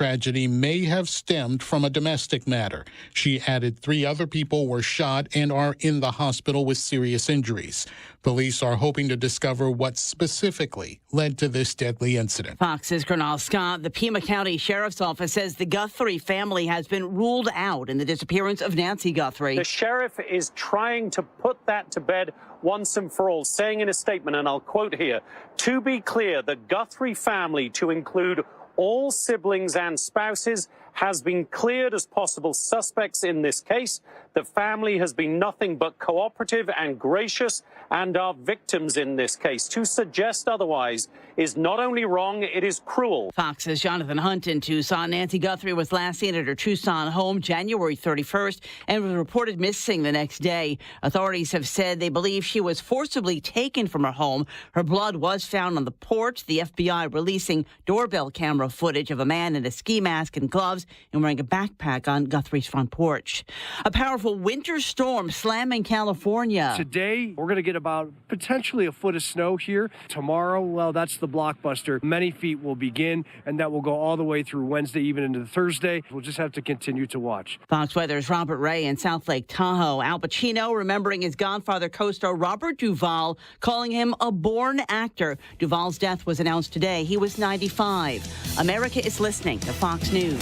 tragedy may have stemmed from a domestic matter. She added 3 other people were shot and are in the hospital with serious injuries. Police are hoping to discover what specifically led to this deadly incident. Fox's Colonel Scott, the Pima County Sheriff's Office says the Guthrie family has been ruled out in the disappearance of Nancy Guthrie. The sheriff is trying to put that to bed once and for all, saying in a statement, and I'll quote here, "To be clear, the Guthrie family, to include all siblings and spouses, has been cleared as possible suspects in this case. The family has been nothing but cooperative and gracious and are victims in this case. To suggest otherwise is not only wrong, it is cruel." Fox's Jonathan Hunt in Tucson. Nancy Guthrie was last seen at her Tucson home January 31st and was reported missing the next day. Authorities have said they believe she was forcibly taken from her home. Her blood was found on the porch, the FBI releasing doorbell camera footage of a man in a ski mask and gloves and wearing a backpack on Guthrie's front porch. A powerful winter storm slamming California. Today, we're going to get about potentially a foot of snow here. Tomorrow, well, that's the blockbuster. Many feet will begin, and that will go all the way through Wednesday, even into Thursday. We'll just have to continue to watch. Fox Weather's Robert Ray in South Lake Tahoe. Al Pacino remembering his Godfather co-star Robert Duvall, calling him a born actor. Duvall's death was announced today. He was 95. America is listening to Fox News.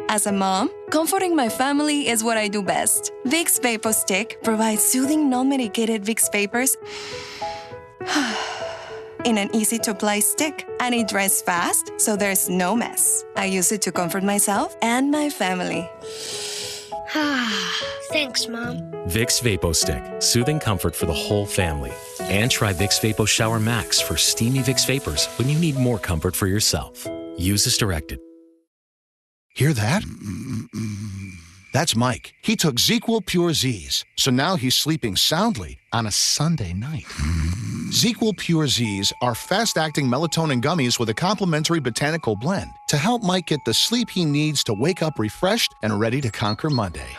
As a mom, comforting my family is what I do best. Vicks VapoStick provides soothing, non-medicated Vicks vapors in an easy-to-apply stick, and it dries fast, so there's no mess. I use it to comfort myself and my family. Thanks, Mom. Vicks VapoStick, soothing comfort for the whole family. And try Vicks Vapo Shower Max for steamy Vicks vapors when you need more comfort for yourself. Use as directed. Hear that? That's Mike. He took ZQL Pure Z's, so now he's sleeping soundly on a Sunday night. ZQL Pure Z's are fast-acting melatonin gummies with a complementary botanical blend to help Mike get the sleep he needs to wake up refreshed and ready to conquer Monday.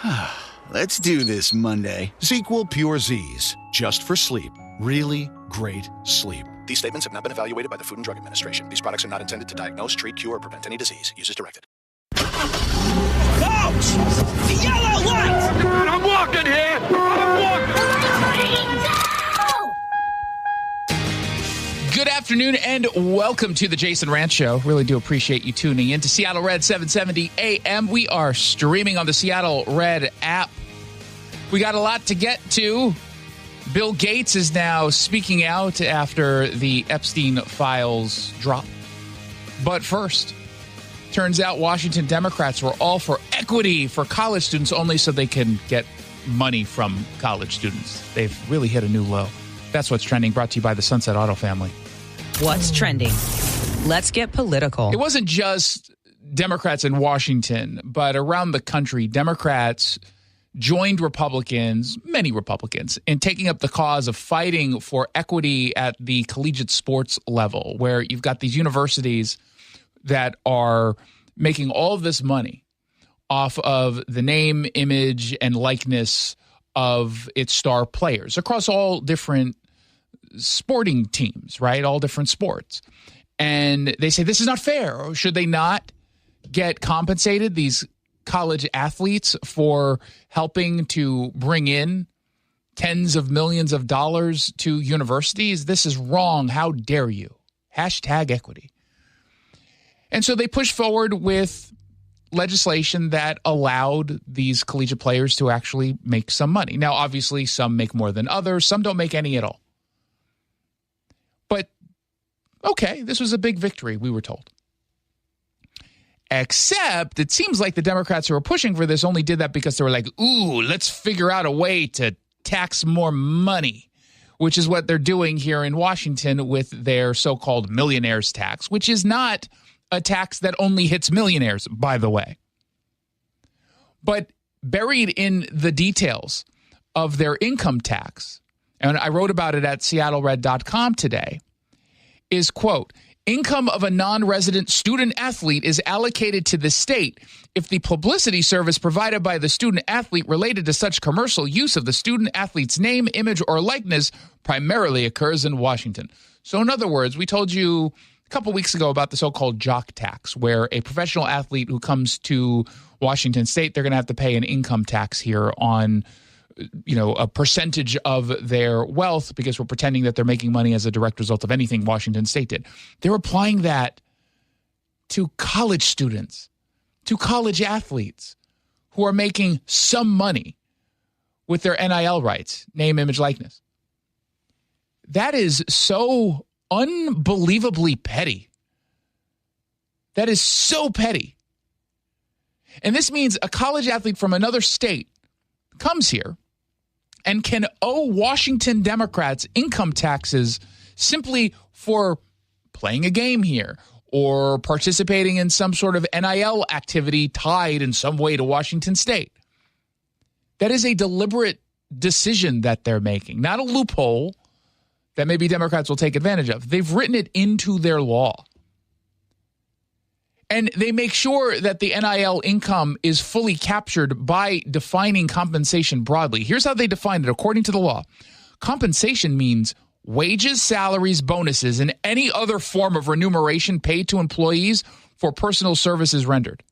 Let's do this Monday. ZQL Pure Z's, just for sleep. Really great sleep. These statements have not been evaluated by the Food and Drug Administration. These products are not intended to diagnose, treat, cure, or prevent any disease. Use as directed. Coach! The yellow light! God, I'm walking here! Good afternoon and welcome to the Jason Rantz Show. Really do appreciate you tuning in to Seattle Red 770 AM. We are streaming on the Seattle Red app. We got a lot to get to. Bill Gates is now speaking out after the Epstein files drop. But first, turns out Washington Democrats were all for equity for college students only so they can get money from college students. They've really hit a new low. That's what's trending, brought to you by the Sunset Auto family. What's trending? Let's get political. It wasn't just Democrats in Washington, but around the country, Democrats joined Republicans, many Republicans, in taking up the cause of fighting for equity at the collegiate sports level, where you've got these universities that are making all of this money off of the name, image, and likeness of its star players across all different sporting teams, right? All different sports. And they say this is not fair. Or should they not get compensated, these college athletes, for helping to bring in tens of millions of dollars to universities? This is wrong. How dare you? Hashtag equity. And so they pushed forward with legislation that allowed these collegiate players to actually make some money. Now, obviously, some make more than others. Some don't make any at all. But, okay, this was a big victory, we were told. Except it seems like the Democrats who were pushing for this only did that because they were like, ooh, let's figure out a way to tax more money, which is what they're doing here in Washington with their so-called millionaires tax, which is not a tax that only hits millionaires, by the way. But buried in the details of their income tax, and I wrote about it at seattlered.com today, is, quote, income of a non-resident student athlete is allocated to the state if the publicity service provided by the student athlete related to such commercial use of the student athlete's name, image, or likeness primarily occurs in Washington. So in other words, we told you couple weeks ago about the so-called jock tax, where a professional athlete who comes to Washington State, they're going to have to pay an income tax here on, a percentage of their wealth because we're pretending that they're making money as a direct result of anything Washington State did. They're applying that to college students, to college athletes who are making some money with their NIL rights, name, image, likeness. That is so unbelievably petty. That is so petty. And this means a college athlete from another state comes here and can owe Washington Democrats income taxes simply for playing a game here or participating in some sort of NIL activity tied in some way to Washington State. That is a deliberate decision that they're making, not a loophole that maybe Democrats will take advantage of. They've written it into their law. And they make sure that the NIL income is fully captured by defining compensation broadly. Here's how they define it according to the law. Compensation means wages, salaries, bonuses, and any other form of remuneration paid to employees for personal services rendered.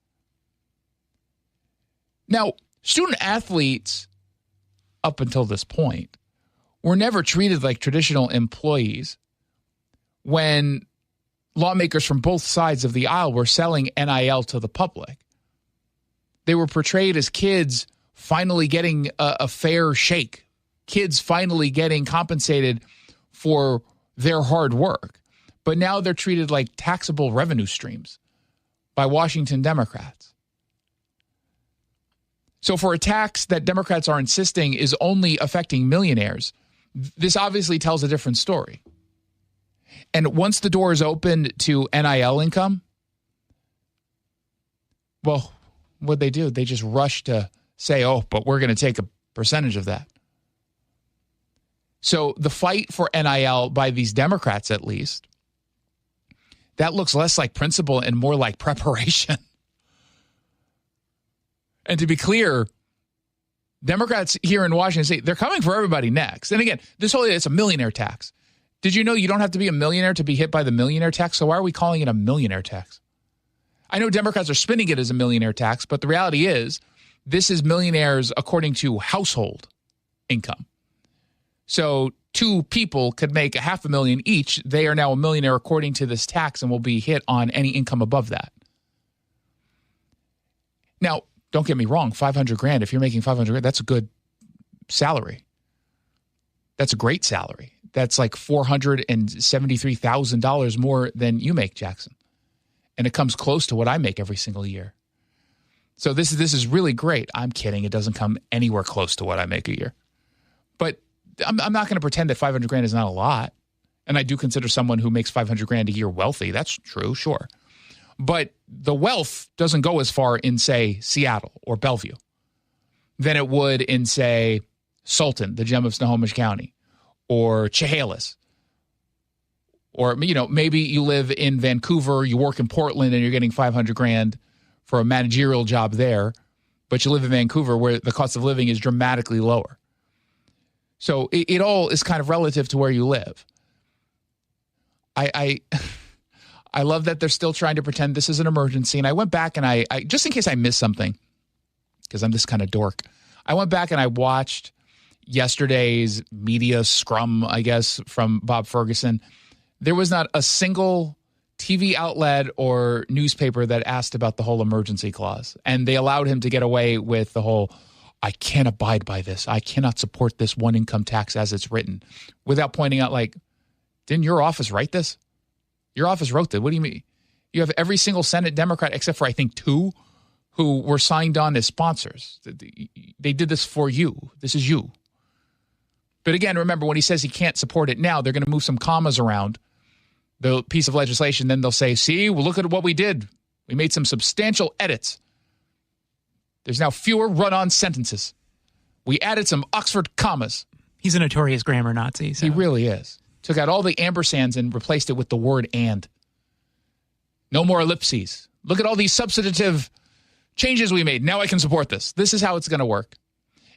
Now, student athletes, up until this point, were never treated like traditional employees when lawmakers from both sides of the aisle were selling NIL to the public. They were portrayed as kids finally getting a fair shake, kids finally getting compensated for their hard work. But now they're treated like taxable revenue streams by Washington Democrats. So for a tax that Democrats are insisting is only affecting millionaires, this obviously tells a different story. And once the door is open to NIL income, well, what they do, they just rush to say, oh, but we're going to take a percentage of that. So the fight for NIL by these Democrats, at least, that looks less like principle and more like preparation. And to be clear, Democrats here in Washington State, they're coming for everybody next. And again, it's a millionaire tax. Did you know you don't have to be a millionaire to be hit by the millionaire tax? So why are we calling it a millionaire tax? I know Democrats are spinning it as a millionaire tax, but the reality is this is millionaires according to household income. So two people could make $500,000 each. They are now a millionaire according to this tax and will be hit on any income above that. Now, don't get me wrong, $500,000, if you're making $500,000, that's a good salary. That's a great salary. That's like $473,000 more than you make, Jackson. And it comes close to what I make every single year. So this is really great. I'm kidding. It doesn't come anywhere close to what I make a year. But I'm not going to pretend that $500,000 is not a lot. And I do consider someone who makes $500,000 a year wealthy. That's true, sure. But the wealth doesn't go as far in, say, Seattle or Bellevue than it would in, say, Sultan, the gem of Snohomish County, or Chehalis. Or, maybe you live in Vancouver, you work in Portland, and you're getting $500,000 for a managerial job there, but you live in Vancouver where the cost of living is dramatically lower. So it all is kind of relative to where you live. I love that they're still trying to pretend this is an emergency. And I went back and I just in case I missed something, because I'm this kind of dork, I went back and I watched yesterday's media scrum, I guess, from Bob Ferguson. There was not a single TV outlet or newspaper that asked about the whole emergency clause. And they allowed him to get away with the whole, I can't abide by this. I cannot support this one income tax as it's written, without pointing out, like, didn't your office write this? Your office wrote that. What do you mean? You have every single Senate Democrat, except for I think 2, who were signed on as sponsors. They did this for you. This is you. But again, remember, when he says he can't support it now, they're going to move some commas around the piece of legislation. Then they'll say, see, well, look at what we did. We made some substantial edits. There's now fewer run-on sentences. We added some Oxford commas. He's a notorious grammar Nazi. So. He really is. Took out all the ampersands and replaced it with the word and. No more ellipses. Look at all these substantive changes we made. Now I can support this. This is how it's going to work.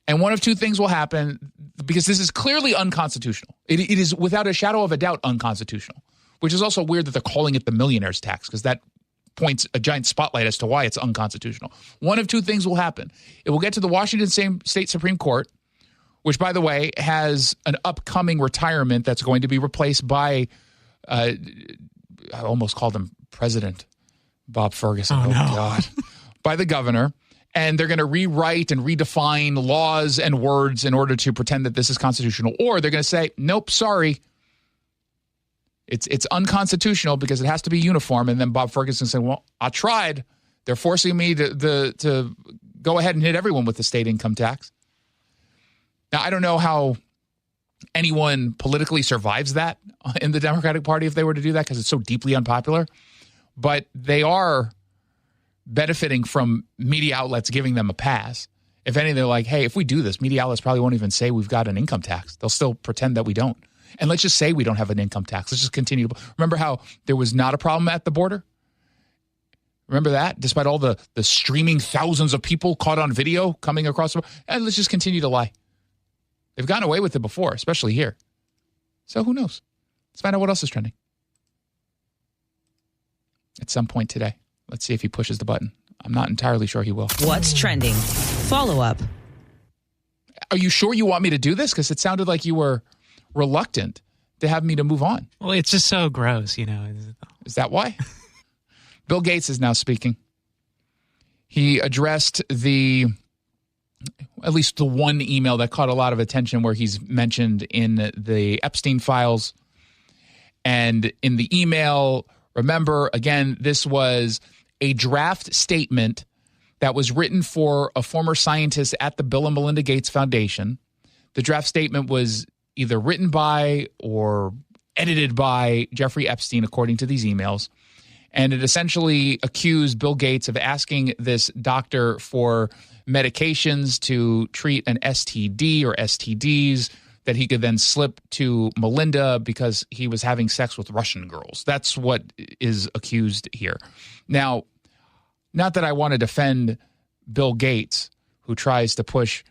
And one of two things will happen, because this is clearly unconstitutional. It is without a shadow of a doubt unconstitutional, which is also weird that they're calling it the millionaire's tax, because that points a giant spotlight as to why it's unconstitutional. One of two things will happen. It will get to the Washington State Supreme Court, which, by the way, has an upcoming retirement that's going to be replaced by, I almost called him President Bob Ferguson. Oh, no. God. By the governor. And they're going to rewrite and redefine laws and words in order to pretend that this is constitutional. Or they're going to say, nope, sorry. It's unconstitutional because it has to be uniform. And then Bob Ferguson said, well, I tried. They're forcing me to go ahead and hit everyone with the state income tax. Now, I don't know how anyone politically survives that in the Democratic Party if they were to do that, because it's so deeply unpopular. But they are benefiting from media outlets giving them a pass. If anything, they're like, hey, if we do this, media outlets probably won't even say we've got an income tax. They'll still pretend that we don't. And let's just say we don't have an income tax. Let's just continue. Remember how there was not a problem at the border? Remember that? Despite all the streaming thousands of people caught on video coming across the border. And let's just continue to lie. They've gotten away with it before, especially here. So who knows? Let's find out what else is trending. At some point today. Let's see if he pushes the button. I'm not entirely sure he will. What's trending? Follow up. Are you sure you want me to do this? Because it sounded like you were reluctant to have me to move on. Well, it's just so gross, Is that why? Bill Gates is now speaking. He addressed at least the one email that caught a lot of attention where he's mentioned in the Epstein files. And in the email, remember, again, this was a draft statement that was written for a former scientist at the Bill and Melinda Gates Foundation. The draft statement was either written by or edited by Jeffrey Epstein, according to these emails. And it essentially accused Bill Gates of asking this doctor for medications to treat an STD or STDs that he could then slip to Melinda because he was having sex with Russian girls. That's what is accused here. Now, not that I want to defend Bill Gates, who tries to push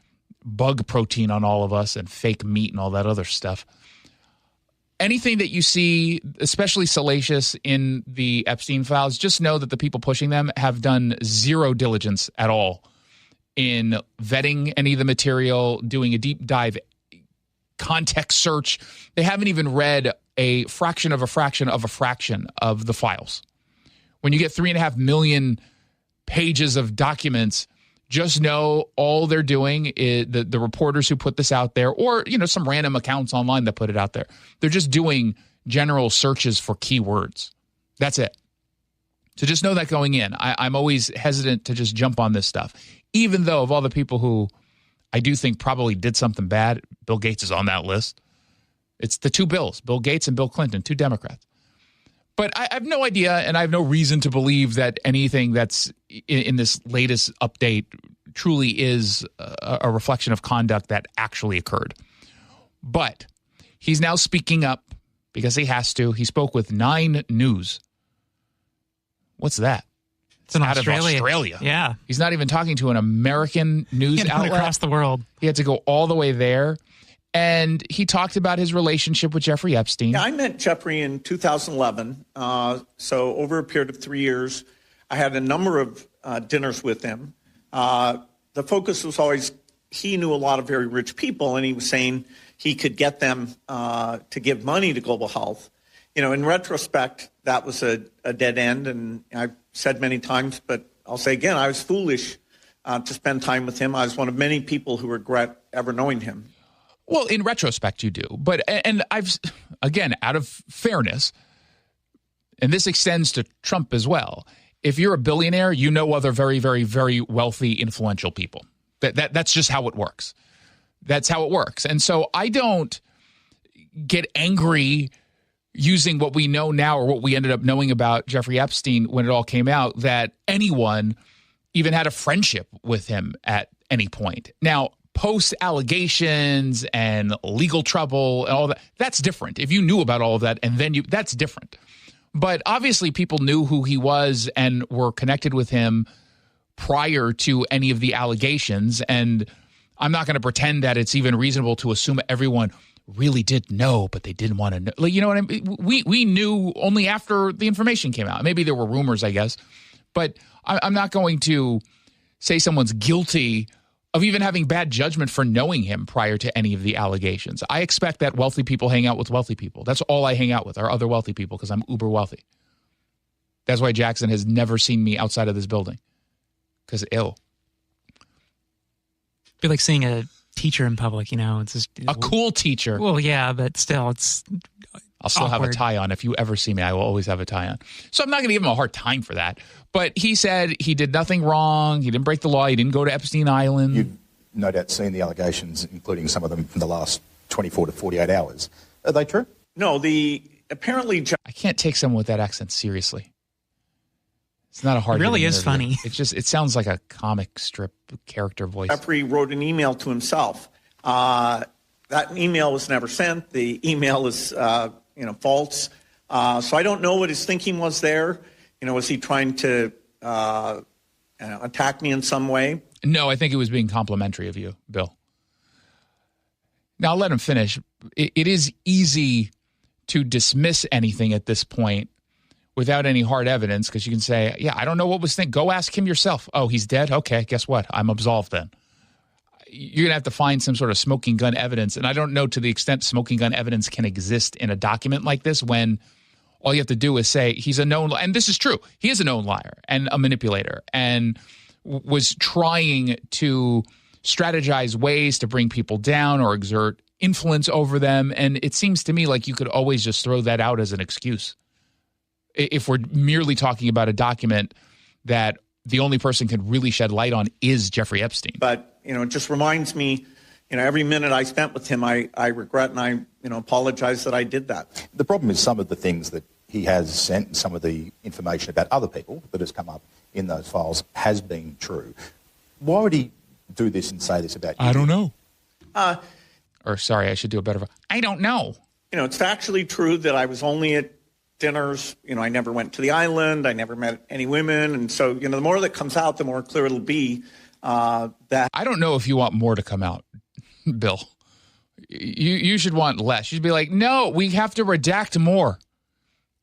bug protein on all of us and fake meat and all that other stuff. Anything that you see, especially salacious in the Epstein files, just know that the people pushing them have done zero diligence at all in vetting any of the material, doing a deep dive context search. They haven't even read a fraction of a fraction of a fraction of the files. When you get 3.5 million pages of documents, just know all they're doing is the reporters who put this out there, or some random accounts online that put it out there. They're just doing general searches for keywords. That's it. So just know that going in. I'm always hesitant to just jump on this stuff, even though of all the people who I do think probably did something bad, Bill Gates is on that list. It's the two Bills, Bill Gates and Bill Clinton, two Democrats. But I have no idea, and I have no reason to believe that anything that's in this latest update truly is a reflection of conduct that actually occurred. But he's now speaking up because he has to. He spoke with 9 News. What's that? It's in out Australia. of Australia. Yeah. He's not even talking to an American news outlet. Across the world. He had to go all the way there. And he talked about his relationship with Jeffrey Epstein. Yeah, I met Jeffrey in 2011. So over a period of 3 years, I had a number of dinners with him. The focus was always, he knew a lot of very rich people, and he was saying he could get them to give money to global health. In retrospect, that was a dead end. And I've said many times, but I'll say again, I was foolish to spend time with him. I was one of many people who regret ever knowing him. Well, in retrospect, you do. But, and I've, again, out of fairness, and this extends to Trump as well, if you're a billionaire, you know other very, very, very wealthy, influential people. That's just how it works. That's how it works. And so I don't get angry using what we know now or what we ended up knowing about Jeffrey Epstein when it all came out, that anyone even had a friendship with him at any point. Now, post allegations and legal trouble and all that, that's different. If you knew about all of that and then that's different. But obviously people knew who he was and were connected with him prior to any of the allegations. And I'm not going to pretend that it's even reasonable to assume everyone really did know, but they didn't want to know. Like, you know what I mean? We knew only after the information came out. Maybe there were rumors, I guess. But I'm not going to say someone's guilty of even having bad judgment for knowing him prior to any of the allegations. I expect that wealthy people hang out with wealthy people. That's all I hang out with are other wealthy people because I'm uber wealthy. That's why Jackson has never seen me outside of this building. Because ill. Be like seeing a teacher in public, you know. It's just a cool teacher. Well, yeah, but still, it's I'll still have a tie on. If you ever see me, I will always have a tie on. So I'm not going to give him a hard time for that. But he said he did nothing wrong. He didn't break the law. He didn't go to Epstein Island. You've no doubt seen the allegations, including some of them from the last 24 to 48 hours. Are they true? No, apparently... I can't take someone with that accent seriously. It's not a hard. It really is funny. It sounds like a comic strip character voice. Jeffrey wrote an email to himself. That email was never sent. The email is, false. So I don't know what his thinking was there. Was he trying to attack me in some way? No, I think it was being complimentary of you, Bill. Now, I'll let him finish. It is easy to dismiss anything at this point without any hard evidence, because you can say, yeah, I don't know what was thinking. Go ask him yourself. Oh, he's dead? Okay, guess what? I'm absolved then. You're going to have to find some sort of smoking gun evidence, and I don't know to the extent smoking gun evidence can exist in a document like this when all you have to do is say he's a known, and this is true, he is a known liar and a manipulator and was trying to strategize ways to bring people down or exert influence over them, and it seems to me like you could always just throw that out as an excuse. If we're merely talking about a document that the only person can really shed light on is Jeffrey Epstein. But, it just reminds me, every minute I spent with him, I regret and I, apologize that I did that. The problem is some of the things that he has sent and some of the information about other people that has come up in those files has been true. Why would he do this and say this about you? I don't know. Or sorry, I should do a better. I don't know. It's factually true that I was only at dinners. I never went to the island. I never met any women. And so, the more that comes out, the more clear it'll be that. I don't know if you want more to come out, Bill. You should want less. You should be like, no, we have to redact more.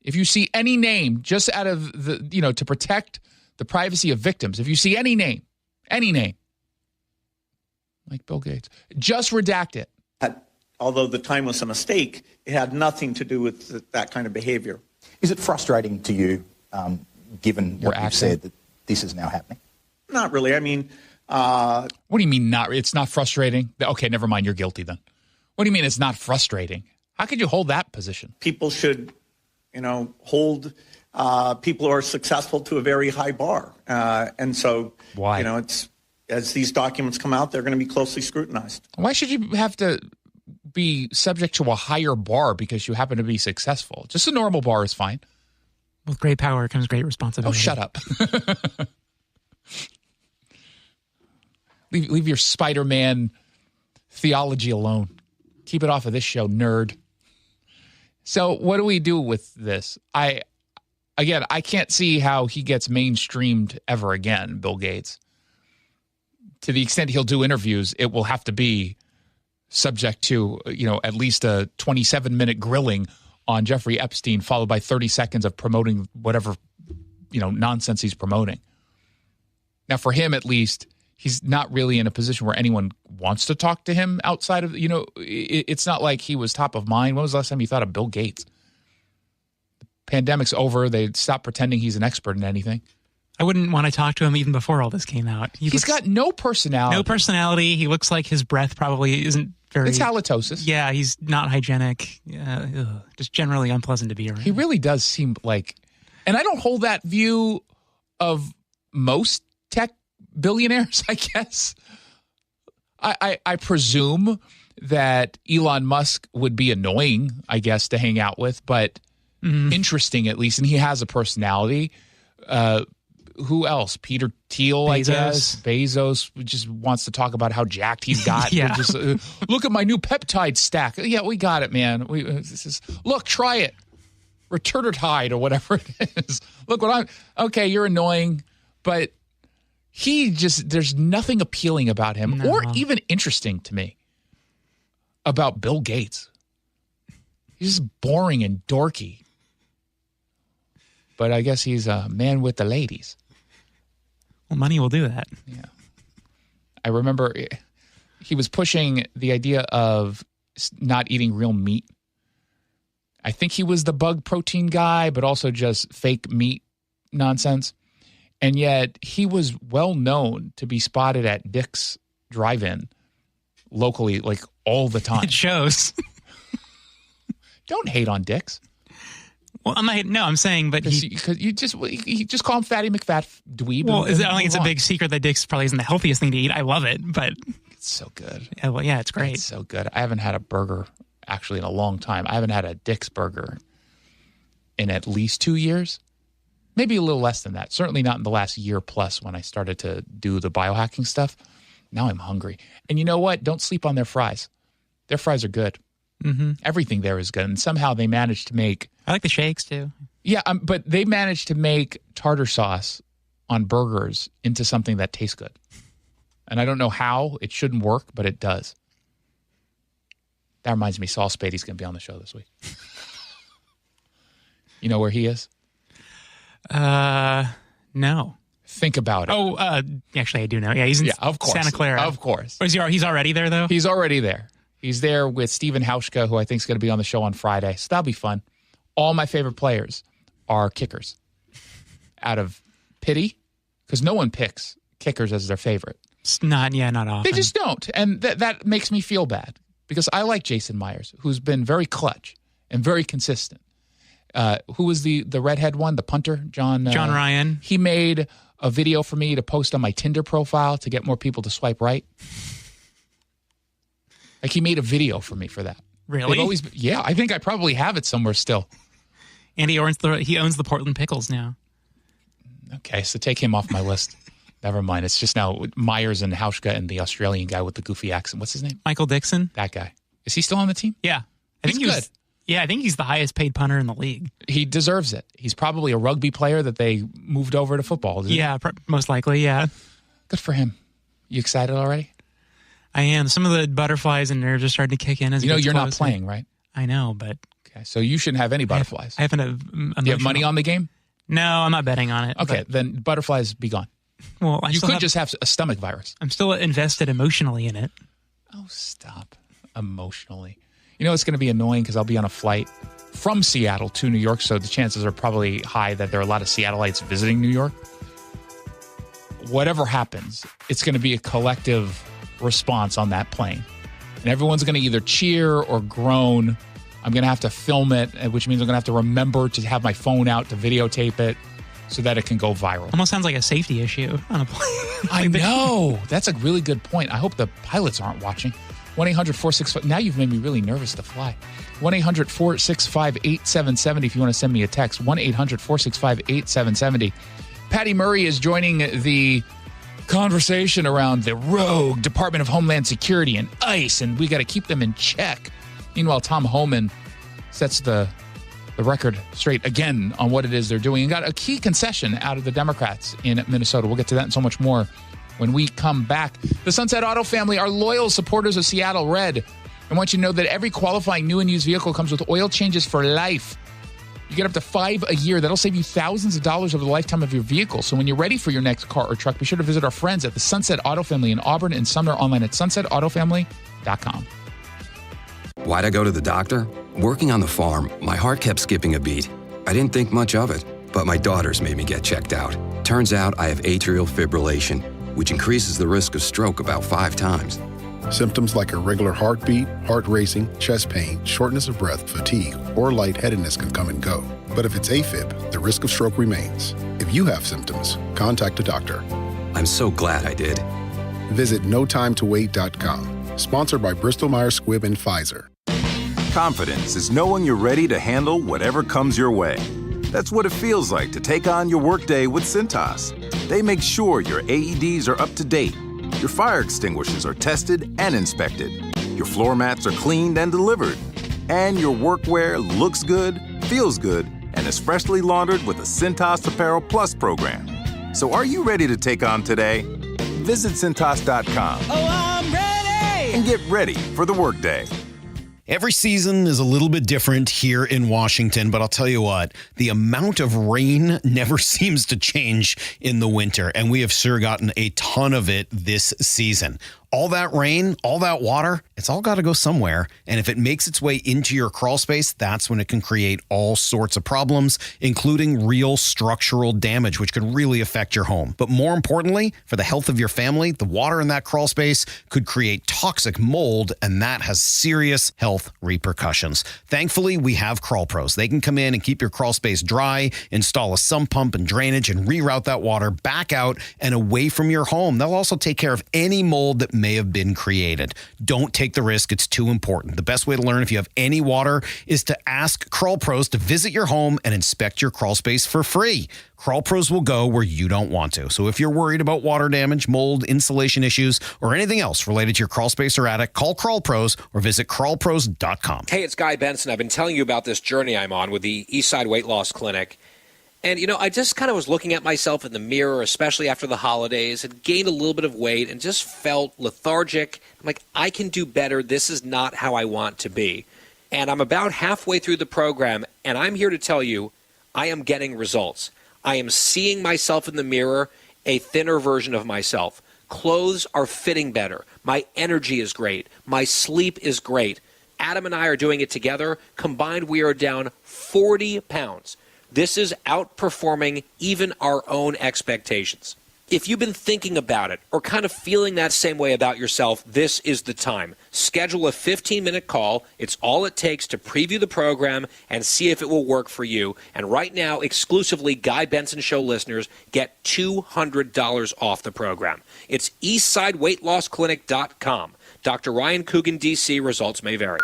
If you see any name, just out of the, to protect the privacy of victims, if you see any name, like Bill Gates, just redact it. Although the time was a mistake, it had nothing to do with that kind of behavior. Is it frustrating to you, given what you've said, that this is now happening? Not really. I mean... what do you mean not? It's not frustrating? Okay, never mind. You're guilty then. What do you mean it's not frustrating? How could you hold that position? People should, hold people who are successful to a very high bar. And so, why? It's as these documents come out, they're going to be closely scrutinized. Why should you have to be subject to a higher bar because you happen to be successful? Just a normal bar is fine. With great power comes great responsibility. Oh, shut up. Leave your Spider-Man theology alone. Keep it off of this show, nerd. So what do we do with this? I can't see how he gets mainstreamed ever again, Bill Gates. To the extent he'll do interviews, it will have to be subject to, at least a 27-minute grilling on Jeffrey Epstein, followed by 30 seconds of promoting whatever, nonsense he's promoting. Now, for him, at least, he's not really in a position where anyone wants to talk to him outside of, it's not like he was top of mind. When was the last time you thought of Bill Gates? The pandemic's over. They stopped pretending he's an expert in anything. I wouldn't want to talk to him even before all this came out. He's got no personality. No personality. He looks like his breath probably isn't very... It's halitosis. Yeah, he's not hygienic. Just generally unpleasant to be around. He really does seem like... And I don't hold that view of most tech billionaires, I guess. I presume that Elon Musk would be annoying, I guess, to hang out with, but interesting at least. And he has a personality. Who else? Peter Thiel, Bezos. I guess. Bezos just wants to talk about how jacked he's got. Yeah. Just, look at my new peptide stack. Yeah, we got it, man. Look, try it. Retarded or whatever it is. Look what okay, you're annoying, but there's nothing appealing about him or even interesting to me about Bill Gates. He's just boring and dorky. But I guess he's a man with the ladies. Well, money will do that. Yeah. I remember he was pushing the idea of not eating real meat. I think he was the bug protein guy, but also just fake meat nonsense. And yet he was well known to be spotted at Dick's Drive-In locally, like all the time. It shows. Don't hate on Dick's. Well, I'm saying, but you just call him Fatty McFat Dweeb. Well, I don't think it's a big secret that Dick's probably isn't the healthiest thing to eat. I love it, but it's so good. Yeah, well, yeah, it's great. It's so good. I haven't had a burger actually in a long time. I haven't had a Dick's burger in at least 2 years. Maybe a little less than that. Certainly not in the last year plus when I started to do the biohacking stuff. Now I'm hungry. And you know what? Don't sleep on their fries. Their fries are good. Mm-hmm. Everything there is good. And somehow they managed to make... I like the shakes too. Yeah, but they managed to make tartar sauce on burgers into something that tastes good. And I don't know how. It shouldn't work, but it does. That reminds me, Saul Spady's going to be on the show this week. You know where he is? No. Think about it. Oh, actually, I do know. Yeah, he's in of course. Santa Clara. Of course. Or he's already there, though? He's already there. He's there with Steven Hauschka, who I think is going to be on the show on Friday. So that'll be fun. All my favorite players are kickers. Out of pity, because no one picks kickers as their favorite. It's not often. They just don't. And that makes me feel bad, because I like Jason Myers, who's been very clutch and very consistent. Who was the redhead one, the punter? John Ryan. He made a video for me to post on my Tinder profile to get more people to swipe right. Like, he made a video for me for that. Really? Yeah, I think I probably have it somewhere still. And he owns the Portland Pickles now. Okay, so take him off my list. Never mind. It's just now Myers and Hauschka and the Australian guy with the goofy accent. What's his name? Michael Dixon. That guy. Is he still on the team? Yeah. He's good. I think he's the highest paid punter in the league. He deserves it. He's probably a rugby player that they moved over to football. Yeah, most likely, yeah. Good for him. You excited already? I am. Some of the butterflies and nerves are starting to kick in as you know it gets you're closer. Not playing, right? I know, but... Okay, so you shouldn't have any butterflies. I haven't Do you have money on the game? No, I'm not betting on it. Okay, then butterflies be gone. Well, you could just have a stomach virus. I'm still invested emotionally in it. Oh, stop. Emotionally. You know, it's going to be annoying because I'll be on a flight from Seattle to New York, so the chances are probably high that there are a lot of Seattleites visiting New York. Whatever happens, it's going to be a collective response on that plane. And everyone's going to either cheer or groan. I'm going to have to film it, which means I'm going to have to remember to have my phone out to videotape it so that it can go viral. Almost sounds like a safety issue on a plane. I know. That's a really good point. I hope the pilots aren't watching. 1-800-465. Now you've made me really nervous to fly. 1-800-465-8770 if you want to send me a text. 1-800-465-8770. Patty Murray is joining the conversation around the rogue Department of Homeland Security and ICE, and we got to keep them in check. Meanwhile, Tom Homan sets the record straight again on what it is they're doing and got a key concession out of the Democrats in Minnesota. We'll get to that and so much more when we come back. The Sunset Auto family are loyal supporters of Seattle Red. I want you to know that every qualifying new and used vehicle comes with oil changes for life. You get up to 5 a year. That'll save you thousands of dollars over the lifetime of your vehicle. So when you're ready for your next car or truck, be sure to visit our friends at the Sunset Auto Family in Auburn and Sumner, online at sunsetautofamily.com. Why'd I go to the doctor? Working on the farm, my heart kept skipping a beat. I didn't think much of it, but my daughters made me get checked out. Turns out I have atrial fibrillation, which increases the risk of stroke about 5 times. Symptoms like irregular heartbeat, heart racing, chest pain, shortness of breath, fatigue, or lightheadedness can come and go. But if it's AFib, the risk of stroke remains. If you have symptoms, contact a doctor. I'm so glad I did. Visit notimetowait.com. Sponsored by Bristol-Myers Squibb and Pfizer. Confidence is knowing you're ready to handle whatever comes your way. That's what it feels like to take on your workday with Cintas. They make sure your AEDs are up to date, your fire extinguishers are tested and inspected, your floor mats are cleaned and delivered, and your workwear looks good, feels good, and is freshly laundered with a Cintas Apparel Plus program. So are you ready to take on today? Visit Cintas.com. Oh, I'm ready! And get ready for the workday. Every season is a little bit different here in Washington, but I'll tell you what, the amount of rain never seems to change in the winter, and we have sure gotten a ton of it this season. All that rain, all that water, it's all got to go somewhere. And if it makes its way into your crawl space, that's when it can create all sorts of problems, including real structural damage, which could really affect your home. But more importantly, for the health of your family, the water in that crawl space could create toxic mold, and that has serious health repercussions. Thankfully, we have Crawl Pros. They can come in and keep your crawl space dry, install a sump pump and drainage, and reroute that water back out and away from your home. They'll also take care of any mold that may have been created. Don't take the risk. It's too important. The best way to learn if you have any water is to ask Crawl Pros to visit your home and inspect your crawl space for free. Crawl Pros will go where you don't want to. So if you're worried about water damage, mold, insulation issues, or anything else related to your crawl space or attic, call Crawl Pros or visit crawlpros.com. Hey, it's Guy Benson. I've been telling you about this journey I'm on with the Eastside Weight Loss Clinic. And, I just kind of was looking at myself in the mirror, especially after the holidays, had gained a little bit of weight and just felt lethargic. I'm like, I can do better. This is not how I want to be. And I'm about halfway through the program, and I'm here to tell you I am getting results. I am seeing myself in the mirror, a thinner version of myself. Clothes are fitting better. My energy is great. My sleep is great. Adam and I are doing it together. Combined, we are down 40 pounds. This is outperforming even our own expectations. If you've been thinking about it or kind of feeling that same way about yourself, this is the time. Schedule a 15-minute call. It's all it takes to preview the program and see if it will work for you. And right now, exclusively Guy Benson Show listeners get $200 off the program. It's eastsideweightlossclinic.com. Dr. Ryan Coogan, D.C. Results may vary.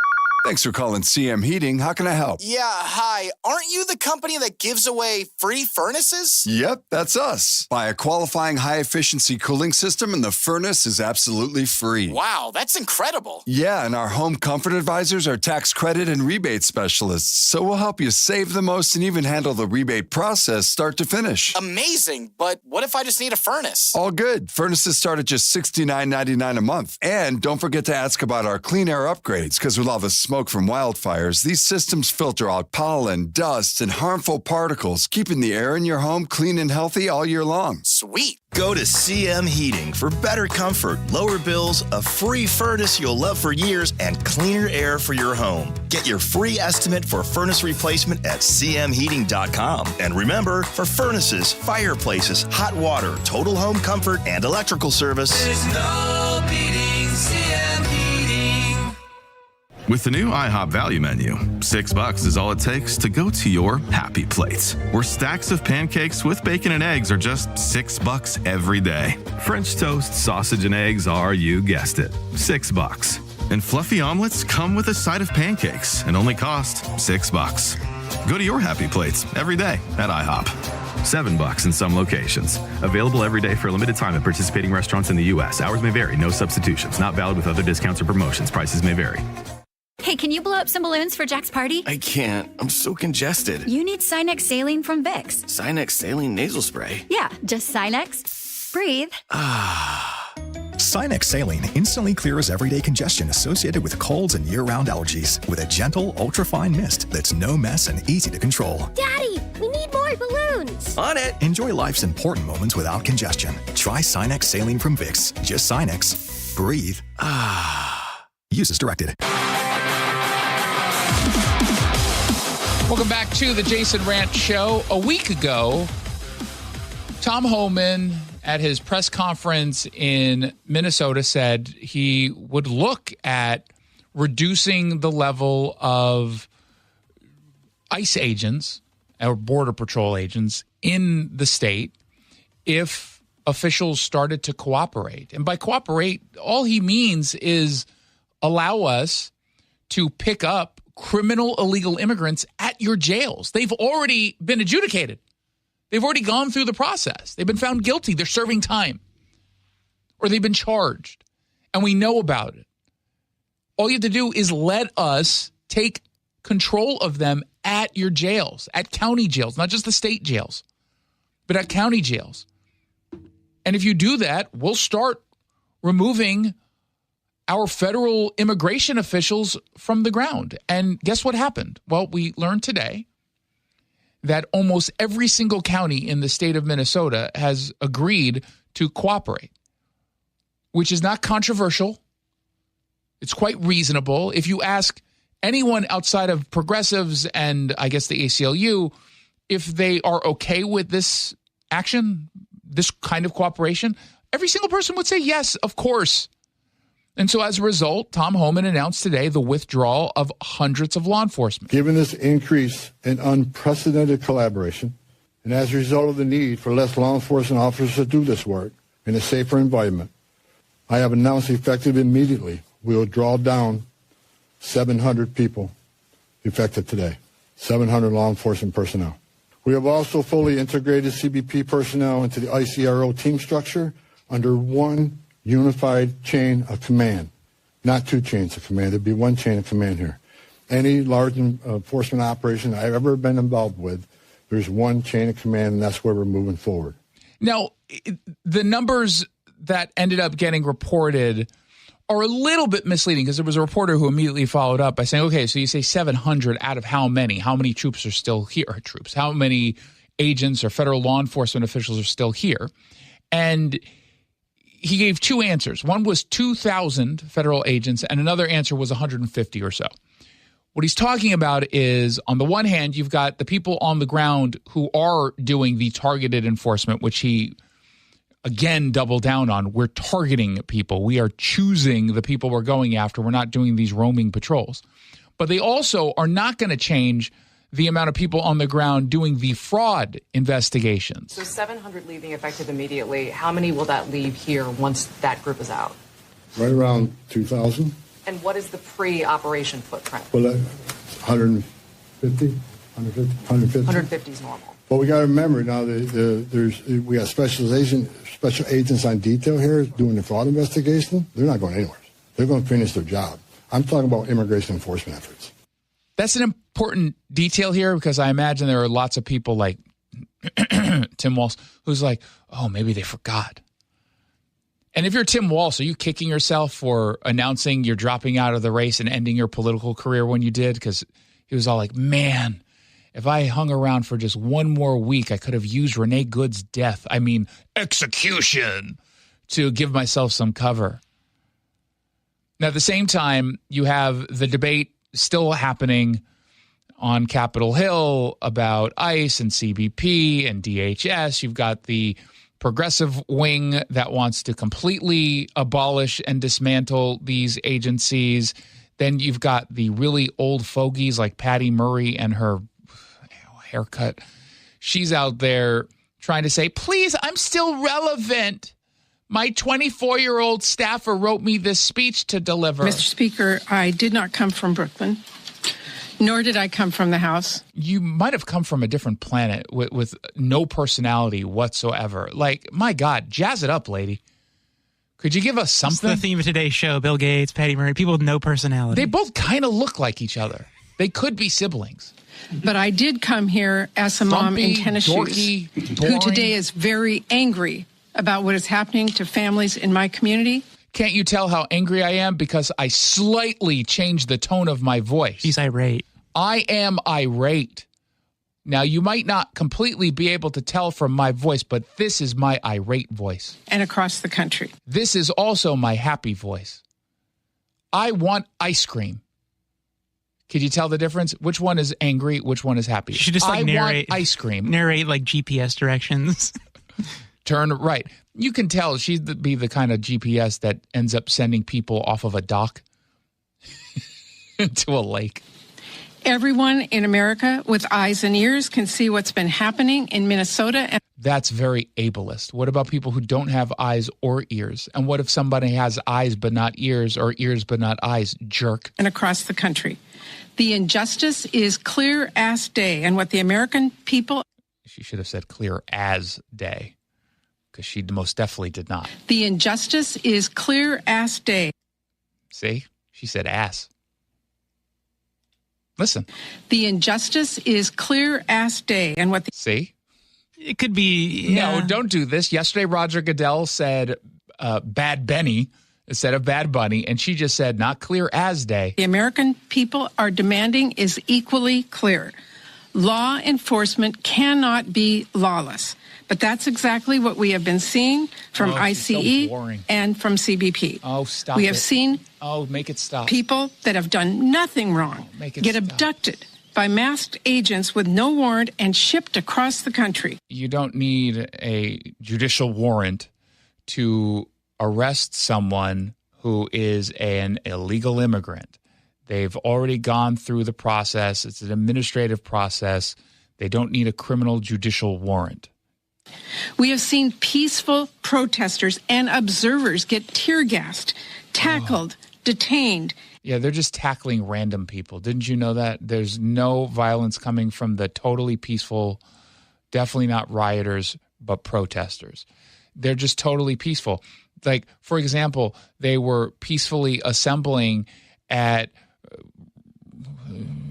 Thanks for calling CM Heating. How can I help? Yeah, hi. Aren't you the company that gives away free furnaces? Yep, that's us. Buy a qualifying high-efficiency cooling system and the furnace is absolutely free. Wow, that's incredible. Yeah, and our home comfort advisors are tax credit and rebate specialists, so we'll help you save the most and even handle the rebate process start to finish. Amazing, but what if I just need a furnace? All good. Furnaces start at just $69.99 a month. And don't forget to ask about our clean air upgrades, because with all the smoke from wildfires, these systems filter out pollen, dust, and harmful particles, keeping the air in your home clean and healthy all year long. Sweet. Go to CM Heating for better comfort, lower bills, a free furnace you'll love for years, and cleaner air for your home. Get your free estimate for furnace replacement at cmheating.com. And remember, for furnaces, fireplaces, hot water, total home comfort, and electrical service, there's no beating CM Heating. With the new IHOP value menu, $6 is all it takes to go to your happy place, where stacks of pancakes with bacon and eggs are just $6 every day. French toast, sausage, and eggs are, you guessed it, $6. And fluffy omelets come with a side of pancakes and only cost $6. Go to your happy plates every day at IHOP. $7 in some locations. Available every day for a limited time at participating restaurants in the U.S. Hours may vary. No substitutions. Not valid with other discounts or promotions. Prices may vary. Hey, can you blow up some balloons for Jack's party? I can't. I'm so congested. You need Sinex Saline from Vicks. Sinex Saline nasal spray? Yeah, just Sinex. Breathe. Sinex Saline instantly clears everyday congestion associated with colds and year-round allergies with a gentle, ultra-fine mist that's no mess and easy to control. Daddy, we need more balloons. On it. Enjoy life's important moments without congestion. Try Sinex Saline from Vicks. Just Sinex. Breathe. Use as directed. Welcome back to the Jason Rantz Show. A week ago, Tom Homan at his press conference in Minnesota said he would look at reducing the level of ICE agents or Border Patrol agents in the state if officials started to cooperate. And by cooperate, all he means is allow us to pick up criminal illegal immigrants at your jails. They've already been adjudicated. They've already gone through the process. They've been found guilty. They're serving time. Or they've been charged. And we know about it. All you have to do is let us take control of them at your jails, at county jails, not just the state jails, but at county jails. And if you do that, we'll start removing our federal immigration officials from the ground. And guess what happened? Well, we learned today that almost every single county in the state of Minnesota has agreed to cooperate, which is not controversial. It's quite reasonable. If you ask anyone outside of progressives and I guess the ACLU if they are okay with this action, this kind of cooperation, every single person would say yes, of course. And so as a result, Tom Homan announced today the withdrawal of hundreds of law enforcement. Given this increase in unprecedented collaboration, and as a result of the need for less law enforcement officers to do this work in a safer environment, I have announced effective immediately we will draw down 700 people effective today, 700 law enforcement personnel. We have also fully integrated CBP personnel into the ICRO team structure under one unified chain of command, not two chains of command. There'd be one chain of command here. Any large enforcement operation I've ever been involved with, there's one chain of command, and that's where we're moving forward. Now, the numbers that ended up getting reported are a little bit misleading because there was a reporter who immediately followed up by saying, okay, so you say 700 out of how many? How many troops are still here? How many agents or federal law enforcement officials are still here? And he gave two answers. One was 2,000 federal agents, and another answer was 150 or so. What he's talking about is, on the one hand, you've got the people on the ground who are doing the targeted enforcement, which he, again, doubled down on. We're targeting people. We are choosing the people we're going after. We're not doing these roaming patrols. But they also are not going to change the amount of people on the ground doing the fraud investigations. So 700 leaving effective immediately. How many will that leave here once that group is out? Right around 2,000. And what is the pre-operation footprint? Well, 150. 150 is normal. But we got to remember now, we got special agents on detail here doing the fraud investigation. They're not going anywhere. They're going to finish their job. I'm talking about immigration enforcement efforts. That's an important detail here because I imagine there are lots of people like Tim Walz who's like, oh, maybe they forgot. And if you're Tim Walz, are you kicking yourself for announcing you're dropping out of the race and ending your political career when you did? Because he was all like, man, if I hung around for just one more week, I could have used Renee Good's death, execution, to give myself some cover. Now, at the same time, you have the debate still happening on Capitol Hill about ICE and CBP and DHS. You've got the progressive wing that wants to completely abolish and dismantle these agencies. Then you've got the really old fogies like Patty Murray and her haircut. She's out there trying to say, please, I'm still relevant. My 24-year-old staffer wrote me this speech to deliver. Mr. Speaker, I did not come from Brooklyn, nor did I come from the House. You might have come from a different planet with no personality whatsoever. Like, my God, jazz it up, lady. Could you give us something? It's the theme of today's show, Bill Gates, Patty Murray, people with no personality. They both kind of look like each other. They could be siblings. But I did come here as a mom in tennis shoes who today is very angry about what is happening to families in my community. Can't you tell how angry I am? Because I slightly changed the tone of my voice. She's irate. I am irate. Now, you might not completely be able to tell from my voice, but this is my irate voice. And across the country. This is also my happy voice. I want ice cream. Could you tell the difference? Which one is angry? Which one is happy? You should just narrate ice cream. Narrate like GPS directions. Turn right. You can tell she'd be the kind of GPS that ends up sending people off of a dock into a lake. Everyone in America with eyes and ears can see what's been happening in Minnesota. That's very ableist. What about people who don't have eyes or ears? And what if somebody has eyes but not ears or ears but not eyes? Jerk. And across the country. The injustice is clear as day. And what the American people... She should have said clear as day. Because she most definitely did not. The injustice is clear as day. See? She said ass. Listen. The injustice is clear as day. And what the... See? It could be... Yeah. No, don't do this. Yesterday, Roger Goodell said Bad Benny. instead of Bad Bunny, and she just said, not clear as day. The American people are demanding is equally clear. Law enforcement cannot be lawless. But that's exactly what we have been seeing from ICE and from CBP. Oh, stop We have seen make it stop. People that have done nothing wrong get abducted by masked agents with no warrant and shipped across the country. You don't need a judicial warrant to arrest someone who is an illegal immigrant. They've already gone through the process. It's an administrative process. They don't need a criminal judicial warrant. We have seen peaceful protesters and observers get tear gassed, tackled, detained. Yeah, they're just tackling random people. Didn't you know that? There's no violence coming from the totally peaceful, definitely not rioters, but protesters. They're just totally peaceful. Like, for example, they were peacefully assembling at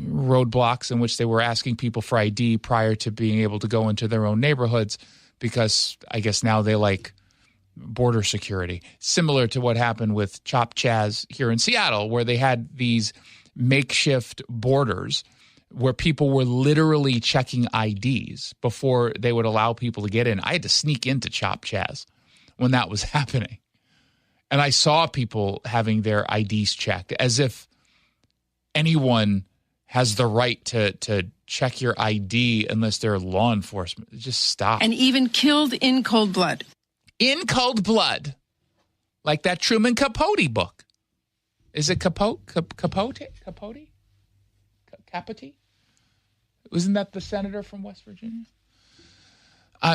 roadblocks in which they were asking people for ID prior to being able to go into their own neighborhoods, because I guess now they like border security, similar to what happened with Chop Chaz here in Seattle, where they had these makeshift borders where people were literally checking IDs before they would allow people to get in. I had to sneak into Chop Chaz when that was happening. And I saw people having their IDs checked, as if anyone has the right to check your ID unless they're law enforcement. Just stop. And even killed in cold blood. In cold blood. Like that Truman Capote book. Is it Capote? Wasn't that the senator from West Virginia?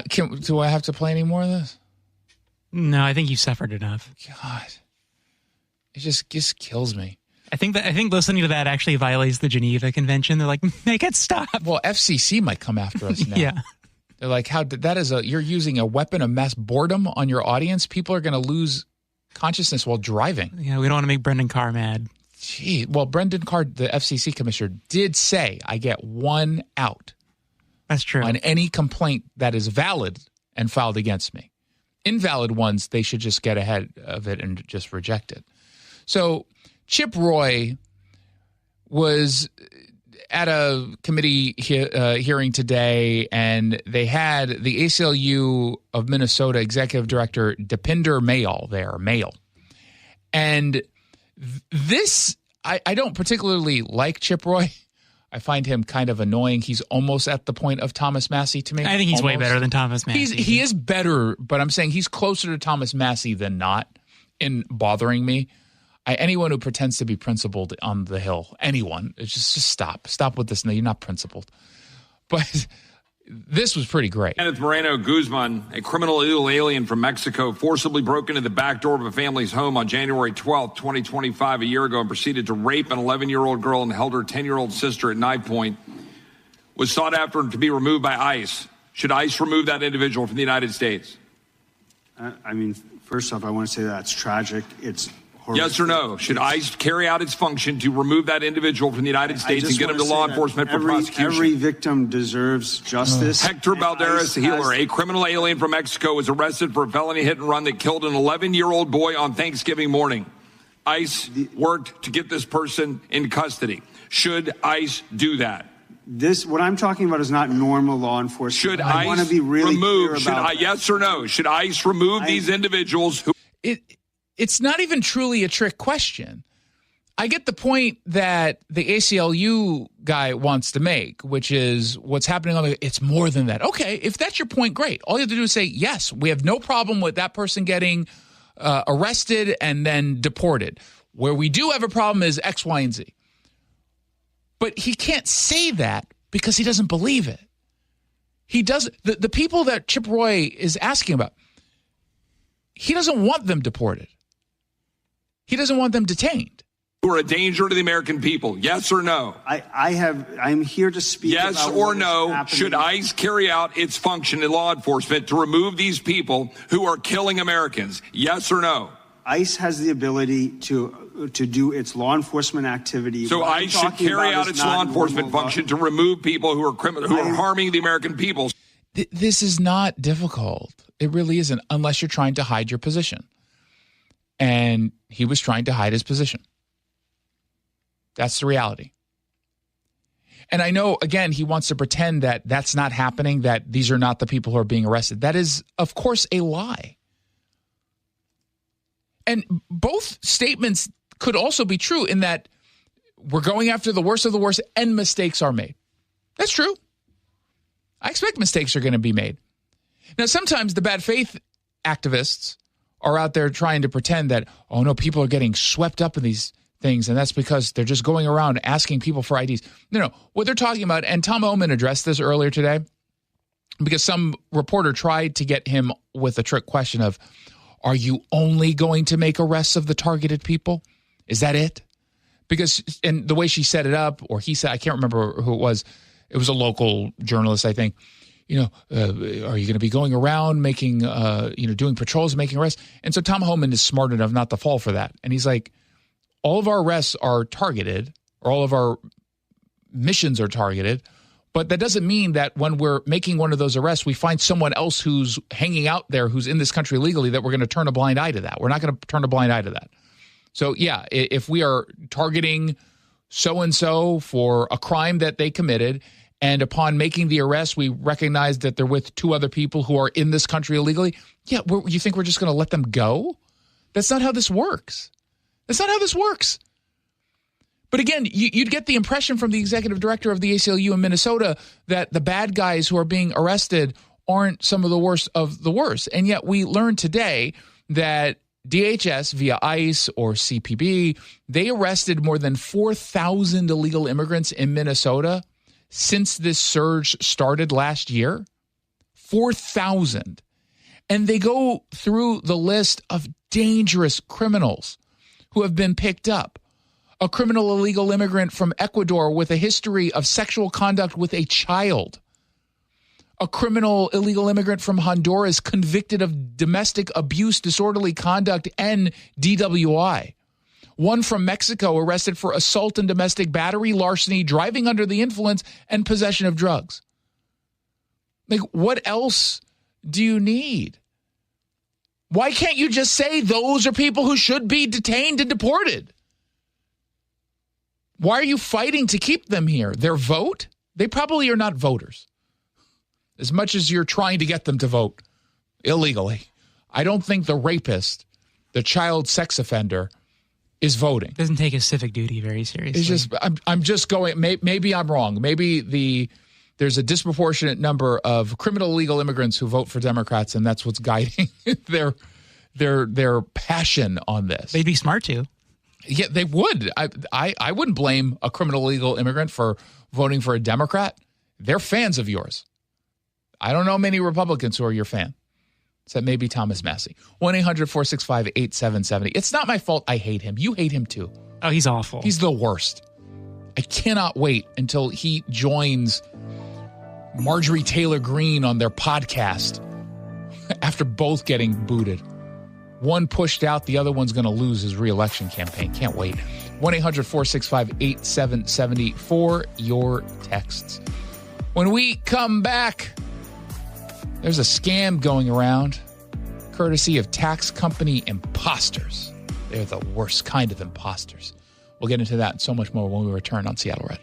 Do I have to play any more of this? No, I think you suffered enough. God. It just kills me. I think listening to that actually violates the Geneva Convention. They're like, make it stop. Well, FCC might come after us now. Yeah. They're like, you're using a weapon of mass boredom on your audience. People are going to lose consciousness while driving. Yeah, we don't want to make Brendan Carr mad. Gee, well, Brendan Carr, the FCC commissioner, did say I get one out. That's true. On any complaint that is valid and filed against me. Invalid ones, they should just get ahead of it and just reject it. So Chip Roy was at a committee hearing today, and they had the ACLU of Minnesota Executive Director Deepinder Mayal there, And this, I don't particularly like Chip Roy. I find him kind of annoying. He's almost at the point of Thomas Massey to me. I think he's way better than Thomas Massey. He is better, but I'm saying he's closer to Thomas Massey than not in bothering me. Anyone who pretends to be principled on the Hill, anyone, just stop. Stop with this. No, you're not principled. But this was pretty great. Kenneth Moreno Guzman, a criminal illegal alien from Mexico, forcibly broke into the back door of a family's home on January 12th, 2025, a year ago, and proceeded to rape an 11-year-old girl and held her 10-year-old sister at knife point, was sought after to be removed by ICE. Should ICE remove that individual from the United States? I mean, first off, I want to say that's tragic. It's horrific. Yes or no? Should ICE carry out its function to remove that individual from the United States and get him to law enforcement for prosecution? Every victim deserves justice. Hector Balderas Healer, a criminal alien from Mexico, was arrested for a felony hit and run that killed an 11-year-old boy on Thanksgiving morning. ICE worked to get this person in custody. Should ICE do that? What I'm talking about is not normal law enforcement. Should I want to ICE be really remove? clear about yes or no? Should ICE remove these individuals who? It's not even truly a trick question. I get the point that the ACLU guy wants to make, which is what's happening on it's more than that. Okay, if that's your point, great. All you have to do is say, yes, we have no problem with that person getting arrested and then deported. Where we do have a problem is X, Y, and Z. But he can't say that because he doesn't believe it. He doesn't. The people that Chip Roy is asking about, he doesn't want them deported. He doesn't want them detained. Who are a danger to the American people? Yes or no? I'm here to speak. Yes about or no? Should ICE carry out its function in law enforcement to remove these people who are killing Americans? Yes or no? ICE has the ability to do its law enforcement activity. So ICE should carry out its law enforcement function to remove people who are who are harming the American people. This is not difficult. It really isn't, unless you're trying to hide your position. And he was trying to hide his position. That's the reality. And I know, again, he wants to pretend that that's not happening, that these are not the people who are being arrested. That is, of course, a lie. And both statements could also be true in that we're going after the worst of the worst and mistakes are made. That's true. I expect mistakes are going to be made. Now, sometimes the bad faith activists are out there trying to pretend that, oh, no, people are getting swept up in these things, and that's because they're just going around asking people for IDs. No, what they're talking about, and Tom Oman addressed this earlier today, because some reporter tried to get him with a trick question of, are you only going to make arrests of the targeted people? Is that it? Because, and the way she set it up, or he said, I can't remember who it was a local journalist, I think, are you going to be going around making, doing patrols and making arrests? And so Tom Homan is smart enough not to fall for that. And he's like, all of our arrests are targeted, or all of our missions are targeted, but that doesn't mean that when we're making one of those arrests, we find someone else who's hanging out there, who's in this country illegally, that we're going to turn a blind eye to that. We're not going to turn a blind eye to that. So, yeah, if we are targeting so-and-so for a crime that they committed, and upon making the arrest, we recognize that they're with two other people who are in this country illegally, you think we're just going to let them go? That's not how this works. That's not how this works. But again, you'd get the impression from the executive director of the ACLU in Minnesota that the bad guys who are being arrested aren't some of the worst of the worst. And yet we learned today that DHS via ICE or CPB, they arrested more than 4,000 illegal immigrants in Minnesota since this surge started last year. 4,000. And they go through the list of dangerous criminals who have been picked up. A criminal illegal immigrant from Ecuador with a history of sexual conduct with a child. A criminal illegal immigrant from Honduras convicted of domestic abuse, disorderly conduct, and DWI. One from Mexico arrested for assault and domestic battery, larceny, driving under the influence, and possession of drugs. Like, what else do you need? Why can't you just say those are people who should be detained and deported? Why are you fighting to keep them here? Their vote? They probably are not voters. As much as you're trying to get them to vote illegally. I don't think the rapist, the child sex offender, is voting. Doesn't take his civic duty very seriously. It's just, I'm just going, maybe I'm wrong. Maybe there's a disproportionate number of criminal illegal immigrants who vote for Democrats, and that's what's guiding their passion on this. They'd be smart to. Yeah, they would. I wouldn't blame a criminal illegal immigrant for voting for a Democrat. They're fans of yours. I don't know many Republicans who are your fan. Except maybe Thomas Massey. 1-800-465-8770. It's not my fault I hate him. You hate him too. Oh, he's awful. He's the worst. I cannot wait until he joins Marjorie Taylor Greene on their podcast after both getting booted. One pushed out, the other one's going to lose his re-election campaign. Can't wait. 1-800-465-8770 for your texts. When we come back, there's a scam going around, courtesy of tax company imposters. They're the worst kind of imposters. We'll get into that and so much more when we return on Seattle Red.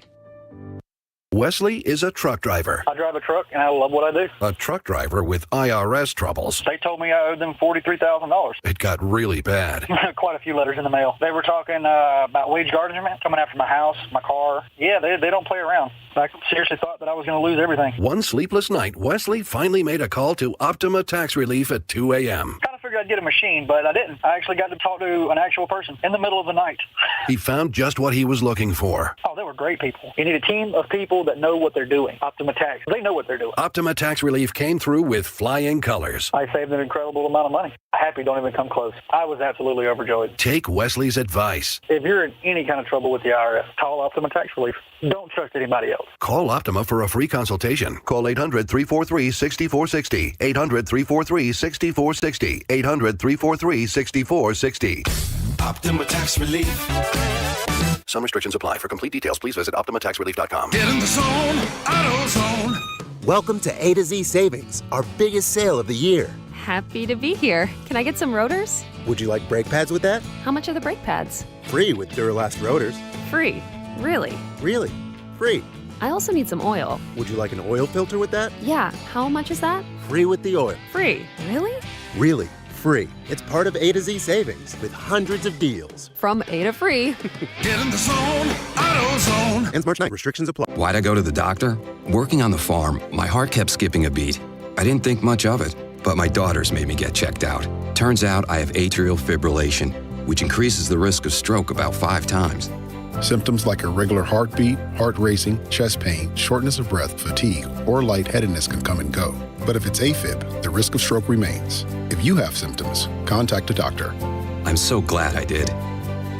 Wesley is a truck driver. I drive a truck, and I love what I do. A truck driver with IRS troubles. They told me I owed them $43,000. It got really bad. Quite a few letters in the mail. They were talking about wage garnishment, coming after my house, my car. Yeah, they don't play around. I seriously thought that I was going to lose everything. One sleepless night, Wesley finally made a call to Optima Tax Relief at 2 a.m. Kind of figured I'd get a machine, but I didn't. I actually got to talk to an actual person in the middle of the night. He found just what he was looking for. Oh, they were great people. You need a team of people that know what they're doing. Optima Tax, they know what they're doing. Optima Tax Relief came through with flying colors. I saved an incredible amount of money. Happy don't even come close. I was absolutely overjoyed. Take Wesley's advice. If you're in any kind of trouble with the IRS, call Optima Tax Relief. Don't trust anybody else. Call Optima for a free consultation. Call 800-343-6460. 800-343-6460. 800-343-6460. Optima Tax Relief. Some restrictions apply. For complete details, please visit OptimaTaxRelief.com. Get in the zone, AutoZone. Welcome to A to Z Savings, our biggest sale of the year. Happy to be here. Can I get some rotors? Would you like brake pads with that? How much are the brake pads? Free with Duralast rotors. Free. Really? Really? Free. I also need some oil. Would you like an oil filter with that? Yeah. How much is that? Free with the oil. Free. Really? Really. Free. It's part of A to Z savings with hundreds of deals. From A to free. Get in the zone, AutoZone. Ends March 9th. Restrictions apply. Why'd I go to the doctor? Working on the farm, my heart kept skipping a beat. I didn't think much of it, but my daughters made me get checked out. Turns out I have atrial fibrillation, which increases the risk of stroke about 5 times. Symptoms like irregular heartbeat, heart racing, chest pain, shortness of breath, fatigue, or lightheadedness can come and go. But if it's AFib, the risk of stroke remains. If you have symptoms, contact a doctor. I'm so glad I did.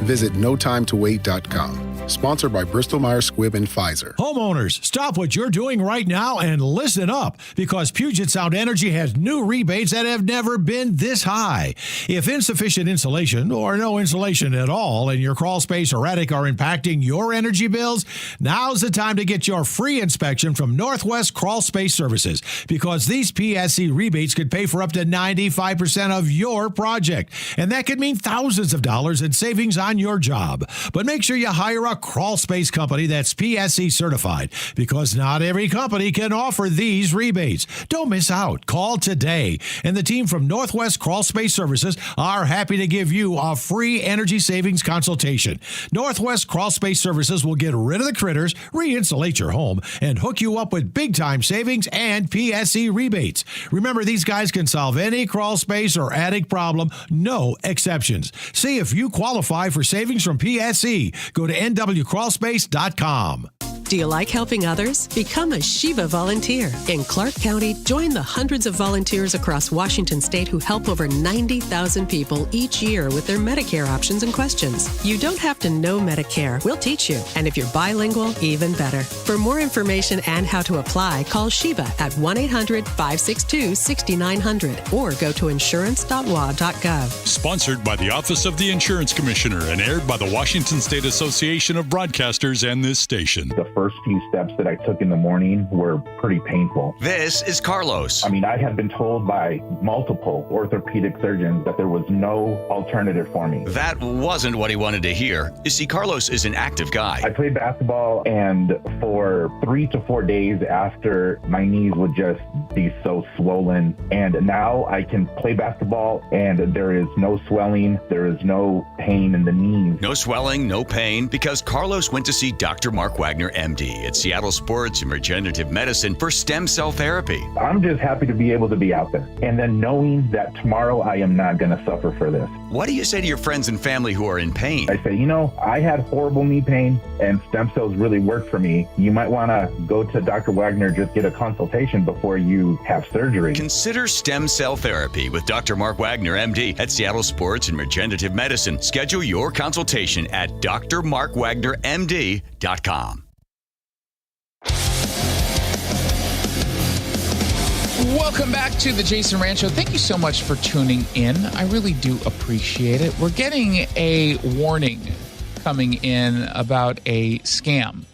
Visit notimetowait.com. Sponsored by Bristol-Myers Squibb and Pfizer. Homeowners, stop what you're doing right now and listen up, because Puget Sound Energy has new rebates that have never been this high. If insufficient insulation or no insulation at all in your crawl space or attic are impacting your energy bills, now's the time to get your free inspection from Northwest Crawl Space Services, because these PSC rebates could pay for up to 95% of your project. And that could mean thousands of dollars in savings on your job. But make sure you hire a crawl space company that's PSC certified, because not every company can offer these rebates. Don't miss out. Call today. And the team from Northwest Crawl Space Services are happy to give you a free energy savings consultation. Northwest Crawl Space Services will get rid of the critters, re-insulate your home, and hook you up with big-time savings and PSC rebates. Remember, these guys can solve any crawl space or attic problem, no exceptions. See if you qualify for savings from PSC. Go to nwcrawlspace.com. Do you like helping others? Become a Shiva volunteer. In Clark County, join the hundreds of volunteers across Washington state who help over 90,000 people each year with their Medicare options and questions. You don't have to know Medicare. We'll teach you. And if you're bilingual, even better. For more information and how to apply, call Shiva at 1-800-562-6900 or go to insurance.wa.gov. Sponsored by the Office of the Insurance Commissioner and aired by the Washington State Association of Broadcasters and this station. The first few steps that I took in the morning were pretty painful. This is Carlos. I mean, I had been told by multiple orthopedic surgeons that there was no alternative for me. That wasn't what he wanted to hear. You see, Carlos is an active guy. I played basketball, and for 3 to 4 days after, my knees would just be so swollen. And now I can play basketball, and there is no swelling. There is no pain in the knees. No swelling, no pain, because Carlos went to see Dr. Mark Wagner, MD, at Seattle Sports and Regenerative Medicine for stem cell therapy. I'm just happy to be able to be out there. And then knowing that tomorrow I am not going to suffer for this. What do you say to your friends and family who are in pain? I say, I had horrible knee pain and stem cells really worked for me. You might want to go to Dr. Wagner, just get a consultation before you have surgery. Consider stem cell therapy with Dr. Mark Wagner, MD, at Seattle Sports and Regenerative Medicine. Schedule your consultation at drmarkwagnermd.com. Welcome back to the Jason Rantz Show. Thank you so much for tuning in. I really do appreciate it. We're getting a warning coming in about a scam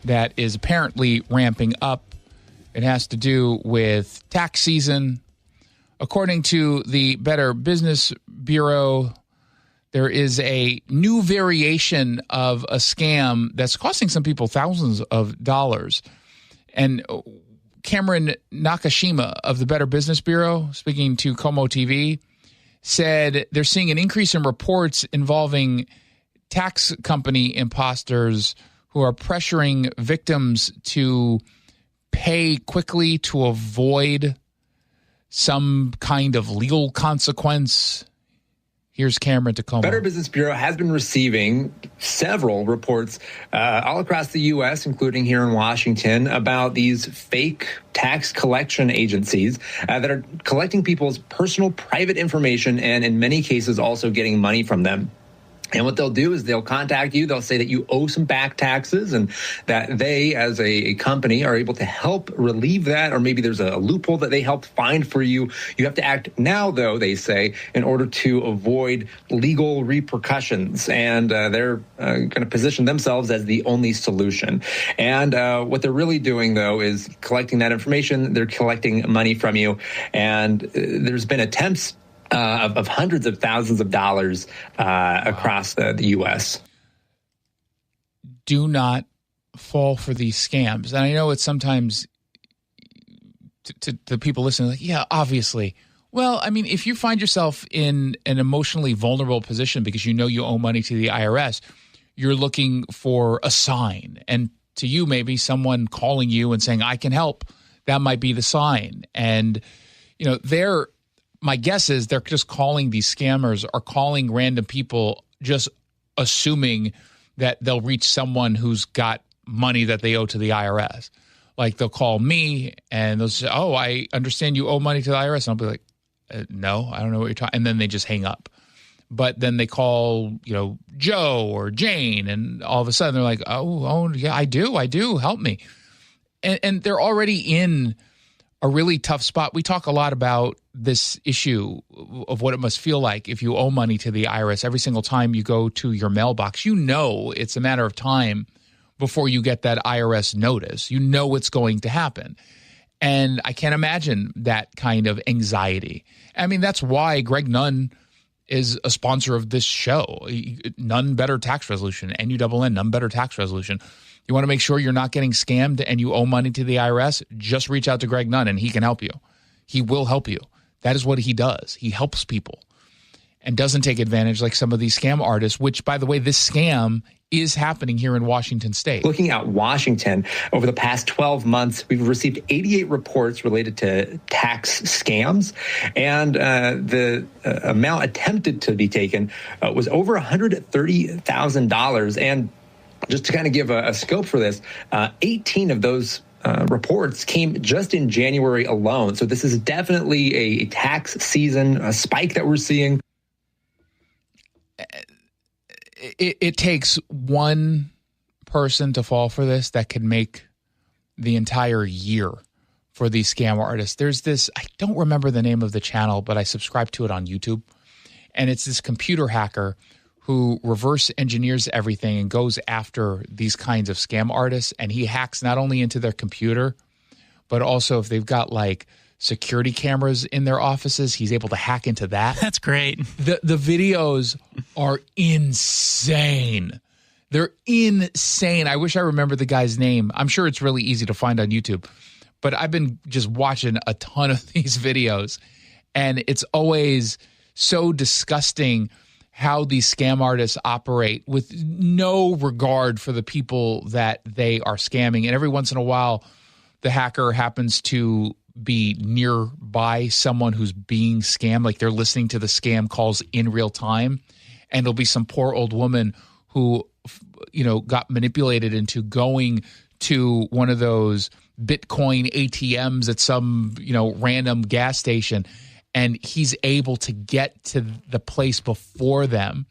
that is apparently ramping up. It has to do with tax season. According to the Better Business Bureau, there is a new variation of a scam that's costing some people thousands of dollars. And Cameron Nakashima of the Better Business Bureau, speaking to Como TV, said they're seeing an increase in reports involving tax company imposters who are pressuring victims to pay quickly to avoid some kind of legal consequence. Here's Cameron Tacoma. Better Business Bureau has been receiving several reports all across the U.S., including here in Washington, about these fake tax collection agencies that are collecting people's personal private information and in many cases also getting money from them. And what they'll do is they'll contact you. They'll say that you owe some back taxes and that they, as a company, are able to help relieve that. Or maybe there's a loophole that they helped find for you. You have to act now, though, they say, in order to avoid legal repercussions. And they're going to position themselves as the only solution. And what they're really doing, though, is collecting that information. They're collecting money from you. And there's been attempts of hundreds of thousands of dollars across the U.S. Do not fall for these scams. And I know it's sometimes to people listening, like, yeah, obviously. Well, I mean, if you find yourself in an emotionally vulnerable position because you know you owe money to the IRS, you're looking for a sign. And to you, maybe someone calling you and saying, I can help, that might be the sign. And, my guess is they're just calling, these scammers are calling random people just assuming that they'll reach someone who's got money that they owe to the IRS. Like they'll call me and they'll say, oh, I understand you owe money to the IRS. And I'll be like, no, I don't know what you're talking. And then they just hang up. But then they call, Joe or Jane, and all of a sudden they're like, oh, yeah, I do. Help me. And they're already in a really tough spot. We talk a lot about this issue of what it must feel like if you owe money to the IRS. Every single time you go to your mailbox, it's a matter of time before you get that IRS notice. You know it's going to happen. And I can't imagine that kind of anxiety. I mean, that's why Greg Nunn is a sponsor of this show. None Better Tax Resolution, NUNN, None Better Tax Resolution. You want to make sure you're not getting scammed and you owe money to the IRS? Just reach out to Greg Nunn and he can help you. He will help you. That is what he does. He helps people and doesn't take advantage like some of these scam artists, which, by the way, this scam is happening here in Washington State. Looking at Washington, over the past 12 months, we've received 88 reports related to tax scams, and the amount attempted to be taken was over $130,000. And just to kind of give a scope for this, 18 of those reports came just in January alone. So this is definitely a tax season, a spike that we're seeing. It takes one person to fall for this that could make the entire year for these scam artists. There's this, I don't remember the name of the channel, but I subscribe to it on YouTube. And it's this computer hacker who reverse engineers everything and goes after these kinds of scam artists. And he hacks not only into their computer, but also if they've got like security cameras in their offices, he's able to hack into that. That's great. The videos are insane. They're insane. I wish I remember the guy's name. I'm sure it's really easy to find on YouTube. But I've been just watching a ton of these videos, and it's always so disgusting how these scam artists operate with no regard for the people that they are scamming. And every once in a while, the hacker happens to be nearby someone who's being scammed, like they're listening to the scam calls in real time, and there'll be some poor old woman who, got manipulated into going to one of those Bitcoin ATMs at some, random gas station, and he's able to get to the place before them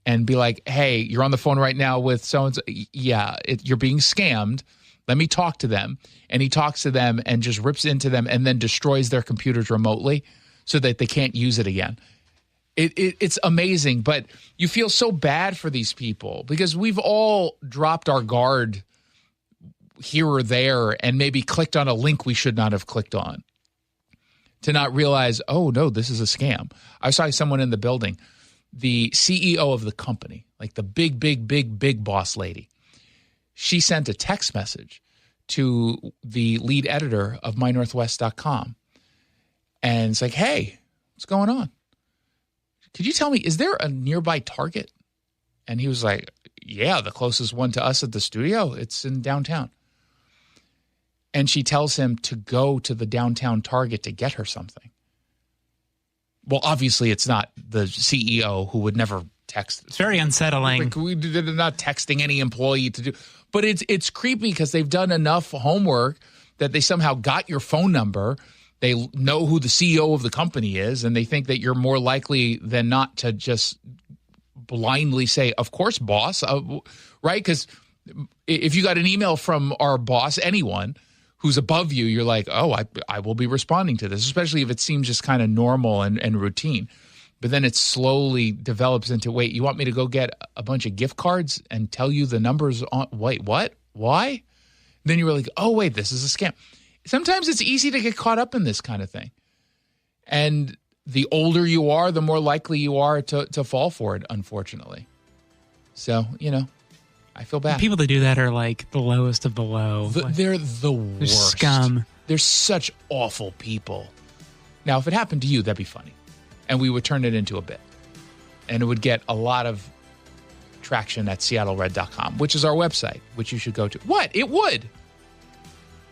and be like, hey, you're on the phone right now with so-and-so. Yeah, you're being scammed. Let me talk to them. And he talks to them and just rips into them and then destroys their computers remotely so that they can't use it again. It's amazing, but you feel so bad for these people because we've all dropped our guard here or there and maybe clicked on a link we should not have clicked on to not realize, oh, no, this is a scam. I saw someone in the building, the CEO of the company, like the big boss lady. She sent a text message to the lead editor of mynorthwest.com. And it's like, hey, what's going on? Could you tell me, is there a nearby Target? And he was like, yeah, the closest one to us at the studio. It's in downtown. And she tells him to go to the downtown Target to get her something. Well, obviously, it's not the CEO who would never text. It's very unsettling. Like, they're not texting any employee to do. But it's creepy because they've done enough homework that they somehow got your phone number. They know who the CEO of the company is, and they think that you're more likely than not to just blindly say, of course, boss, right? Because if you got an email from our boss, anyone who's above you, you're like, oh, I will be responding to this, especially if it seems just kind of normal and routine. But then it slowly develops into, wait, you want me to go get a bunch of gift cards and tell you the numbers on, wait, what? Why? Then you're like, oh, wait, this is a scam. Sometimes it's easy to get caught up in this kind of thing. And the older you are, the more likely you are to fall for it, unfortunately. So, I feel bad. The people that do that are like the lowest of the low. They're the worst. They're scum. They're such awful people. Now, if it happened to you, that'd be funny. And we would turn it into a bit. And it would get a lot of traction at seattlered.com, which is our website, which you should go to. What? It would.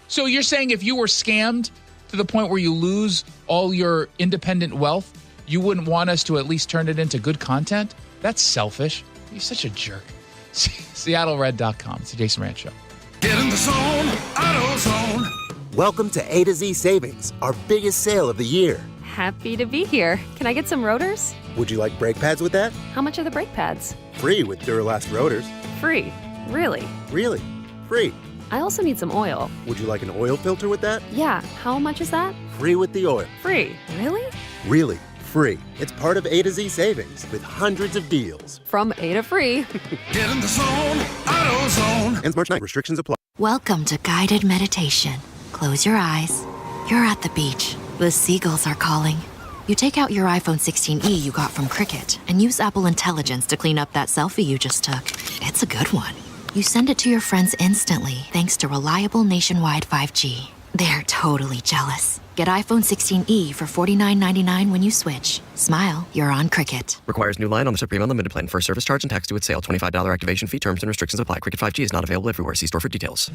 So you're saying if you were scammed to the point where you lose all your independent wealth, you wouldn't want us to at least turn it into good content? That's selfish. You're such a jerk. SeattleRed.com. It's the Jason Rantz Show. Get in the zone, AutoZone. Welcome to A to Z Savings, our biggest sale of the year. Happy to be here. Can I get some rotors? Would you like brake pads with that? How much are the brake pads? Free with Duralast rotors. Free. Really? Really? Free. I also need some oil. Would you like an oil filter with that? Yeah. How much is that? Free with the oil. Free. Really? Really. Free. It's part of A to Z Savings with hundreds of deals. From A to free. Get in the zone, AutoZone. Ends March 9th. Restrictions apply. Welcome to guided meditation. Close your eyes. You're at the beach. The seagulls are calling. You take out your iPhone 16e you got from Cricket and use Apple Intelligence to clean up that selfie you just took. It's a good one. You send it to your friends instantly thanks to reliable nationwide 5G. They're totally jealous. Get iPhone 16e for $49.99 when you switch. Smile, you're on Cricket. Requires new line on the Supreme Unlimited plan. First service charge and tax due at sale. $25 activation fee. Terms and restrictions apply. Cricket 5G is not available everywhere. See store for details.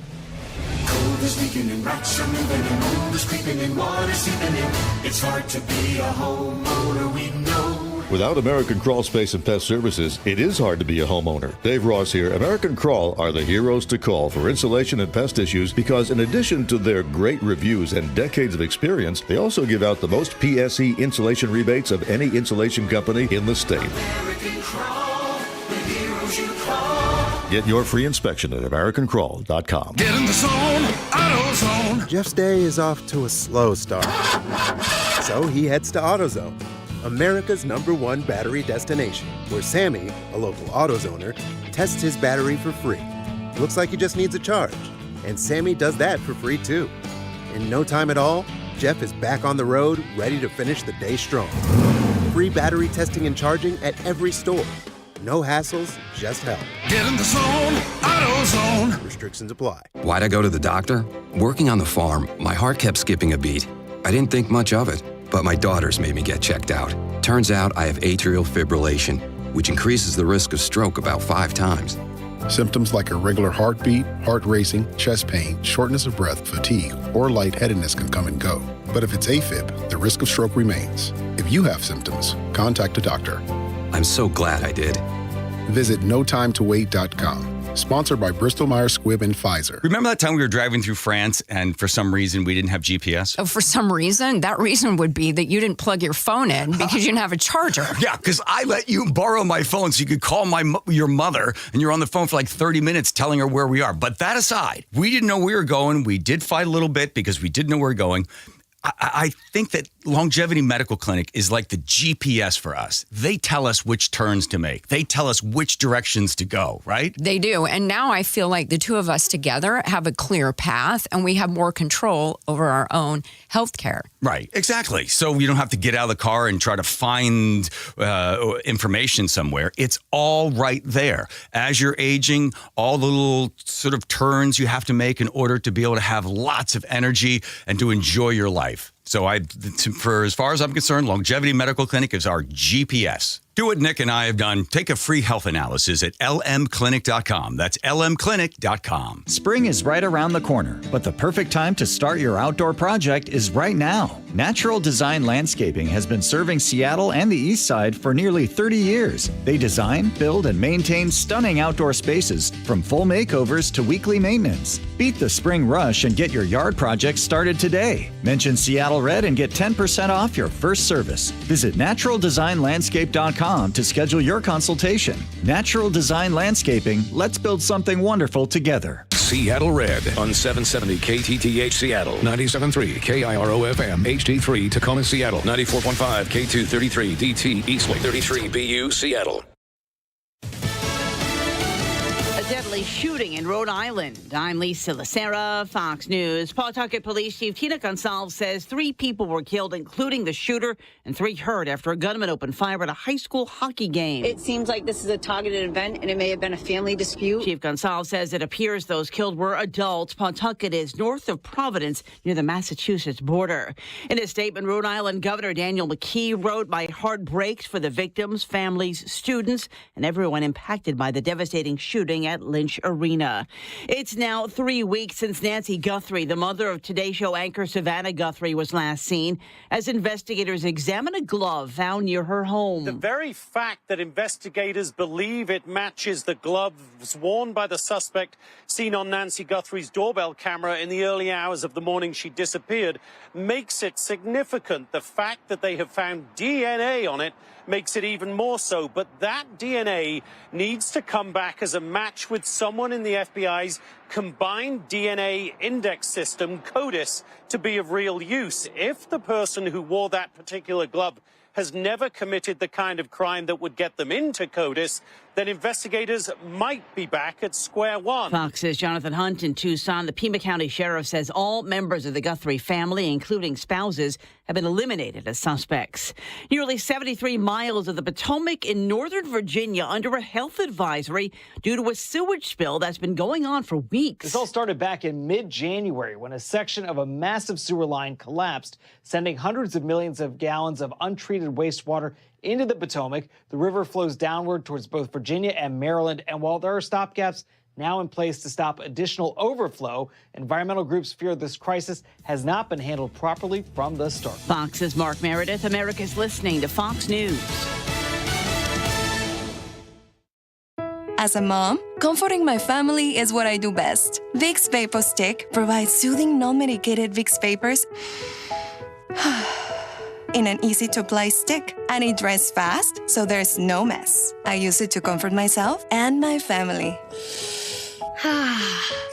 Cold is leaking and rocks are moving and mold is creeping and water seeping in. It's hard to be a homeowner, we know. Without American Crawl Space and Pest Services, it is hard to be a homeowner. Dave Ross here. American Crawl are the heroes to call for insulation and pest issues because in addition to their great reviews and decades of experience, they also give out the most PSE insulation rebates of any insulation company in the state. American Crawl, the heroes you call. Get your free inspection at AmericanCrawl.com. Get in the zone, AutoZone. Jeff's day is off to a slow start. So he heads to AutoZone, America's #1 battery destination, where Sammy, a local AutoZoner, tests his battery for free. Looks like he just needs a charge. And Sammy does that for free too. In no time at all, Jeff is back on the road, ready to finish the day strong. Free battery testing and charging at every store. No hassles, just help. Get in the zone, AutoZone. Restrictions apply. Why'd I go to the doctor? Working on the farm, my heart kept skipping a beat. I didn't think much of it, but my daughters made me get checked out. Turns out I have atrial fibrillation, which increases the risk of stroke about 5 times. Symptoms like irregular heartbeat, heart racing, chest pain, shortness of breath, fatigue, or lightheadedness can come and go. But if it's AFib, the risk of stroke remains. If you have symptoms, contact a doctor. I'm so glad I did. Visit notimetowait.com. Sponsored by Bristol-Myers Squibb and Pfizer. Remember that time we were driving through France and for some reason we didn't have GPS? Oh, for some reason? That reason would be that you didn't plug your phone in because you didn't have a charger. Yeah, because I let you borrow my phone so you could call your mother and you're on the phone for like 30 minutes telling her where we are. But that aside, we didn't know where we were going. We did fight a little bit because we didn't know where we were going. I think that Longevity Medical Clinic is like the GPS for us. They tell us which turns to make. They tell us which directions to go, right? They do. And now I feel like the two of us together have a clear path and we have more control over our own health care. Right, exactly. So you don't have to get out of the car and try to find information somewhere. It's all right there. As you're aging, all the little sort of turns you have to make in order to be able to have lots of energy and to enjoy your life. So for as far as I'm concerned, Longevity Medical Clinic is our GPS. Do what Nick and I have done. Take a free health analysis at lmclinic.com. That's lmclinic.com. Spring is right around the corner, but the perfect time to start your outdoor project is right now. Natural Design Landscaping has been serving Seattle and the East Side for nearly 30 years. They design, build, and maintain stunning outdoor spaces, from full makeovers to weekly maintenance. Beat the spring rush and get your yard project started today. Mention Seattle Red and get 10% off your first service. Visit naturaldesignlandscape.com to schedule your consultation. Natural Design Landscaping, let's build something wonderful together. Seattle Red on 770 KTTH Seattle, 97.3 KIRO FM, HD3 Tacoma Seattle, 94.5 K233 DT Eastlake, 33 BU Seattle. A deadly deadly shooting in Rhode Island. I'm Lisa Lacera, Fox News. Pawtucket Police Chief Tina Gonsalves says 3 people were killed, including the shooter, and 3 hurt after a gunman opened fire at a high school hockey game. It seems like this is a targeted event, and it may have been a family dispute. Chief Gonsalves says it appears those killed were adults. Pawtucket is north of Providence, near the Massachusetts border. In a statement, Rhode Island Governor Daniel McKee wrote, "My heart breaks for the victims, families, students, and everyone impacted by the devastating shooting at Lynch Arena." It's now 3 weeks since Nancy Guthrie, the mother of Today Show anchor Savannah Guthrie, was last seen as investigators examine a glove found near her home. The very fact that investigators believe it matches the gloves worn by the suspect seen on Nancy Guthrie's doorbell camera in the early hours of the morning she disappeared makes it significant. The fact that they have found DNA on it makes it even more so. But that DNA needs to come back as a match with someone in the FBI's combined DNA index system, CODIS, to be of real use. If the person who wore that particular glove has never committed the kind of crime that would get them into CODIS, then investigators might be back at square one. Fox's Jonathan Hunt in Tucson. The Pima County Sheriff says all members of the Guthrie family, including spouses, have been eliminated as suspects. Nearly 73 miles of the Potomac in Northern Virginia under a health advisory due to a sewage spill that's been going on for weeks. This all started back in mid-January when a section of a massive sewer line collapsed, sending hundreds of millions of gallons of untreated wastewater into the Potomac. The river flows downward towards both Virginia and Maryland, and while there are stopgaps now in place to stop additional overflow, environmental groups fear this crisis has not been handled properly from the start. Fox's Mark Meredith. America's listening to Fox News. As a mom, comforting my family is what I do best. Vicks Vapor Stick provides soothing, non-medicated Vicks vapors in an easy-to-apply stick, and it dries fast, so there's no mess. I use it to comfort myself and my family.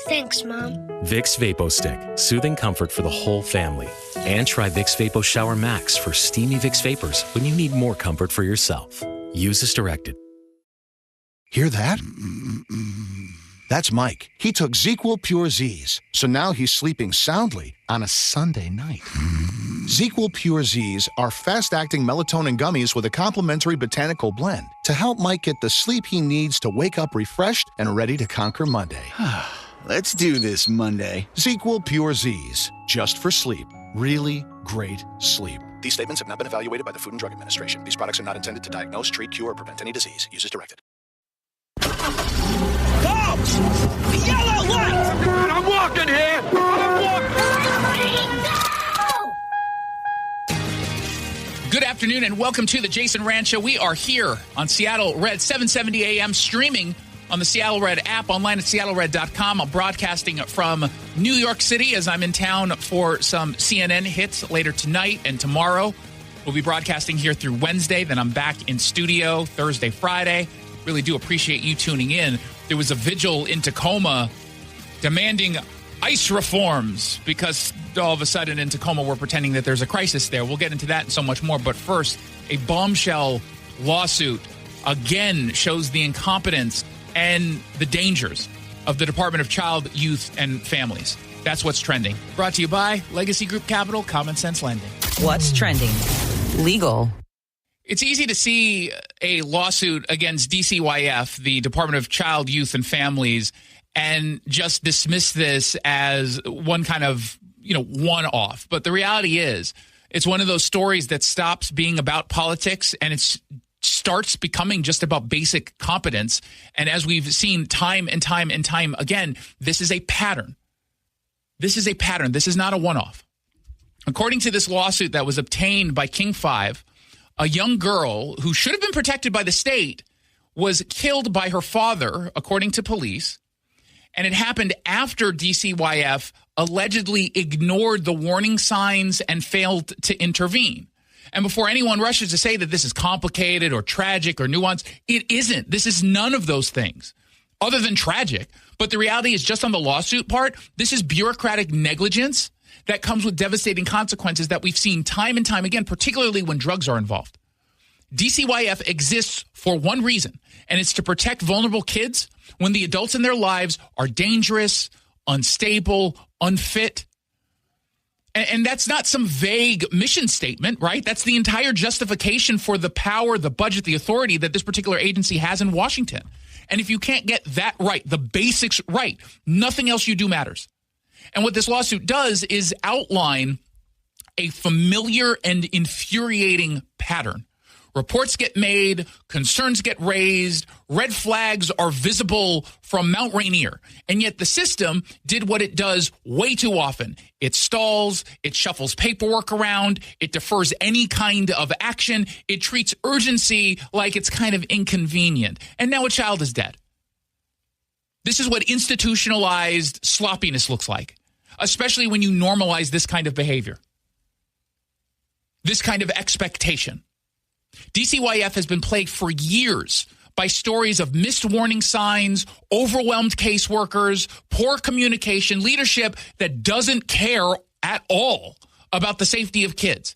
Thanks, Mom. Vicks Vapo Stick, soothing comfort for the whole family. And try Vicks Vapo Shower Max for steamy Vicks Vapors when you need more comfort for yourself. Use as directed. Hear that? That's Mike. He took ZzzQuil Pure Z's, so now he's sleeping soundly on a Sunday night. ZzzQuil Pure Z's are fast-acting melatonin gummies with a complementary botanical blend to help Mike get the sleep he needs to wake up refreshed and ready to conquer Monday. Let's do this Monday. ZzzQuil Pure Z's, just for sleep. Really great sleep. These statements have not been evaluated by the Food and Drug Administration. These products are not intended to diagnose, treat, cure, or prevent any disease. Use as directed. Cops! The yellow light! God, I'm walking here! Good afternoon and welcome to the Jason Rantz Show. We are here on Seattle Red, 770 AM, streaming on the Seattle Red app, online at seattlered.com. I'm broadcasting from New York City as I'm in town for some CNN hits later tonight and tomorrow. We'll be broadcasting here through Wednesday. Then I'm back in studio Thursday, Friday. Really do appreciate you tuning in. There was a vigil in Tacoma demanding ICE reforms because all of a sudden in Tacoma we're pretending that there's a crisis there. We'll get into that and so much more. But first, a bombshell lawsuit again shows the incompetence and the dangers of the Department of Child, Youth, and Families. That's what's trending. Brought to you by Legacy Group Capital, Common Sense Lending. What's trending? Legal. It's easy to see a lawsuit against DCYF, the Department of Child, Youth, and Families, and just dismiss this as one kind of, one-off. But the reality is, it's one of those stories that stops being about politics and it starts becoming just about basic competence. And as we've seen time and time and time again, this is a pattern. This is a pattern. This is not a one-off. According to this lawsuit that was obtained by King 5, a young girl who should have been protected by the state was killed by her father, according to police. And it happened after DCYF allegedly ignored the warning signs and failed to intervene. And before anyone rushes to say that this is complicated or tragic or nuanced, it isn't. This is none of those things other than tragic. But the reality is, just on the lawsuit part, this is bureaucratic negligence that comes with devastating consequences that we've seen time and time again, particularly when drugs are involved. DCYF exists for one reason, and it's to protect vulnerable kids when the adults in their lives are dangerous, unstable, unfit. And that's not some vague mission statement, right? That's the entire justification for the power, the budget, the authority that this particular agency has in Washington. And if you can't get that right, the basics right, nothing else you do matters. And what this lawsuit does is outline a familiar and infuriating pattern. Reports get made, concerns get raised, red flags are visible from Mount Rainier. And yet the system did what it does way too often. It stalls, it shuffles paperwork around, it defers any kind of action, it treats urgency like it's kind of inconvenient. And now a child is dead. This is what institutionalized sloppiness looks like, especially when you normalize this kind of behavior, this kind of expectation. DCYF has been plagued for years by stories of missed warning signs, overwhelmed caseworkers, poor communication, leadership that doesn't care at all about the safety of kids.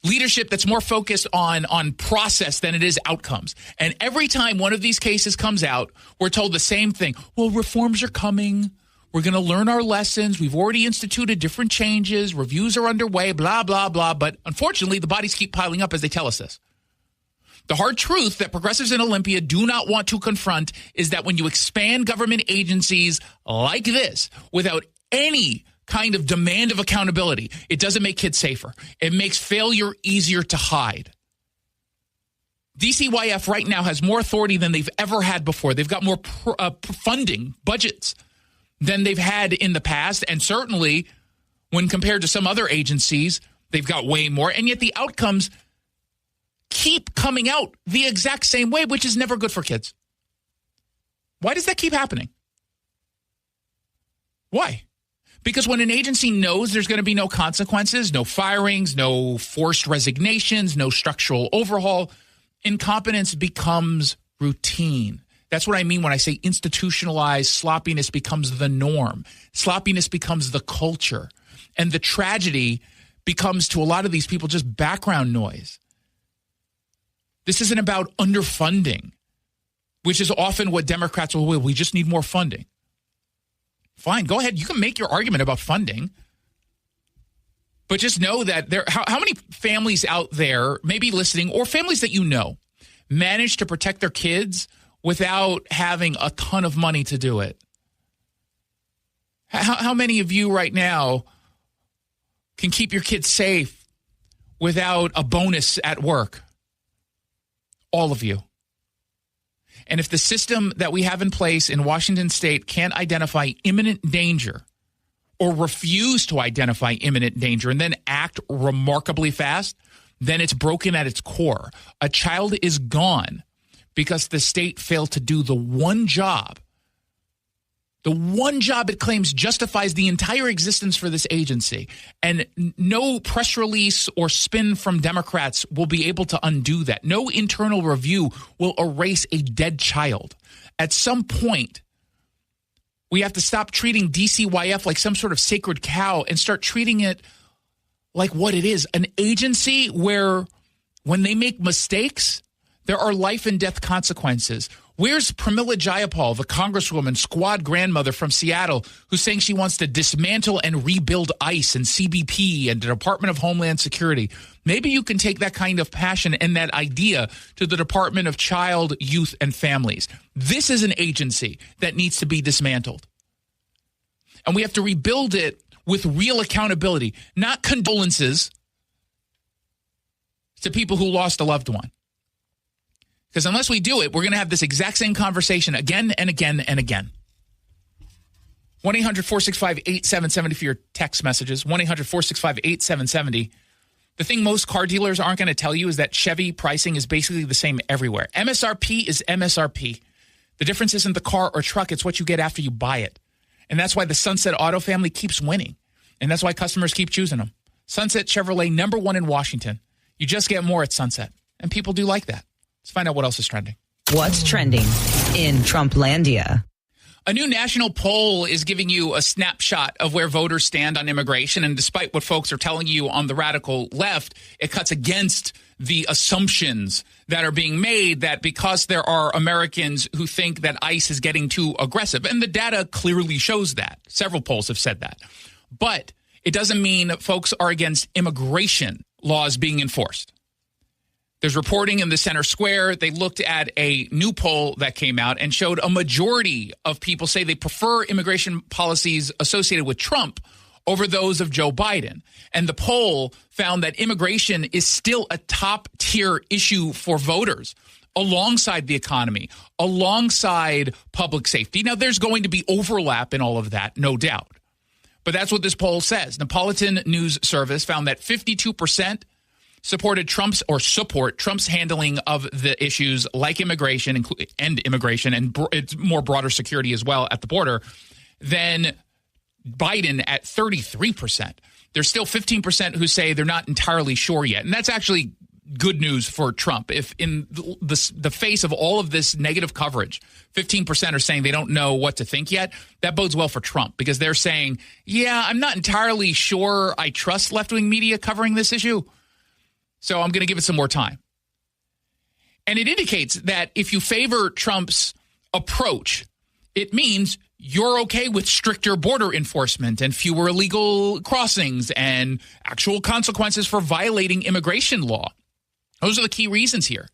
Leadership that's more focused on process than it is outcomes. And every time one of these cases comes out, we're told the same thing. Well, reforms are coming. We're going to learn our lessons. We've already instituted different changes. Reviews are underway, blah, blah, blah. But unfortunately, the bodies keep piling up as they tell us this. The hard truth that progressives in Olympia do not want to confront is that when you expand government agencies like this without any kind of demand of accountability, it doesn't make kids safer. It makes failure easier to hide. DCYF right now has more authority than they've ever had before. They've got more funding, budgets than they've had in the past. And certainly when compared to some other agencies, they've got way more. And yet the outcomes keep coming out the exact same way, which is never good for kids. Why does that keep happening? Why? Because when an agency knows there's going to be no consequences, no firings, no forced resignations, no structural overhaul, incompetence becomes routine. That's what I mean when I say institutionalized sloppiness becomes the norm. Sloppiness becomes the culture. And the tragedy becomes, to a lot of these people, just background noise. This isn't about underfunding, which is often what Democrats will. We just need more funding. Fine, go ahead. You can make your argument about funding. But just know that how many families out there, maybe listening, or families that you know, manage to protect their kids without having a ton of money to do it? How many of you right now can keep your kids safe without a bonus at work? All of you. And if the system that we have in place in Washington state can't identify imminent danger or refuse to identify imminent danger and then act remarkably fast, then it's broken at its core. A child is gone because the state failed to do the one job it claims justifies the entire existence for this agency. And no press release or spin from Democrats will be able to undo that. No internal review will erase a dead child. At some point, we have to stop treating DCYF like some sort of sacred cow and start treating it like what it is, an agency where when they make mistakes, there are life and death consequences. Where's Pramila Jayapal, the congresswoman, squad grandmother from Seattle, who's saying she wants to dismantle and rebuild ICE and CBP and the Department of Homeland Security? Maybe you can take that kind of passion and that idea to the Department of Child, Youth, and Families. This is an agency that needs to be dismantled. And we have to rebuild it with real accountability, not condolences to people who lost a loved one. Because unless we do it, we're going to have this exact same conversation again and again and again. 1-800-465-8770 for your text messages. 1-800-465-8770. The thing most car dealers aren't going to tell you is that Chevy pricing is basically the same everywhere. MSRP is MSRP. The difference isn't the car or truck. It's what you get after you buy it. And that's why the Sunset Auto family keeps winning. And that's why customers keep choosing them. Sunset Chevrolet, #1 in Washington. You just get more at Sunset. And people do like that. Let's find out what else is trending. What's trending in Trumplandia? A new national poll is giving you a snapshot of where voters stand on immigration. And despite what folks are telling you on the radical left, it cuts against the assumptions that are being made that because there are Americans who think that ICE is getting too aggressive. And the data clearly shows that. Several polls have said that. But it doesn't mean folks are against immigration laws being enforced. There's reporting in the Center Square. They looked at a new poll that came out and showed a majority of people say they prefer immigration policies associated with Trump over those of Joe Biden. And the poll found that immigration is still a top-tier issue for voters, alongside the economy, alongside public safety. Now, there's going to be overlap in all of that, no doubt. But that's what this poll says. Napolitan News Service found that 52% support Trump's handling of the issues like immigration and it's more broader security as well at the border than Biden at 33%. There's still 15% who say they're not entirely sure yet. And that's actually good news for Trump. If in the face of all of this negative coverage, 15% are saying they don't know what to think yet, that bodes well for Trump because they're saying, yeah, I'm not entirely sure I trust left-wing media covering this issue. So I'm going to give it some more time. And it indicates that if you favor Trump's approach, it means you're okay with stricter border enforcement and fewer illegal crossings and actual consequences for violating immigration law. Those are the key reasons here.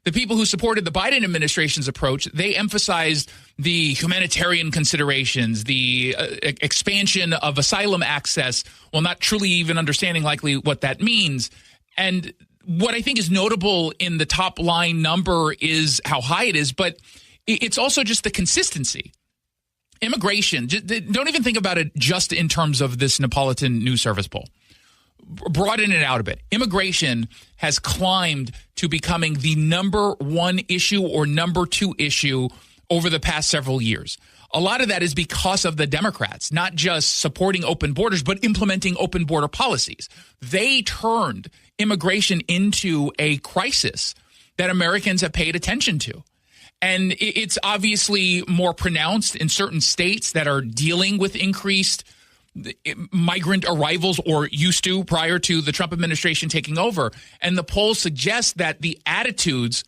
The people who supported the Biden administration's approach, they emphasized the humanitarian considerations, the expansion of asylum access, while not truly even understanding likely what that means. And what I think is notable in the top line number is how high it is, but it's also just the consistency. Immigration, don't even think about it just in terms of this Napolitan News Service poll. Broaden it out a bit. Immigration has climbed to becoming the number one issue or number two issue over the past several years. A lot of that is because of the Democrats, not just supporting open borders, but implementing open border policies. They turned immigration into a crisis that Americans have paid attention to. And it's obviously more pronounced in certain states that are dealing with increased migrant arrivals or used to prior to the Trump administration taking over. And the polls suggest that the attitudes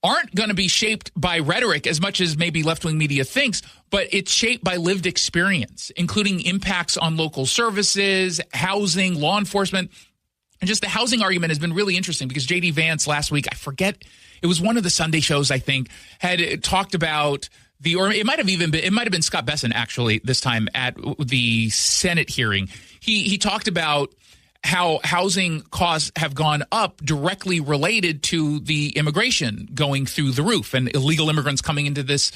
aren't going to be shaped by rhetoric as much as maybe left-wing media thinks, but it's shaped by lived experience, including impacts on local services, housing, law enforcement. And just the housing argument has been really interesting because J.D. Vance last week, I forget, it was one of the Sunday shows, I think, had talked about it might have been Scott Besson actually this time at the Senate hearing. He talked about how housing costs have gone up directly related to the immigration going through the roof and illegal immigrants coming into this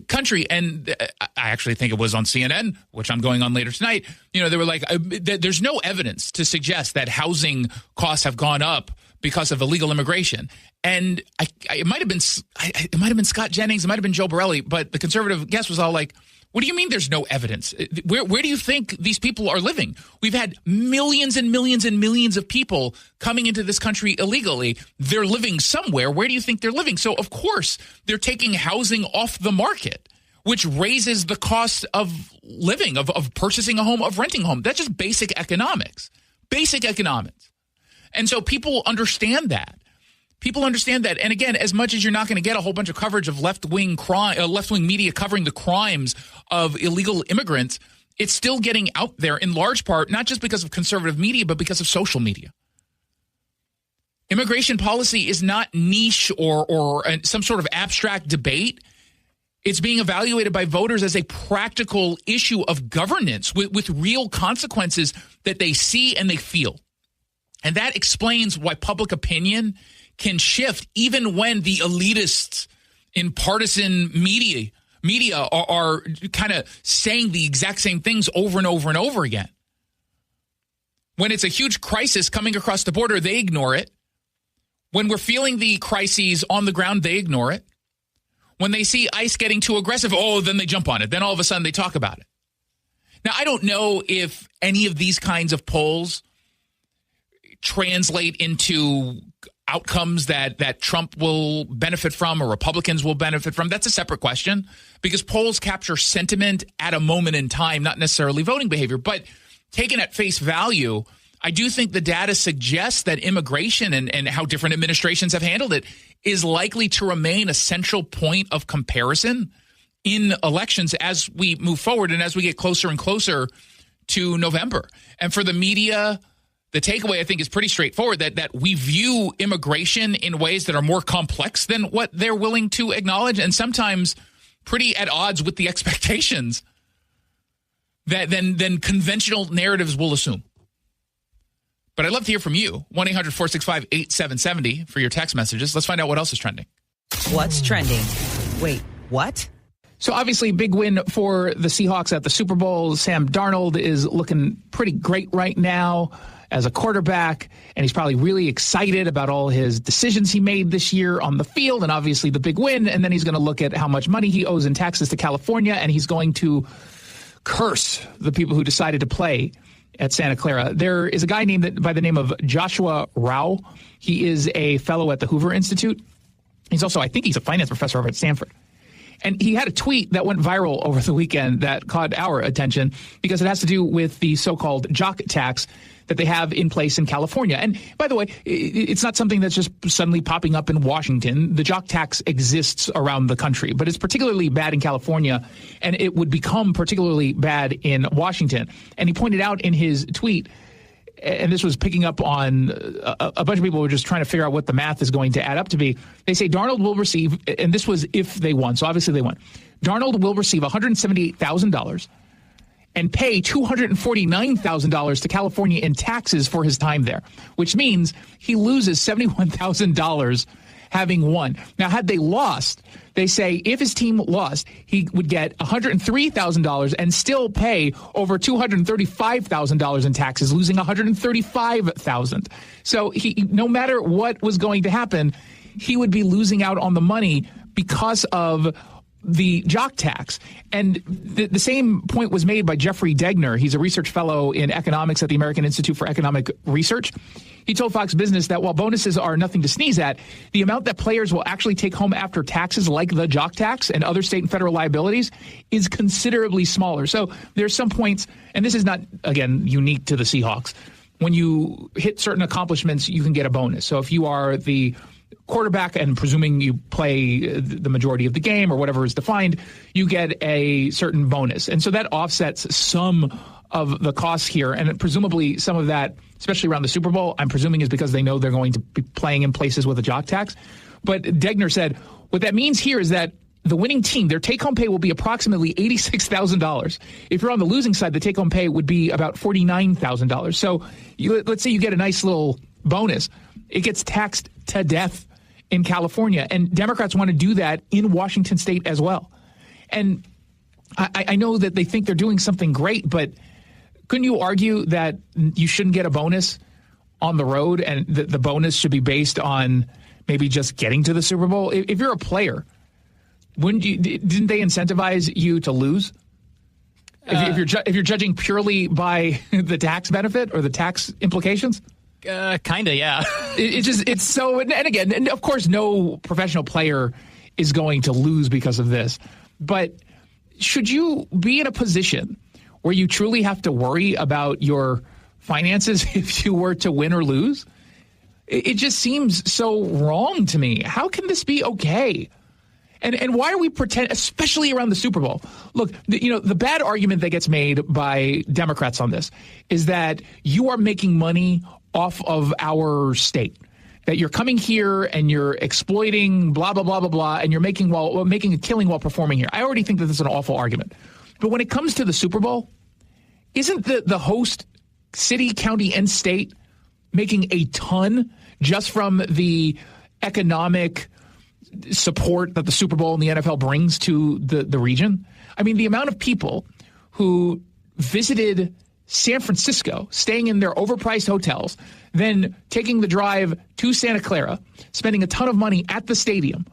country. And I actually think it was on CNN, which I'm going on later tonight. You know, they were like, there's no evidence to suggest that housing costs have gone up because of illegal immigration. And it might have been Scott Jennings, it might have been Joe Borelli, but the conservative guest was all like, what do you mean there's no evidence? Where do you think these people are living? We've had millions and millions and millions of people coming into this country illegally. They're living somewhere. Where do you think they're living? So, of course, they're taking housing off the market, which raises the cost of living, of purchasing a home, of renting a home. That's just basic economics. Basic economics. And so people understand that. People understand that. And again, as much as you're not going to get a whole bunch of coverage of left-wing media covering the crimes of illegal immigrants, it's still getting out there in large part, not just because of conservative media, but because of social media. Immigration policy is not niche or some sort of abstract debate. It's being evaluated by voters as a practical issue of governance with real consequences that they see and they feel. And that explains why public opinion can shift even when the elitists in partisan media are kind of saying the exact same things over and over and over again. When it's a huge crisis coming across the border, they ignore it. When we're feeling the crises on the ground, they ignore it. When they see ICE getting too aggressive, then they jump on it. Then all of a sudden they talk about it. Now, I don't know if any of these kinds of polls translate into outcomes that Trump will benefit from or Republicans will benefit from. That's a separate question because polls capture sentiment at a moment in time, not necessarily voting behavior. But taken at face value, I do think the data suggests that immigration and how different administrations have handled it is likely to remain a central point of comparison in elections as we move forward and as we get closer and closer to November. And for the media, the takeaway, I think, is pretty straightforward, that we view immigration in ways that are more complex than what they're willing to acknowledge, and sometimes pretty at odds with the expectations that then conventional narratives will assume. But I'd love to hear from you. 1-800-465-8770 for your text messages. Let's find out what else is trending. What's trending? Wait, what? So obviously, big win for the Seahawks at the Super Bowl. Sam Darnold is looking pretty great right now as a quarterback, and he's probably really excited about all his decisions he made this year on the field, and obviously the big win. And then he's going to look at how much money he owes in taxes to California, and he's going to curse the people who decided to play at Santa Clara. There is a guy by the name of Joshua Rao. He is a fellow at the Hoover Institute. He's also, I think he's a finance professor over at Stanford. And he had a tweet that went viral over the weekend that caught our attention because it has to do with the so-called jock tax that they have in place in California. And by the way, it's not something that's just suddenly popping up in Washington. The jock tax exists around the country, but it's particularly bad in California, and it would become particularly bad in Washington. And he pointed out in his tweet, and this was picking up on a bunch of people who were just trying to figure out what the math is going to add up to be. They say Darnold will receive, and this was if they won, so obviously they won. Darnold will receive $178,000 and pay $249,000 to California in taxes for his time there, which means he loses $71,000 having won. Now, had they lost, they say if his team lost, he would get $103,000 and still pay over $235,000 in taxes, losing $135,000. So he, no matter what was going to happen, he would be losing out on the money because of the jock tax. And the same point was made by Jeffrey Degner. He's a research fellow in economics at the American Institute for Economic Research. He told Fox Business that while bonuses are nothing to sneeze at, the amount that players will actually take home after taxes like the jock tax and other state and federal liabilities is considerably smaller. So there's some points, and this is not, again, unique to the Seahawks. When you hit certain accomplishments, you can get a bonus. So if you are the quarterback, and presuming you play the majority of the game or whatever is defined, you get a certain bonus. And so that offsets some of the costs here. And presumably some of that, especially around the Super Bowl, I'm presuming is because they know they're going to be playing in places with a jock tax. But Degner said, what that means here is that the winning team, their take-home pay will be approximately $86,000. If you're on the losing side, the take-home pay would be about $49,000. So let's say you get a nice little bonus. It gets taxed to death in California, and Democrats want to do that in Washington state as well. And I know that they think they're doing something great, but couldn't you argue that you shouldn't get a bonus on the road, and the bonus should be based on maybe just getting to the Super Bowl? If you're a player, didn't they incentivize you to lose? If you're judging purely by the tax benefit or the tax implications? Kinda, yeah. It's so, and again, and of course, no professional player is going to lose because of this. But should you be in a position where you truly have to worry about your finances if you were to win or lose? It just seems so wrong to me. How can this be okay? And why are we especially around the Super Bowl? Look, the bad argument that gets made by Democrats on this is that you are making money off of our state, that you're coming here and you're exploiting blah, blah, blah, blah, blah, and you're making a killing while performing here. I already think that that's an awful argument. But when it comes to the Super Bowl, isn't the host city, county, and state making a ton just from the economic support that the Super Bowl and the NFL brings to the region? I mean, the amount of people who visited San Francisco, staying in their overpriced hotels, then taking the drive to Santa Clara, spending a ton of money at the stadium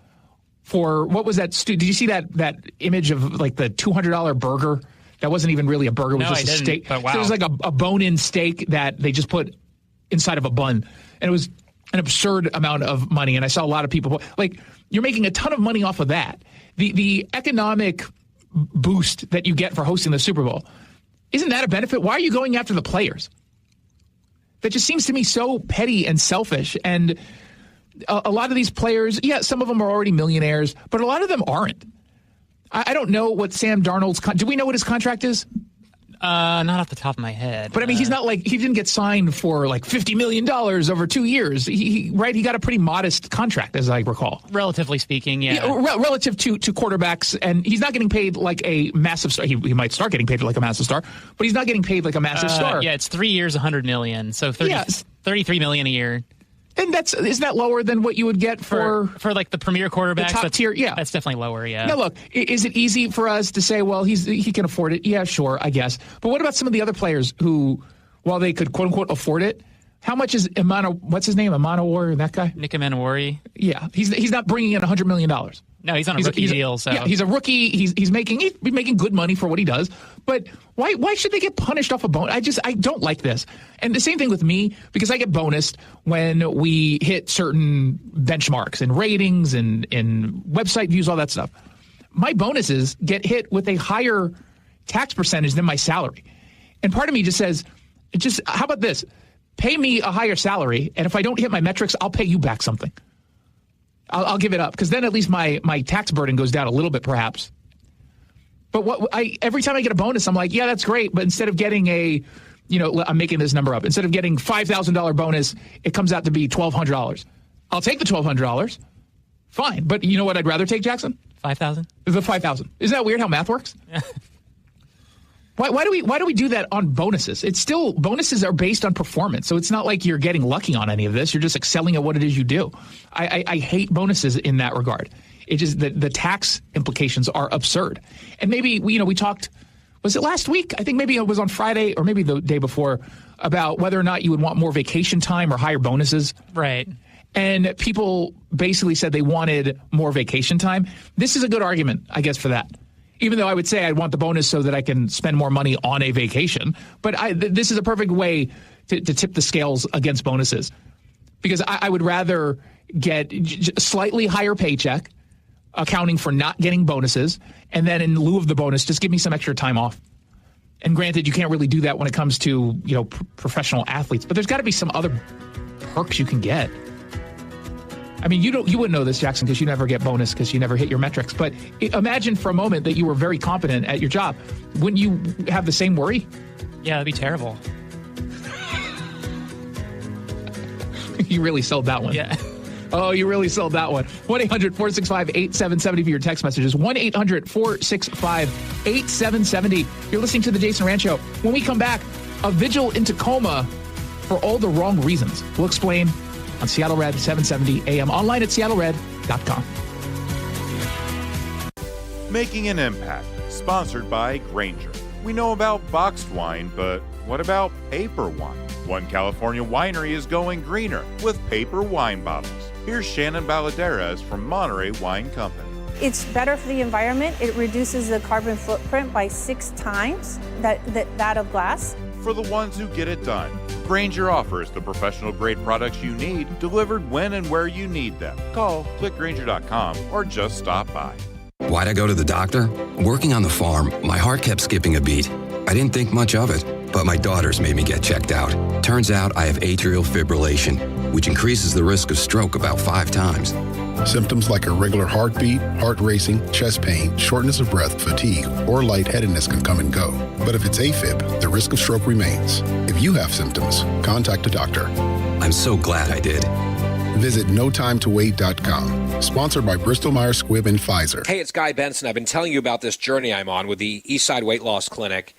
for, what was that? Did you see that image of like the $200 burger? That wasn't even really a burger. It was just a steak. But wow. So it was like a bone-in steak that they just put inside of a bun. And it was an absurd amount of money. And I saw a lot of people, like, you're making a ton of money off of that. The economic boost that you get for hosting the Super Bowl, isn't that a benefit? Why are you going after the players? that just seems to me so petty and selfish. And a lot of these players, yeah, some of them are already millionaires, but a lot of them aren't. I don't know what Sam Darnold's do we know what his contract is? Not off the top of my head. But I mean, he's not like, he didn't get signed for like $50 million over 2 years. He got a pretty modest contract, as I recall. Relatively speaking, yeah. Relative to quarterbacks, and he's not getting paid like a massive star. He might start getting paid like a massive star, but he's not getting paid like a massive star. Yeah, it's 3 years, $100 million. So $33 million a year. And isn't that lower than what you would get for like the premier quarterbacks? The top tier, yeah. That's definitely lower, yeah. Now, look, is it easy for us to say, well, he can afford it? Yeah, sure, I guess. But what about some of the other players who, while they could, quote-unquote, afford it, how much is what's his name, Emanowari, that guy? Nick Emanowari. Yeah, he's not bringing in $100 million. No, he's on a rookie deal. So yeah, he's a rookie. He's making good money for what he does. But why should they get punished off a bonus? I don't like this. And the same thing with me, because I get bonused when we hit certain benchmarks and ratings and website views, all that stuff. My bonuses get hit with a higher tax percentage than my salary. And part of me just says, how about this? Pay me a higher salary, and if I don't hit my metrics, I'll pay you back something. I'll give it up, because then at least my tax burden goes down a little bit, perhaps. But every time I get a bonus, I'm like, yeah, that's great. But instead of getting I'm making this number up. Instead of getting $5,000 bonus, it comes out to be $1,200. I'll take the $1,200. Fine. But you know what I'd rather take, Jackson? $5,000. The $5,000. Isn't that weird how math works? Why do we do that on bonuses? It's still, bonuses are based on performance, so it's not like you're getting lucky on any of this. You're just excelling at what it is you do. I hate bonuses in that regard. It just the tax implications are absurd. And maybe we talked, was it last week? I think maybe it was on Friday or maybe the day before, about whether or not you would want more vacation time or higher bonuses. Right. And people basically said they wanted more vacation time. This is a good argument, I guess, for that. Even though I would say I'd want the bonus so that I can spend more money on a vacation. But this is a perfect way to tip the scales against bonuses. Because I would rather get a slightly higher paycheck, accounting for not getting bonuses, and then in lieu of the bonus, just give me some extra time off. And granted, you can't really do that when it comes to professional athletes. But there's got to be some other perks you can get. I mean, you wouldn't know this, Jackson, because you never get bonus because you never hit your metrics. But imagine for a moment that you were very competent at your job. Wouldn't you have the same worry? Yeah, that'd be terrible. You really sold that one. Yeah. Oh, you really sold that one. 1-800-465-8770 for your text messages. 1-800-465-8770. You're listening to the Jason Rantz Show. When we come back, a vigil in Tacoma for all the wrong reasons. We'll explain on Seattle Red, 770 AM, online at seattlered.com. Making an Impact, sponsored by Grainger. We know about boxed wine, but what about paper wine? One California winery is going greener with paper wine bottles. Here's Shannon Baladeras from Monterey Wine Company. It's better for the environment. It reduces the carbon footprint by 6 times that of glass. For the ones who get it done, Grainger offers the professional-grade products you need delivered when and where you need them. Call, click Grainger.com, or just stop by. Why'd I go to the doctor? Working on the farm, my heart kept skipping a beat. I didn't think much of it, but my daughters made me get checked out. Turns out I have atrial fibrillation, which increases the risk of stroke about 5 times. Symptoms like irregular heartbeat, heart racing, chest pain, shortness of breath, fatigue, or lightheadedness can come and go. But if it's AFib, the risk of stroke remains. If you have symptoms, contact a doctor. I'm so glad I did. Visit notimetowait.com. Sponsored by Bristol-Myers Squibb and Pfizer. Hey, it's Guy Benson. I've been telling you about this journey I'm on with the Eastside Weight Loss Clinic.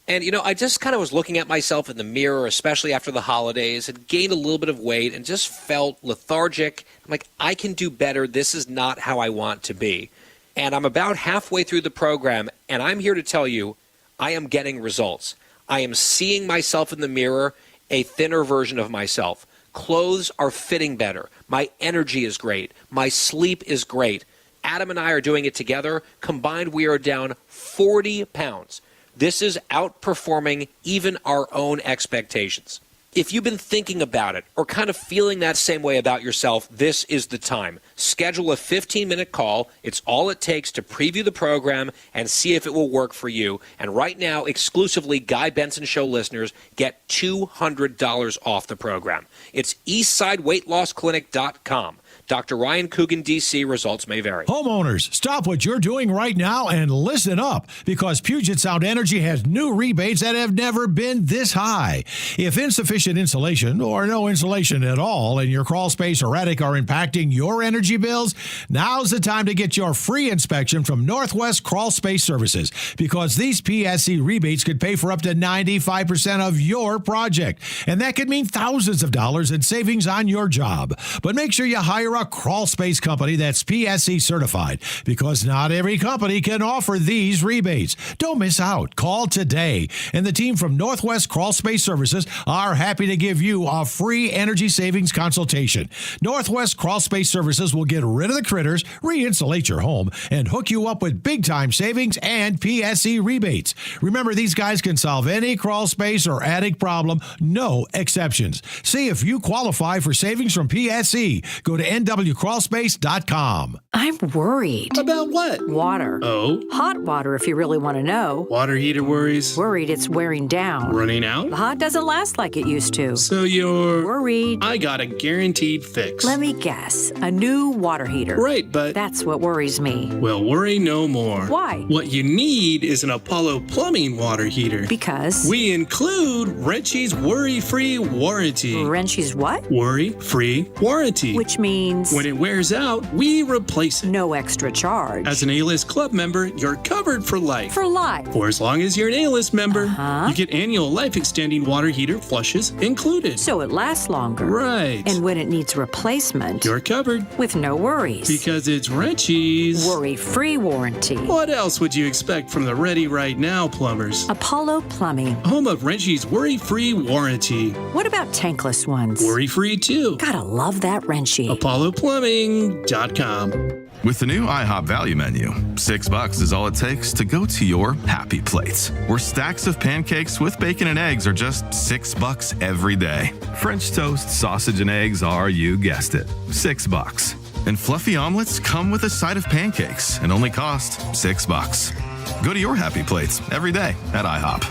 And, I just kind of was looking at myself in the mirror, especially after the holidays, had gained a little bit of weight and just felt lethargic. I'm like, I can do better. This is not how I want to be. And I'm about halfway through the program, and I'm here to tell you I am getting results. I am seeing myself in the mirror, a thinner version of myself. Clothes are fitting better. My energy is great. My sleep is great. Adam and I are doing it together. Combined, we are down 40 pounds. This is outperforming even our own expectations. If you've been thinking about it or kind of feeling that same way about yourself, this is the time. Schedule a 15-minute call. It's all it takes to preview the program and see if it will work for you. And right now, exclusively Guy Benson Show listeners get $200 off the program. It's eastsideweightlossclinic.com. Dr. Ryan Coogan, D.C. Results may vary. Homeowners, stop what you're doing right now and listen up, because Puget Sound Energy has new rebates that have never been this high. If insufficient insulation or no insulation at all in your crawl space or attic are impacting your energy bills, now's the time to get your free inspection from Northwest Crawl Space Services, because these PSC rebates could pay for up to 95% of your project. And that could mean thousands of dollars in savings on your job. But make sure you hire a crawl space company that's PSC certified, because not every company can offer these rebates. Don't miss out. Call today, and the team from Northwest Crawl Space Services are happy to give you a free energy savings consultation. Northwest Crawl Space Services will get rid of the critters, re-insulate your home, and hook you up with big-time savings and PSC rebates. Remember, these guys can solve any crawl space or attic problem, no exceptions. See if you qualify for savings from PSC. Go to nwcrawlspace.com. I'm worried. About what? Water. Oh? Hot water, if you really want to know. Water heater worries? Worried it's wearing down. Running out? The hot doesn't last like it used to. So you're... worried. I got a guaranteed fix. Let me guess. A new water heater. Right, but... that's what worries me. Well, worry no more. Why? What you need is an Apollo Plumbing water heater. Because? We include Wrenchie's worry-free warranty. Wrenchie's what? Worry-free warranty. Which means? When it wears out, we replace it. No extra charge. As an A-List Club member, you're covered for life. For life? For as long as you're an A-List member. You get annual life-extending water heater flushes included. So it lasts longer. Right. And when it needs replacement, you're covered. With no worries. Because it's Wrenchie's worry-free warranty. What else would you expect from the Ready Right Now plumbers? Apollo Plumbing. Home of Wrenchie's worry-free warranty. What about tankless ones? Worry-free too. Gotta love that Wrenchie. ApolloPlumbing.com. With the new IHOP value menu, $6 is all it takes to go to your happy plates, where stacks of pancakes with bacon and eggs are just $6 every day. French toast, sausage, and eggs are, you guessed it, $6. And fluffy omelets come with a side of pancakes and only cost $6. Go to your happy plates every day at IHOP.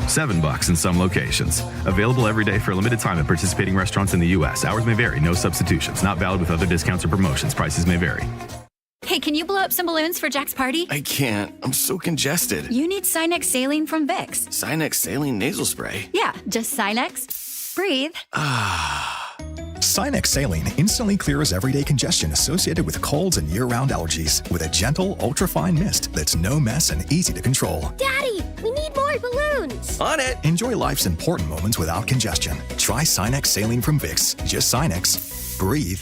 $7 in some locations. Available every day for a limited time at participating restaurants in the U.S. Hours may vary. No substitutions. Not valid with other discounts or promotions. Prices may vary. Hey, can you blow up some balloons for Jack's party? I can't. I'm so congested. You need Sinex Saline from Vicks. Sinex Saline Nasal Spray? Yeah, just Sinex. Breathe. Sinex Saline instantly clears everyday congestion associated with colds and year-round allergies with a gentle, ultra-fine mist that's no mess and easy to control. Daddy, we need more balloons. On it. Enjoy life's important moments without congestion. Try Sinex Saline from Vicks. Just Sinex. Breathe.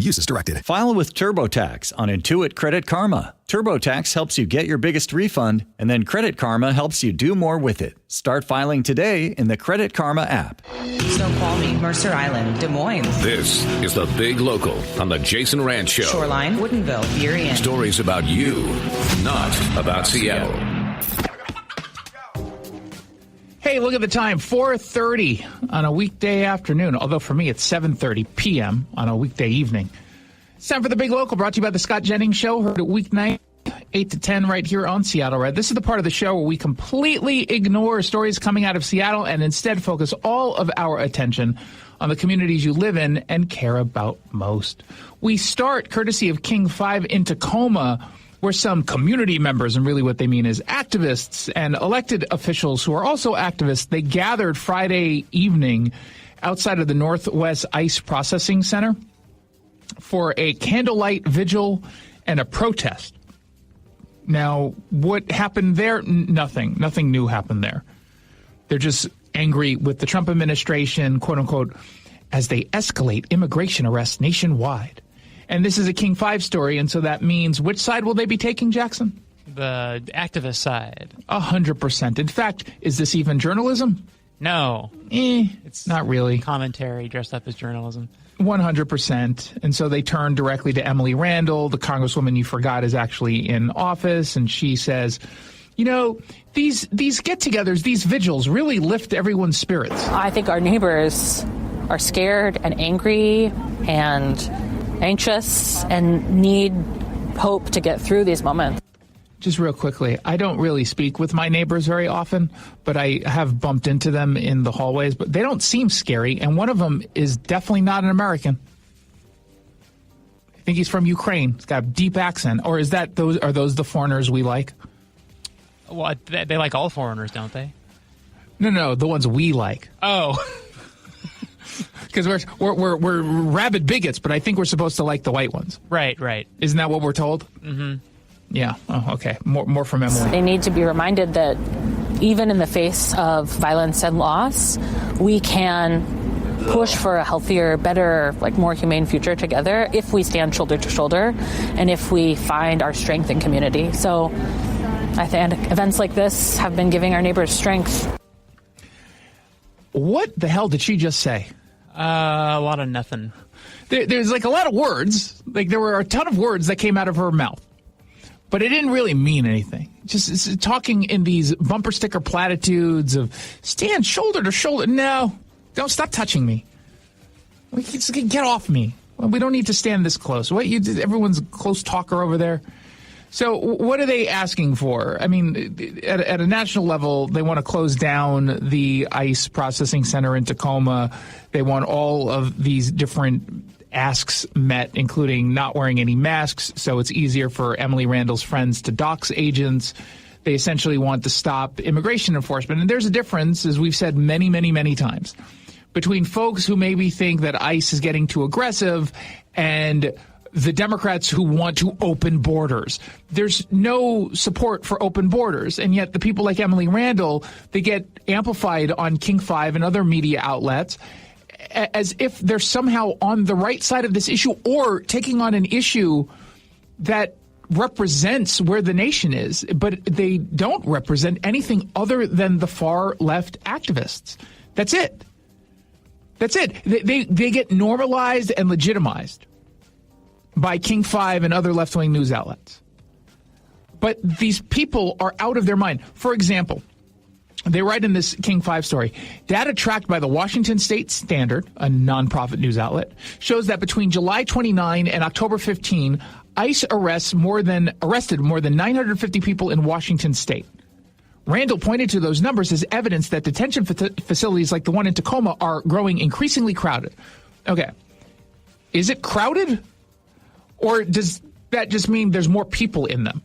Use as directed. File with TurboTax on Intuit Credit Karma. TurboTax helps you get your biggest refund, and then Credit Karma helps you do more with it. Start filing today in the Credit Karma app. Snow Palmy, Mercer Island, Des Moines. This is the Big Local on the Jason Rantz Show. Shoreline, Woodinville, Burien. Stories about you, not about Seattle. Hey, look at the time, 4:30 on a weekday afternoon, although for me it's 7:30 p.m. on a weekday evening. It's time for the Big Local, brought to you by the Scott Jennings Show, heard at weeknight, 8 to 10 right here on Seattle Red. This is the part of the show where we completely ignore stories coming out of Seattle and instead focus all of our attention on the communities you live in and care about most. We start, courtesy of King 5 in Tacoma, where some community members, and really what they mean is activists and elected officials who are also activists, they gathered Friday evening outside of the Northwest Ice Processing Center for a candlelight vigil and a protest. Now, what happened there? Nothing. Nothing new happened there. They're just angry with the Trump administration, quote unquote, as they escalate immigration arrests nationwide. And this is a King 5 story, and so that means which side will they be taking, Jackson? The activist side. 100%. In fact, is this even journalism? No. It's not really. Commentary dressed up as journalism. 100%. And so they turn directly to Emily Randall, the congresswoman you forgot is actually in office, and she says, You know, these get-togethers, these vigils really lift everyone's spirits. I think our neighbors are scared and angry and anxious and need hope to get through these moments. Just real quickly, I don't really speak with my neighbors very often, but I have bumped into them in the hallways, but they don't seem scary, and one of them is definitely not an American. I think he's from Ukraine. He's got a deep accent. Or are those the foreigners we like? Well, they like all foreigners, don't they? No, the ones we like. Oh. Because we're rabid bigots, but I think we're supposed to like the white ones. Right. Isn't that what we're told? Mm-hmm. Yeah. Oh, okay. More from Emily. They need to be reminded that even in the face of violence and loss, we can push for a healthier, better, more humane future together if we stand shoulder to shoulder and if we find our strength in community. So I think events like this have been giving our neighbors strength. What the hell did she just say? A lot of nothing. There's a lot of words. There were a ton of words that came out of her mouth. But it didn't really mean anything. Just talking in these bumper sticker platitudes of stand shoulder to shoulder. No, don't stop touching me. Just get off me. We don't need to stand this close. Everyone's a close talker over there. So what are they asking for? I mean, at a national level, they want to close down the ICE processing center in Tacoma. They want all of these different asks met, including not wearing any masks, so it's easier for Emily Randall's friends to dox agents. They essentially want to stop immigration enforcement. And there's a difference, as we've said many, many, many times, between folks who maybe think that ICE is getting too aggressive and the Democrats who want to open borders. There's no support for open borders, and yet the people like Emily Randall, they get amplified on King 5 and other media outlets as if they're somehow on the right side of this issue or taking on an issue that represents where the nation is, but they don't represent anything other than the far left activists. That's it. They get normalized and legitimized by King 5 and other left-wing news outlets. But these people are out of their mind. For example, they write in this King 5 story, data tracked by the Washington State Standard, a nonprofit news outlet, shows that between July 29 and October 15, ICE arrested more than 950 people in Washington state. Randall pointed to those numbers as evidence that detention facilities like the one in Tacoma are growing increasingly crowded. Okay. Is it crowded? Or does that just mean there's more people in them?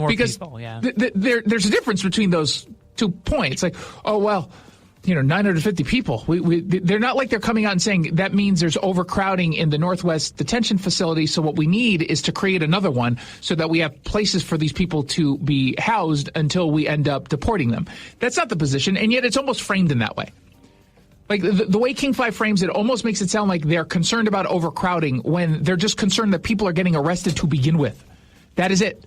Because people, yeah. There's a difference between those 2 points. 950 people. They're not like they're coming out and saying that means there's overcrowding in the Northwest detention facility, so what we need is to create another one so that we have places for these people to be housed until we end up deporting them. That's not the position, and yet it's almost framed in that way. The way King 5 frames it almost makes it sound like they're concerned about overcrowding when they're just concerned that people are getting arrested to begin with. That is it.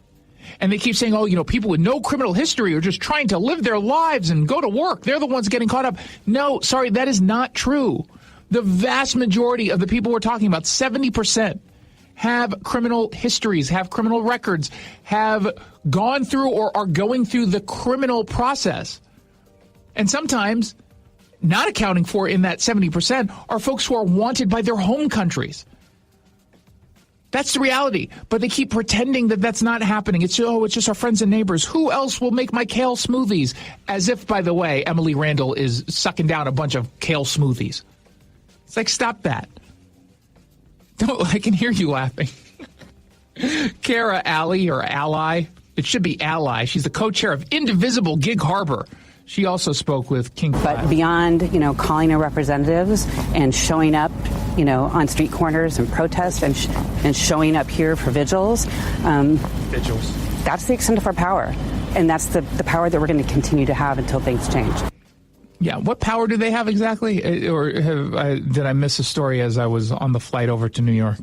And they keep saying, people with no criminal history are just trying to live their lives and go to work. They're the ones getting caught up. No, sorry, that is not true. The vast majority of the people we're talking about, 70%, have criminal histories, have criminal records, have gone through or are going through the criminal process. And sometimes, not accounting for in that 70%, are folks who are wanted by their home countries. That's the reality. But they keep pretending that that's not happening. It's just our friends and neighbors. Who else will make my kale smoothies? As if, by the way, Emily Randall is sucking down a bunch of kale smoothies. It's stop that. I can hear you laughing. Kara Alley, or Ally. It should be Ally. She's the co-chair of Indivisible Gig Harbor. She also spoke with King 5. But beyond, calling our representatives and showing up, on street corners and protests and showing up here for vigils. That's the extent of our power. And that's the power that we're going to continue to have until things change. Yeah. What power do they have exactly? Or did I miss a story as I was on the flight over to New York?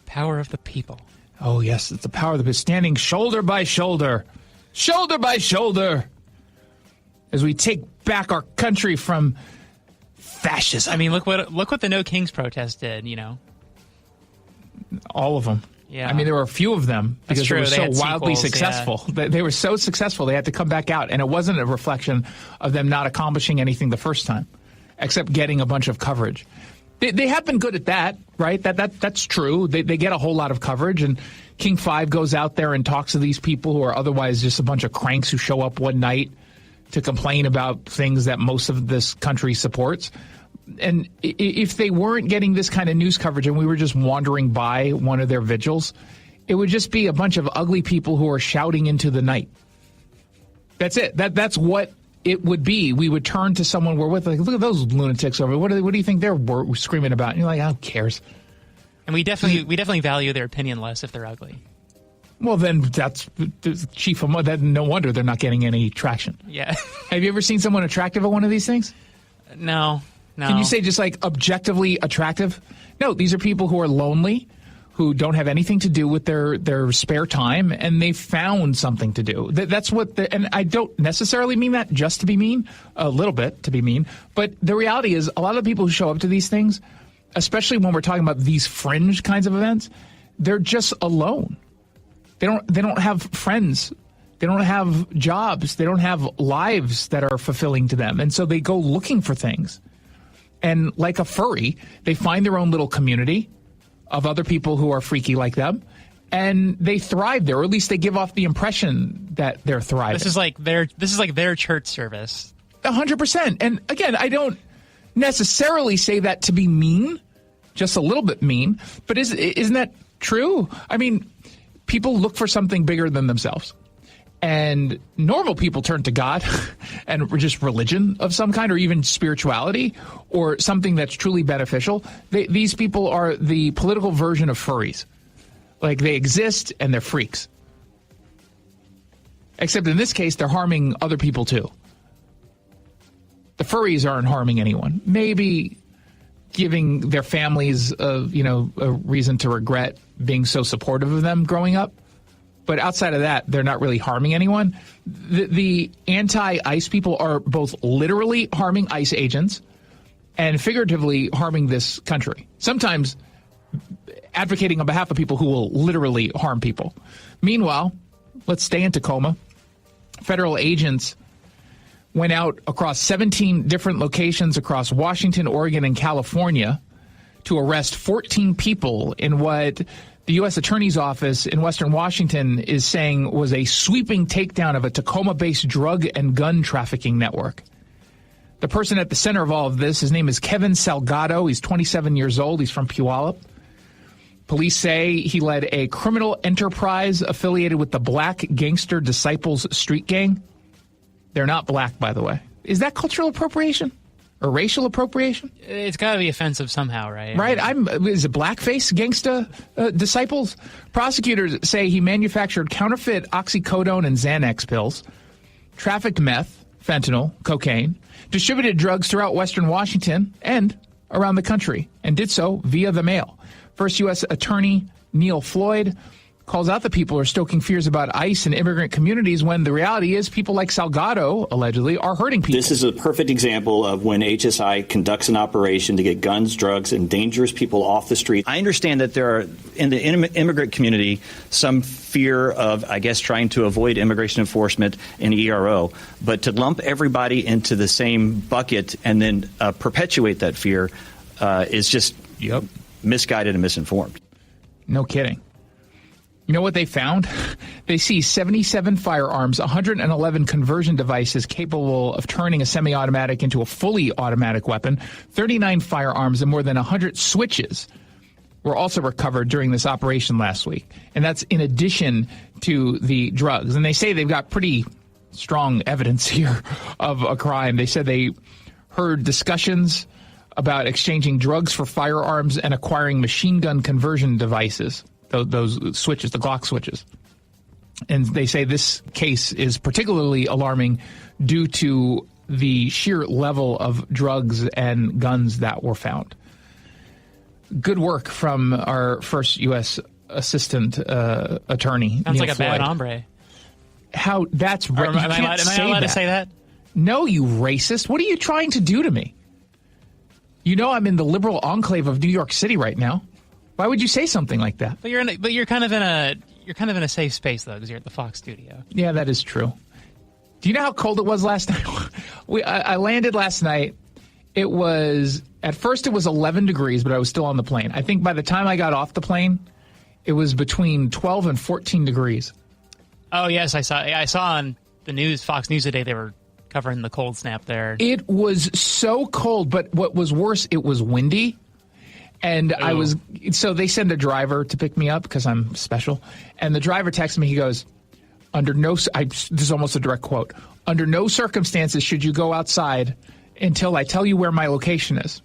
Power of the people. Oh, yes. It's the power of the people standing shoulder by shoulder as we take back our country from fascism. I mean, look what the No Kings protest did, All of them. Yeah. I mean, there were a few of them because they were so wildly sequels, successful. They were so successful, they had to come back out. And it wasn't a reflection of them not accomplishing anything the first time, except getting a bunch of coverage. They have been good at that, right? That's true. They get a whole lot of coverage. And King 5 goes out there and talks to these people who are otherwise just a bunch of cranks who show up one night to complain about things that most of this country supports. And if they weren't getting this kind of news coverage and we were just wandering by one of their vigils, it would just be a bunch of ugly people who are shouting into the night. That's it. That's what it would be. We would turn to someone we're with, like, look at those lunatics over. What do you think they're screaming about? And you're like, who cares? And we definitely value their opinion less if they're ugly. Well, then that's the chief of that. No wonder they're not getting any traction. Yeah. Have you ever seen someone attractive at one of these things? No. Can you say just like objectively attractive? No, these are people who are lonely, who don't have anything to do with their spare time, and they found something to do. That's what. And I don't necessarily mean that just to be mean, a little bit to be mean, but the reality is a lot of the people who show up to these things, especially when we're talking about these fringe kinds of events, they're just alone. They don't have friends. They don't have jobs. They don't have lives that are fulfilling to them, and so they go looking for things. And like a furry, they find their own little community of other people who are freaky like them, and they thrive there, or at least they give off the impression that they're thriving. This is like their church service. 100%. And again, I don't necessarily say that to be mean, just a little bit mean, but isn't that true? I mean, people look for something bigger than themselves. And normal people turn to God and just religion of some kind, or even spirituality, or something that's truly beneficial. These people are the political version of furries. Like, they exist and they're freaks. Except in this case, they're harming other people too. The furries aren't harming anyone. Maybe giving their families a reason to regret being so supportive of them growing up. But outside of that, they're not really harming anyone. The anti-ICE people are both literally harming ICE agents and figuratively harming this country. Sometimes advocating on behalf of people who will literally harm people. Meanwhile, let's stay in Tacoma. Federal agents went out across 17 different locations across Washington, Oregon, and California to arrest 14 people in what the U.S. Attorney's Office in Western Washington is saying was a sweeping takedown of a Tacoma-based drug and gun trafficking network. The person at the center of all of this, his name is Kevin Salgado. He's 27 years old. He's from Puyallup. Police say he led a criminal enterprise affiliated with the Black Gangster Disciples street gang. They're not black, by the way. Is that cultural appropriation? Or racial appropriation? It's got to be offensive somehow, right? Right. Is it blackface gangsta disciples? Prosecutors say he manufactured counterfeit oxycodone and Xanax pills, trafficked meth, fentanyl, cocaine, distributed drugs throughout Western Washington and around the country, and did so via the mail. First U.S. Attorney Neil Floyd calls out the people who are stoking fears about ICE and immigrant communities when the reality is people like Salgado, allegedly, are hurting people. This is a perfect example of when HSI conducts an operation to get guns, drugs, and dangerous people off the street. I understand that there are, in the immigrant community, some fear of, I guess, trying to avoid immigration enforcement and ERO. But to lump everybody into the same bucket and then perpetuate that fear is just misguided and misinformed. No kidding. You know what they found? They see 77 firearms, 111 conversion devices capable of turning a semi-automatic into a fully automatic weapon, 39 firearms, and more than 100 switches were also recovered during this operation last week. And that's in addition to the drugs. And they say they've got pretty strong evidence here of a crime. They said they heard discussions about exchanging drugs for firearms and acquiring machine gun conversion devices. Those switches, the Glock switches. And they say this case is particularly alarming due to the sheer level of drugs and guns that were found. Good work from our first U.S. assistant attorney. Sounds Neil like a Floyd. bad hombre. How that's right. Am I not allowed to say that? No, you racist. What are you trying to do to me? You know I'm in the liberal enclave of New York City right now. Why would you say something like that? But you're kind of in a safe space though, because you're at the Fox studio. Yeah, that is true. Do you know how cold it was last night? I landed last night. It was, at first it was 11 degrees, but I was still on the plane. I think by the time I got off the plane, it was between 12 and 14 degrees. Oh yes, I saw on the news, Fox News today, they were covering the cold snap there. It was so cold, but what was worse, it was windy. And so they send a driver to pick me up because I'm special. And the driver texted me, he goes, this is almost a direct quote, under no circumstances should you go outside until I tell you where my location is.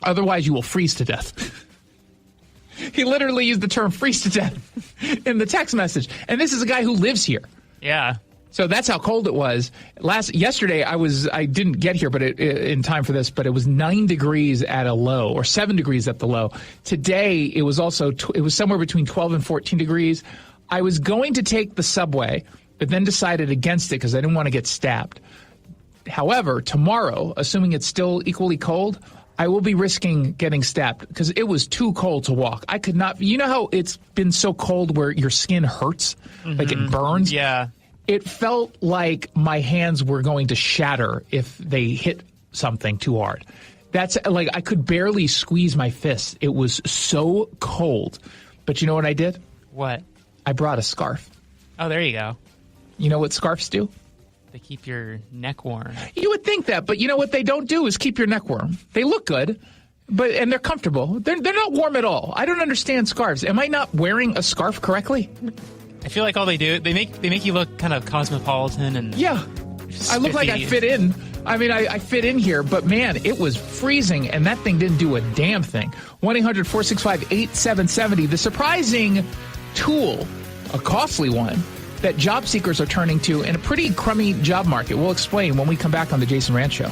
Otherwise, you will freeze to death. He literally used the term freeze to death in the text message. And this is a guy who lives here. Yeah. So that's how cold it was. Yesterday, I didn't get here in time for this, but it was 9 degrees at a low, or 7 degrees at the low. Today, it was somewhere between 12 and 14 degrees. I was going to take the subway, but then decided against it because I didn't want to get stabbed. However, tomorrow, assuming it's still equally cold, I will be risking getting stabbed because it was too cold to walk. I could not. You know how it's been so cold where your skin hurts, like it burns? Yeah. It felt like my hands were going to shatter if they hit something too hard. That's like I could barely squeeze my fists. It was so cold. But you know what I did? What? I brought a scarf. Oh, there you go. You know what scarves do? They keep your neck warm. You would think that, but you know what they don't do is keep your neck warm. They look good, and they're comfortable. They're not warm at all. I don't understand scarves. Am I not wearing a scarf correctly? I feel like all they do, they make you look kind of cosmopolitan and yeah. I look like I fit in. I mean, I fit in here, but man, it was freezing, and that thing didn't do a damn thing. 1-800-465-8770. The surprising tool, a costly one, that job seekers are turning to in a pretty crummy job market. We'll explain when we come back on the Jason Rantz Show.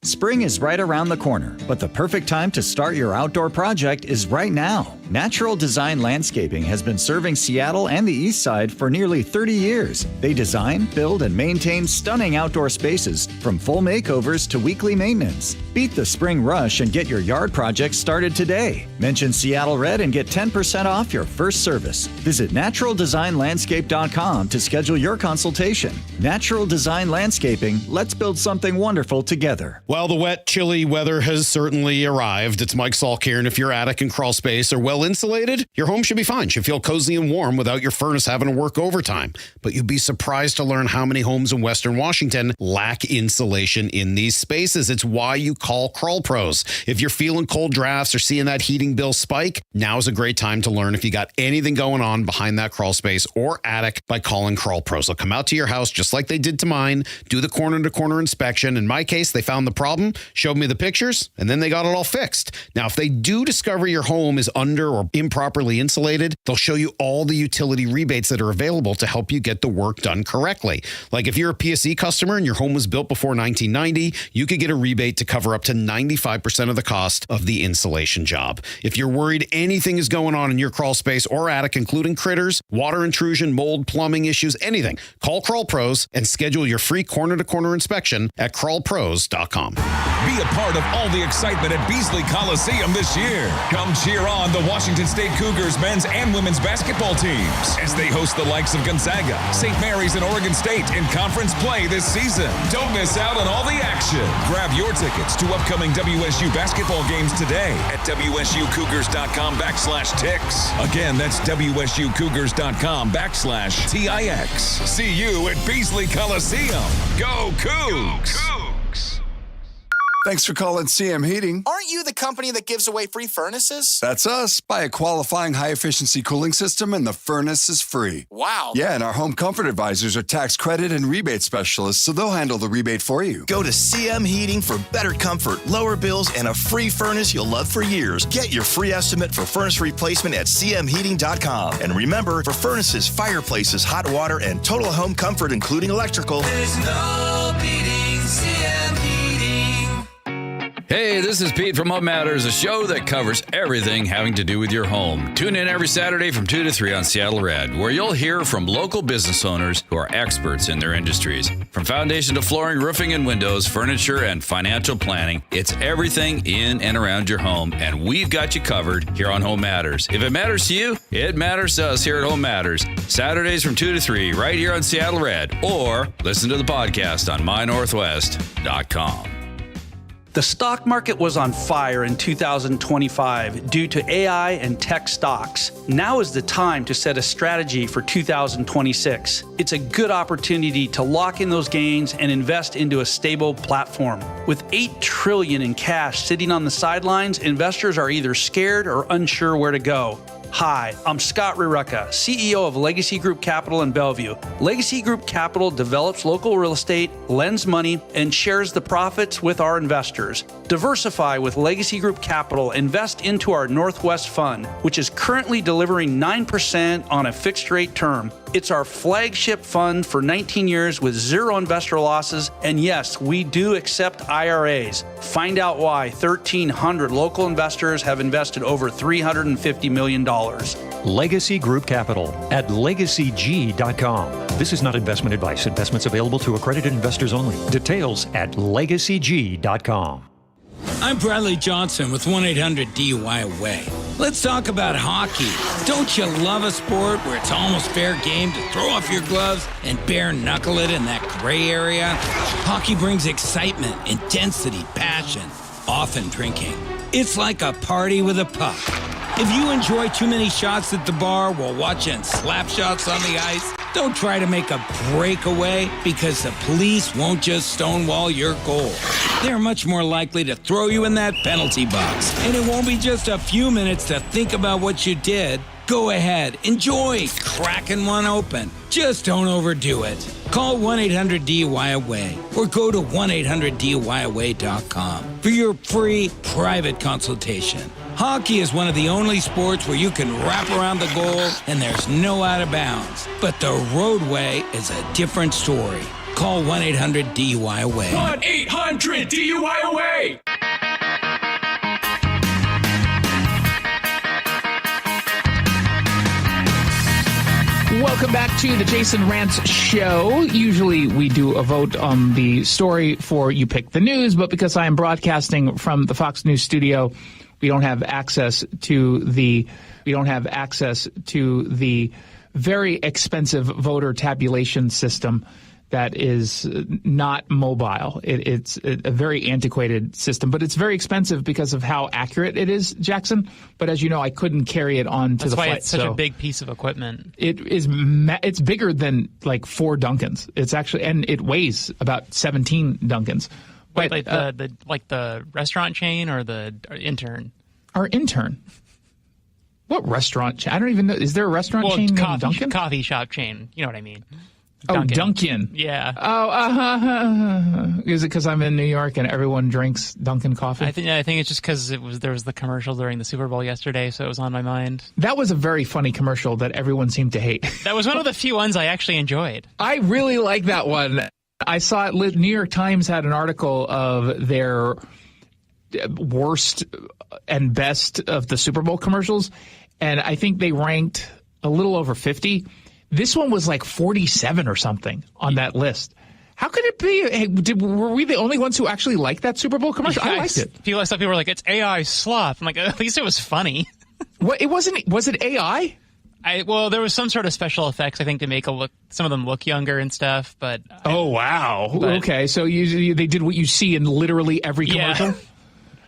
Spring is right around the corner, but the perfect time to start your outdoor project is right now. Natural Design Landscaping has been serving Seattle and the East Side for nearly 30 years. They design, build, and maintain stunning outdoor spaces, from full makeovers to weekly maintenance. Beat the spring rush and get your yard project started today. Mention Seattle Red and get 10% off your first service. Visit naturaldesignlandscape.com to schedule your consultation. Natural Design Landscaping, let's build something wonderful together. Well, the wet, chilly weather has certainly arrived. It's Mike Salk here, and if your attic and crawl space are well insulated, your home should be fine. Should feel cozy and warm without your furnace having to work overtime. But you'd be surprised to learn how many homes in Western Washington lack insulation in these spaces. It's why you call Crawl Pros. If you're feeling cold drafts or seeing that heating bill spike, now's a great time to learn if you got anything going on behind that crawl space or attic by calling Crawl Pros. They'll come out to your house just like they did to mine, do the corner-to-corner inspection. In my case, they found the problem, showed me the pictures, and then they got it all fixed. Now, if they do discover your home is under or improperly insulated, they'll show you all the utility rebates that are available to help you get the work done correctly. Like if you're a PSE customer and your home was built before 1990, you could get a rebate to cover up to 95% of the cost of the insulation job. If you're worried anything is going on in your crawl space or attic, including critters, water intrusion, mold, plumbing issues, anything, call Crawl Pros and schedule your free corner-to-corner inspection at crawlpros.com. Be a part of all the excitement at Beasley Coliseum this year. Come cheer on the Washington State Cougars men's and women's basketball teams as they host the likes of Gonzaga, St. Mary's, and Oregon State in conference play this season. Don't miss out on all the action. Grab your tickets to upcoming WSU basketball games today at WSUCougars.com/Tix. Again, that's WSUCougars.com/TIX. See you at Beasley Coliseum. Go Cougs! Thanks for calling CM Heating. Aren't you the company that gives away free furnaces? That's us. Buy a qualifying high-efficiency cooling system and the furnace is free. Wow. Yeah, and our home comfort advisors are tax credit and rebate specialists, so they'll handle the rebate for you. Go to CM Heating for better comfort, lower bills, and a free furnace you'll love for years. Get your free estimate for furnace replacement at cmheating.com. And remember, for furnaces, fireplaces, hot water, and total home comfort, including electrical, there's no beating CM Heating. Hey, this This is Pete from Home Matters, a show that covers everything having to do with your home. Tune in every Saturday from 2 to 3 on Seattle Red, where you'll hear from local business owners who are experts in their industries. From foundation to flooring, roofing and windows, furniture and financial planning, it's everything in and around your home, and we've got you covered here on Home Matters. If it matters to you, it matters to us here at Home Matters. Saturdays from 2 to 3 right here on Seattle Red, or listen to the podcast on mynorthwest.com. The stock market was on fire in 2025 due to AI and tech stocks. Now is the time to set a strategy for 2026. It's a good opportunity to lock in those gains and invest into a stable platform. With $8 trillion in cash sitting on the sidelines, investors are either scared or unsure where to go. Hi, I'm Scott Rurecka, CEO of Legacy Group Capital in Bellevue. Legacy Group Capital develops local real estate, lends money, and shares the profits with our investors. Diversify with Legacy Group Capital. Invest into our Northwest Fund, which is currently delivering 9% on a fixed rate term. It's our flagship fund for 19 years with zero investor losses. And yes, we do accept IRAs. Find out why 1,300 local investors have invested over $350 million. Legacy Group Capital at legacyg.com. This is not investment advice. Investments available to accredited investors only. Details at legacyg.com. I'm Bradley Johnson with 1-800-DUI-AWAY. Let's talk about hockey. Don't you love a sport where it's almost fair game to throw off your gloves and bare knuckle it in that gray area? Hockey brings excitement, intensity, passion, often drinking. It's like a party with a puck. If you enjoy too many shots at the bar while watching slap shots on the ice, don't try to make a breakaway because the police won't just stonewall your goal. They're much more likely to throw you in that penalty box. And it won't be just a few minutes to think about what you did. Go ahead, enjoy cracking one open. Just don't overdo it. Call 1-800-DUI-AWAY or go to 1-800-DUI-AWAY.com for your free private consultation. Hockey is one of the only sports where you can wrap around the goal and there's no out of bounds. But the roadway is a different story. Call 1-800-DUI-AWAY. 1-800-DUI-AWAY. Welcome back to the Jason Rantz Show. Usually we do a vote on the story for You Pick the News, but because I am broadcasting from the Fox News studio, we don't have access to the very expensive voter tabulation system that is not mobile. It's a very antiquated system, but it's very expensive because of how accurate it is, Jackson. But as you know, I couldn't carry it on to the flight. That's why it's such a big piece of equipment. It's bigger than like 4 Duncans. It's actually, and it weighs about 17 Duncans. But like the restaurant chain or the intern? Our intern. What restaurant chain? I don't even know. Is there a restaurant chain named Duncan? Coffee shop chain. You know what I mean. Dunkin'. Oh, Dunkin'. Yeah. Oh, is it because I'm in New York and everyone drinks Dunkin' coffee? I think it's just because there was the commercial during the Super Bowl yesterday, so it was on my mind. That was a very funny commercial that everyone seemed to hate. That was one of the few ones I actually enjoyed. I really like that one. I saw it. New York Times had an article of their worst and best of the Super Bowl commercials, and I think they ranked a little over 50. This one was like 47 or something on that list. How could it be? Hey, were we the only ones who actually liked that Super Bowl commercial? I liked it. Some people were like, it's AI slop. I'm like, at least it was funny. What? It wasn't. Was it AI? Well, there was some sort of special effects, I think, to make some of them look younger and stuff. But oh wow, okay. So they did what you see in literally every commercial. Yeah.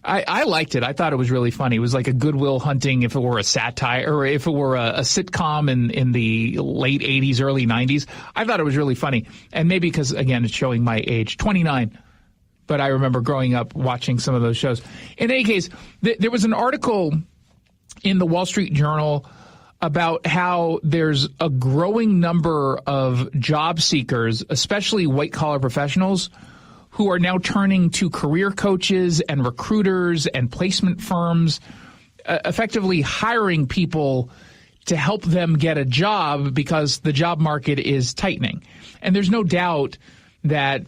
I liked it. I thought it was really funny. It was like a Goodwill Hunting if it were a satire, or if it were a sitcom in the late 80s, early 90s. I thought it was really funny. And maybe because, again, it's showing my age, 29. But I remember growing up watching some of those shows. In any case, there was an article in the Wall Street Journal about how there's a growing number of job seekers, especially white-collar professionals, who are now turning to career coaches and recruiters and placement firms, effectively hiring people to help them get a job because the job market is tightening. And there's no doubt that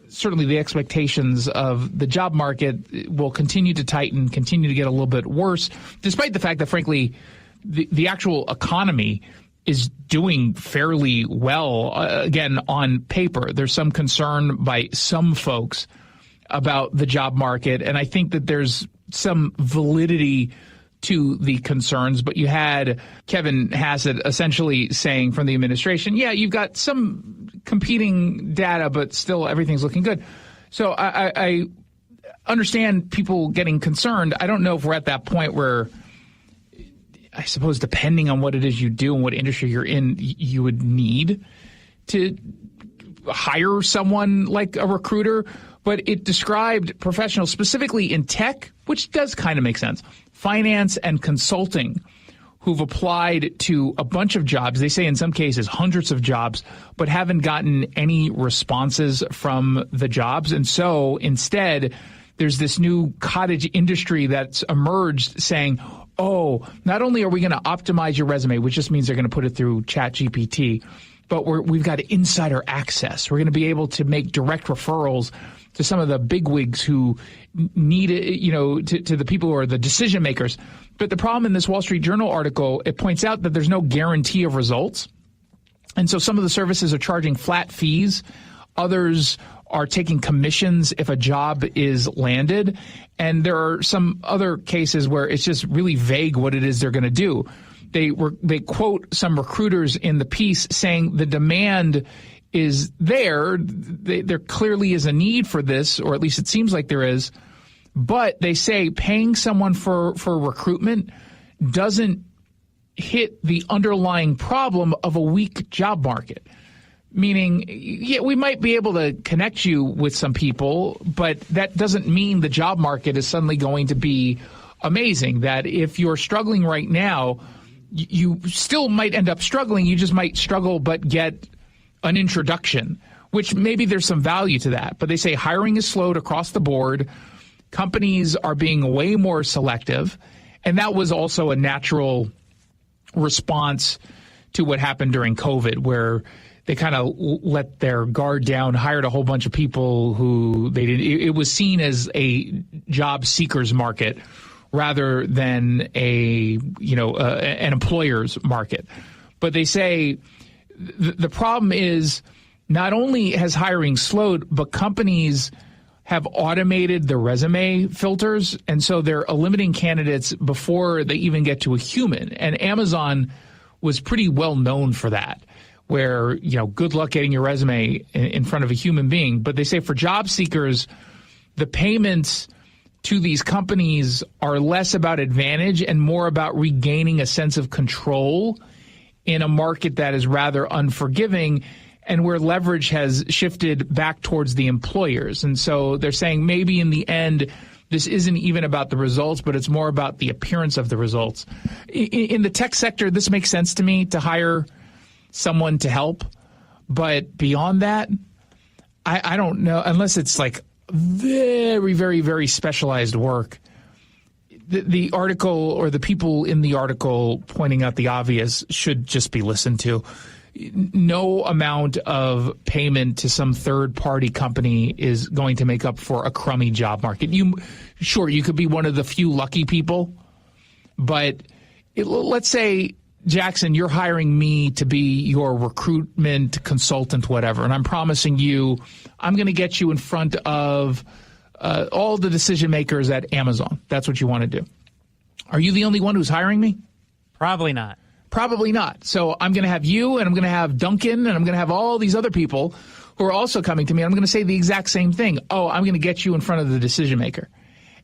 certainly the expectations of the job market will continue to tighten, continue to get a little bit worse, despite the fact that, frankly, the actual economy is doing fairly well. Again, on paper, there's some concern by some folks about the job market, and I think that there's some validity to the concerns, but you had Kevin Hassett essentially saying from the administration, yeah, you've got some competing data, but still everything's looking good. So I understand people getting concerned. I don't know if we're at that point where, I suppose, depending on what it is you do and what industry you're in, you would need to hire someone like a recruiter. But it described professionals specifically in tech, which does kind of make sense, finance and consulting, who've applied to a bunch of jobs. They say in some cases hundreds of jobs, but haven't gotten any responses from the jobs. And so instead, there's this new cottage industry that's emerged saying, oh, not only are we going to optimize your resume, which just means they're going to put it through ChatGPT, but we've got insider access. We're going to be able to make direct referrals to some of the bigwigs who need it, to the people who are the decision makers. But the problem in this Wall Street Journal article, it points out that there's no guarantee of results. And so some of the services are charging flat fees. Others are taking commissions if a job is landed. And there are some other cases where it's just really vague what it is they're going to do. They quote some recruiters in the piece saying the demand is there. There clearly is a need for this, or at least it seems like there is. But they say paying someone for recruitment doesn't hit the underlying problem of a weak job market. Meaning, yeah, we might be able to connect you with some people, but that doesn't mean the job market is suddenly going to be amazing. That if you're struggling right now, you still might end up struggling. You just might struggle but get an introduction, which maybe there's some value to that. But they say hiring is slowed across the board. Companies are being way more selective. And that was also a natural response to what happened during COVID, where they kind of let their guard down, hired a whole bunch of people who they didn't. It was seen as a job seekers market rather than an employer's market. But they say the problem is not only has hiring slowed, but companies have automated the resume filters, and so they're eliminating candidates before they even get to a human. And Amazon was pretty well known for that, where, good luck getting your resume in front of a human being. But they say for job seekers, the payments to these companies are less about advantage and more about regaining a sense of control in a market that is rather unforgiving and where leverage has shifted back towards the employers. And so they're saying maybe in the end, this isn't even about the results, but it's more about the appearance of the results. In the tech sector, this makes sense to me, to hire someone to help. But beyond that, I don't know, unless it's like very, very, very specialized work. The article, or the people in the article pointing out the obvious, should just be listened to. No amount of payment to some third-party company is going to make up for a crummy job market. You could be one of the few lucky people, but let's say, Jackson, you're hiring me to be your recruitment consultant, whatever, and I'm promising you I'm going to get you in front of all the decision makers at Amazon. That's what you want to do. Are you the only one who's hiring me? Probably not. Probably not. So I'm going to have you, and I'm going to have Duncan, and I'm going to have all these other people who are also coming to me. I'm going to say the exact same thing. Oh, I'm going to get you in front of the decision maker.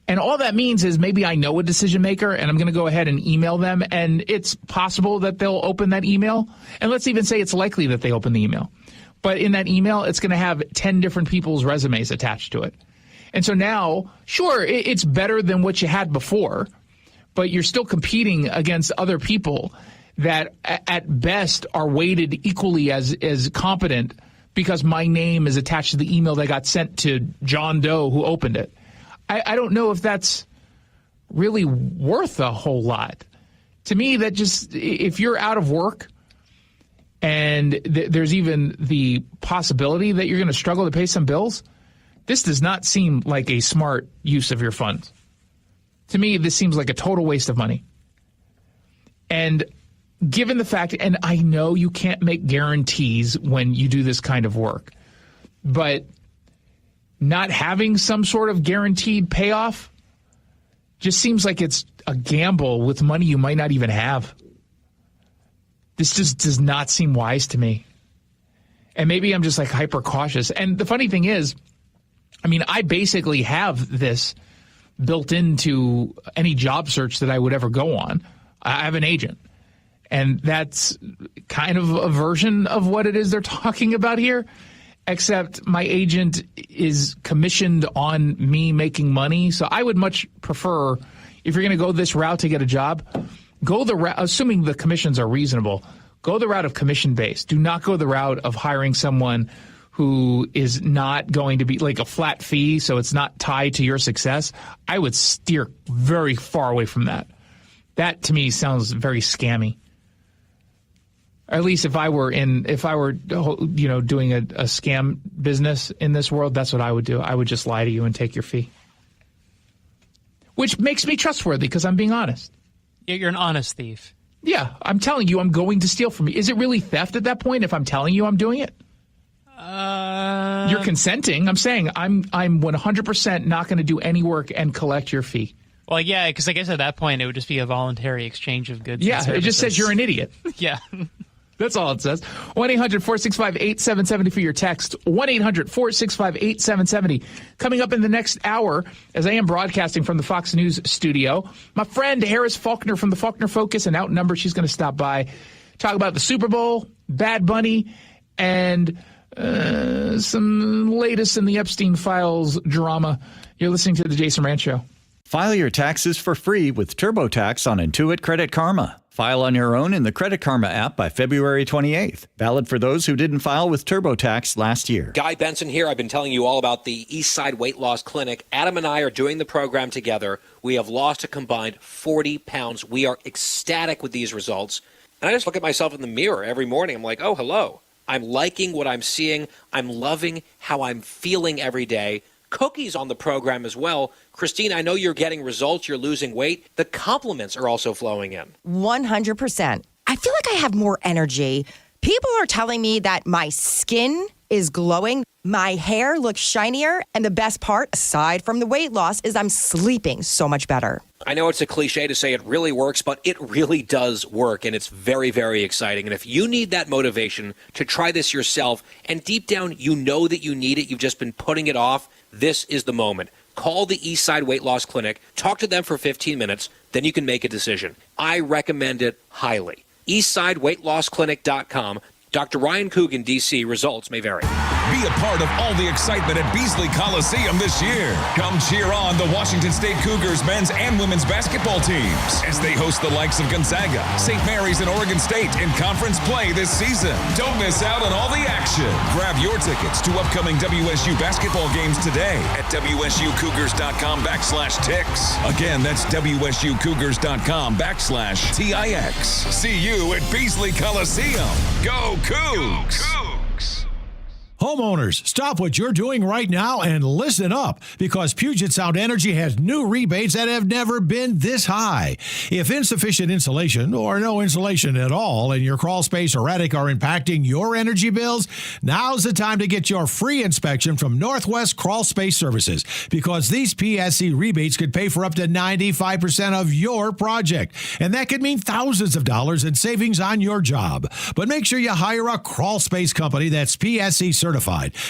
And all that means is maybe I know a decision maker, and I'm going to go ahead and email them, and it's possible that they'll open that email. And let's even say it's likely that they open the email. But in that email, it's going to have 10 different people's resumes attached to it. And so now, sure, it's better than what you had before, but you're still competing against other people that at best are weighted equally as competent because my name is attached to the email that got sent to John Doe who opened it. I don't know if that's really worth a whole lot. To me, that just, if you're out of work and there's even the possibility that you're going to struggle to pay some bills, This does not seem like a smart use of your funds. To me, this seems like a total waste of money. And given the fact, and I know you can't make guarantees when you do this kind of work, but not having some sort of guaranteed payoff just seems like it's a gamble with money you might not even have. This just does not seem wise to me. And maybe I'm just like hyper cautious. And the funny thing is, I mean, I basically have this built into any job search that I would ever go on. I have an agent. And that's kind of a version of what it is they're talking about here, except my agent is commissioned on me making money. So I would much prefer, if you're going to go this route to get a job, go the route, assuming the commissions are reasonable, go the route of commission-based. Do not go the route of hiring someone who is not going to be like a flat fee, so it's not tied to your success. I would steer very far away from that. That, to me, sounds very scammy. Or at least if I were doing a scam business in this world, that's what I would do. I would just lie to you and take your fee. Which makes me trustworthy because I'm being honest. Yeah, you're an honest thief. Yeah, I'm telling you I'm going to steal from you. Is it really theft at that point if I'm telling you I'm doing it? You're consenting. I'm saying I'm 100% not going to do any work and collect your fee. Well, yeah, because I guess at that point it would just be a voluntary exchange of goods. Yeah, and services. it just says you're an idiot. Yeah. That's all it says. 1-800-465-8770 for your text. 1-800-465-8770. Coming up in the next hour, as I am broadcasting from the Fox News studio, my friend Harris Faulkner from the Faulkner Focus and Outnumbered, she's going to stop by, talk about the Super Bowl, Bad Bunny, and some latest in the Epstein Files drama. You're listening to The Jason Rantz Show. File your taxes for free with TurboTax on Intuit Credit Karma. File on your own in the Credit Karma app by February 28th. Valid for those who didn't file with TurboTax last year. Guy Benson here. I've been telling you all about the Eastside Weight Loss Clinic. Adam and I are doing the program together. We have lost a combined 40 pounds. We are ecstatic with these results. And I just look at myself in the mirror every morning. I'm like, oh, hello. I'm liking what I'm seeing. I'm loving how I'm feeling every day. Cookies on the program as well. Christine, I know you're getting results. You're losing weight. The compliments are also flowing in. 100%. I feel like I have more energy. People are telling me that my skin is glowing. My hair looks shinier. And the best part, aside from the weight loss, is I'm sleeping so much better. I know it's a cliche to say it really works, but it really does work, and it's very, very exciting. And if you need that motivation to try this yourself, and deep down you know that you need it, you've just been putting it off, this is the moment. Call the Eastside Weight Loss Clinic, talk to them for 15 minutes, then you can make a decision. I recommend it highly. EastsideWeightLossClinic.com. Dr. Ryan Coogan, D.C. Results may vary. Be a part of all the excitement at Beasley Coliseum this year. Come cheer on the Washington State Cougars men's and women's basketball teams as they host the likes of Gonzaga, St. Mary's, and Oregon State in conference play this season. Don't miss out on all the action. Grab your tickets to upcoming WSU basketball games today at WSUCougars.com/tix. Again, that's WSUCougars.com/TIX. See you at Beasley Coliseum. Go Cougs! Homeowners, stop what you're doing right now and listen up, because Puget Sound Energy has new rebates that have never been this high. If insufficient insulation or no insulation at all in your crawl space or attic are impacting your energy bills, now's the time to get your free inspection from Northwest Crawl Space Services, because these PSC rebates could pay for up to 95% of your project, and that could mean thousands of dollars in savings on your job. But make sure you hire a crawl space company that's PSC certified,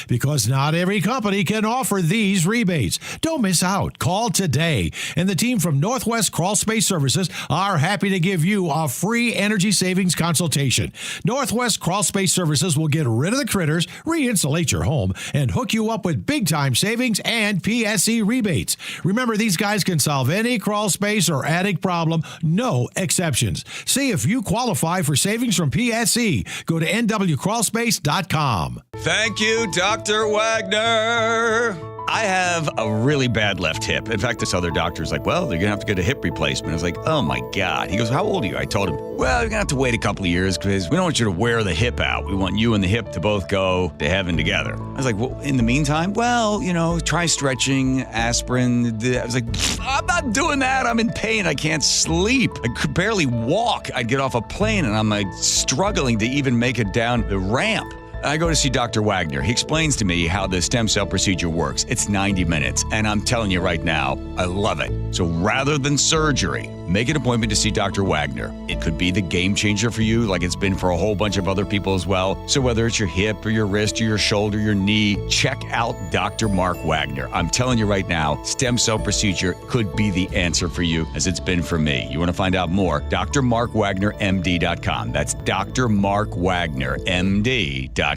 because not every company can offer these rebates. Don't miss out. Call today, and the team from Northwest Crawl Space Services are happy to give you a free energy savings consultation. Northwest Crawl Space Services will get rid of the critters, re-insulate your home, and hook you up with big-time savings and PSC rebates. Remember, these guys can solve any crawl space or attic problem, no exceptions. See if you qualify for savings from PSC. Go to nwcrawlspace.com. Thank you, Dr. Wagner. I have a really bad left hip. In fact, this other doctor's like, well, you're going to have to get a hip replacement. I was like, oh my God. He goes, how old are you? I told him, well, you're going to have to wait a couple of years because we don't want you to wear the hip out. We want you and the hip to both go to heaven together. I was like, well, in the meantime, well, try stretching, aspirin. I was like, I'm not doing that. I'm in pain. I can't sleep. I could barely walk. I'd get off a plane and I'm like struggling to even make it down the ramp. I go to see Dr. Wagner. He explains to me how the stem cell procedure works. It's 90 minutes, and I'm telling you right now, I love it. So rather than surgery, make an appointment to see Dr. Wagner. It could be the game changer for you, like it's been for a whole bunch of other people as well. So whether it's your hip or your wrist or your shoulder, your knee, check out Dr. Mark Wagner. I'm telling you right now, stem cell procedure could be the answer for you, as it's been for me. You want to find out more? drmarkwagnermd.com. That's drmarkwagnermd.com.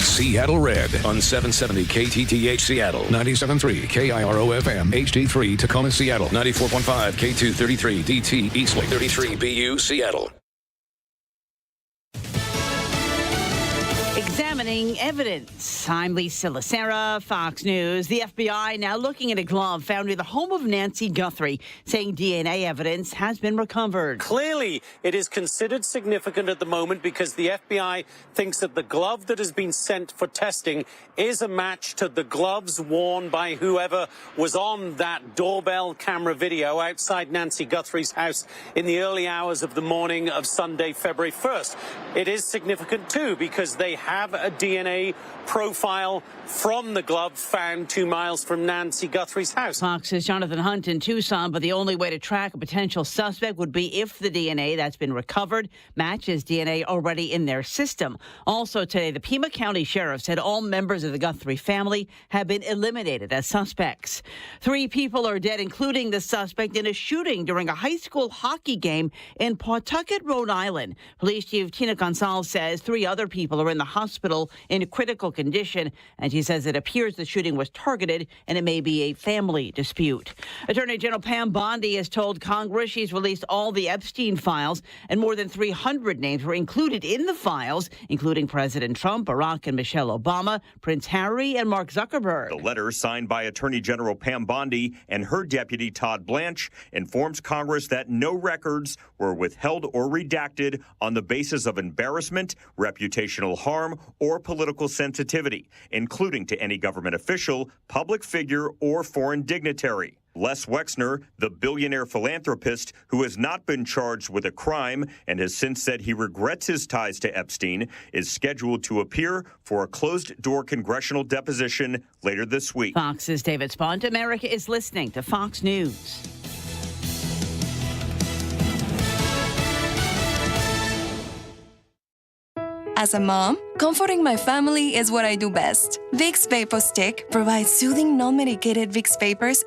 Seattle Red on 770 KTTH Seattle, 97.3 KIRO FM, HD3 Tacoma Seattle, 94.5 K233 DT Eastlake, 33 BU Seattle. Examining evidence. I'm Lisa Lacera, Fox News. The FBI now looking at a glove found in the home of Nancy Guthrie, saying DNA evidence has been recovered. Clearly, it is considered significant at the moment because the FBI thinks that the glove that has been sent for testing is a match to the gloves worn by whoever was on that doorbell camera video outside Nancy Guthrie's house in the early hours of the morning of Sunday, February 1st. It is significant, too, because they have a DNA profile from the glove found 2 miles from Nancy Guthrie's house. Fox's Jonathan Hunt in Tucson, but the only way to track a potential suspect would be if the DNA that's been recovered matches DNA already in their system. Also today, the Pima County Sheriff said all members of the Guthrie family have been eliminated as suspects. 3 people are dead, including the suspect in a shooting during a high school hockey game in Pawtucket, Rhode Island. Police Chief Tina Gonzalez says 3 other people are in the hospital in a critical condition, and she says it appears the shooting was targeted and it may be a family dispute. Attorney General Pam Bondi has told Congress she's released all the Epstein files, and more than 300 names were included in the files, including President Trump, Barack and Michelle Obama, Prince Harry, and Mark Zuckerberg. The letter, signed by Attorney General Pam Bondi and her deputy Todd Blanche, informs Congress that no records were withheld or redacted on the basis of embarrassment, reputational harm, or political sensitivity, including to any government official, public figure, or foreign dignitary. Les Wexner, the billionaire philanthropist who has not been charged with a crime and has since said he regrets his ties to Epstein, is scheduled to appear for a closed-door congressional deposition later this week. Fox's David Spont. America is listening to Fox News. As a mom, comforting my family is what I do best. Vicks Vapor Stick provides soothing, non-medicated Vicks Vapors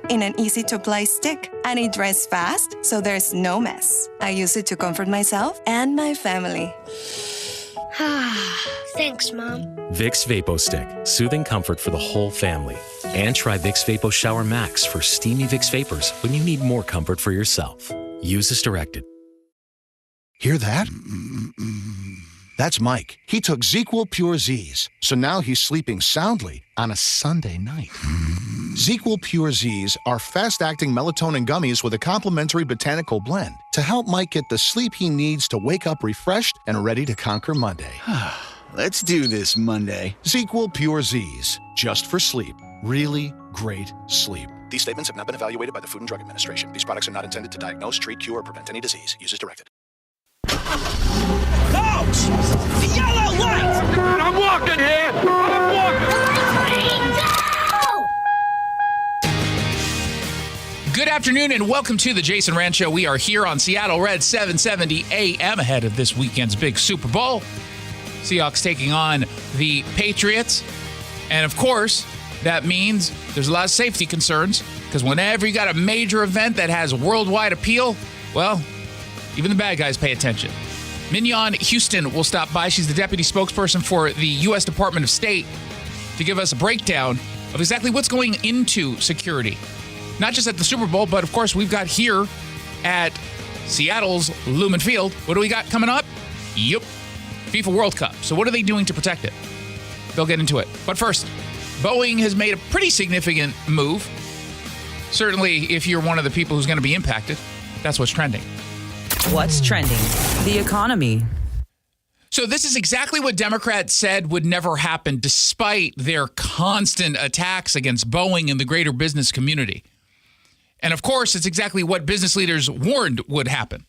in an easy-to-apply stick, and it dries fast, so there's no mess. I use it to comfort myself and my family. Thanks, Mom. Vicks Vapo Stick, soothing comfort for the whole family. And try Vicks Vapo Shower Max for steamy Vicks Vapors when you need more comfort for yourself. Use as directed. Hear that? That's Mike. He took ZzzQuil Pure Z's, so now he's sleeping soundly on a Sunday night. ZzzQuil Pure Z's are fast-acting melatonin gummies with a complementary botanical blend to help Mike get the sleep he needs to wake up refreshed and ready to conquer Monday. Let's do this Monday. ZzzQuil Pure Z's, just for sleep. Really great sleep. These statements have not been evaluated by the Food and Drug Administration. These products are not intended to diagnose, treat, cure, or prevent any disease. Use as directed. Coach! The yellow light! I'm walking here! I'm walking! Good afternoon and welcome to the Jason Rantz Show. We are here on Seattle Red 770 AM ahead of this weekend's big Super Bowl. Seahawks taking on the Patriots. And of course, that means there's a lot of safety concerns because whenever you got a major event that has worldwide appeal, well, even the bad guys pay attention. Mignon Houston will stop by. She's the deputy spokesperson for the U.S. Department of State to give us a breakdown of exactly what's going into security. Not just at the Super Bowl, but of course we've got here at Seattle's Lumen Field. What do we got coming up? Yep, FIFA World Cup. So what are they doing to protect it? They'll get into it. But first, Boeing has made a pretty significant move. Certainly, if you're one of the people who's going to be impacted, that's what's trending. What's trending? The economy. So this is exactly what Democrats said would never happen, despite their constant attacks against Boeing and the greater business community. And of course, it's exactly what business leaders warned would happen,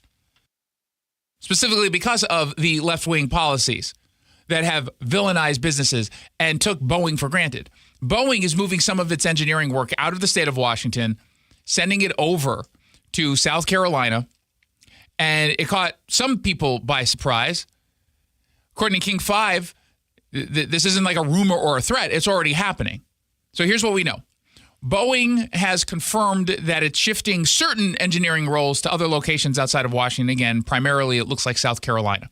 specifically because of the left-wing policies that have villainized businesses and took Boeing for granted. Boeing is moving some of its engineering work out of the state of Washington, sending it over to South Carolina, and it caught some people by surprise. According to King 5, this isn't like a rumor or a threat. It's already happening. So here's what we know. Boeing has confirmed that it's shifting certain engineering roles to other locations outside of Washington. Again, primarily it looks like South Carolina.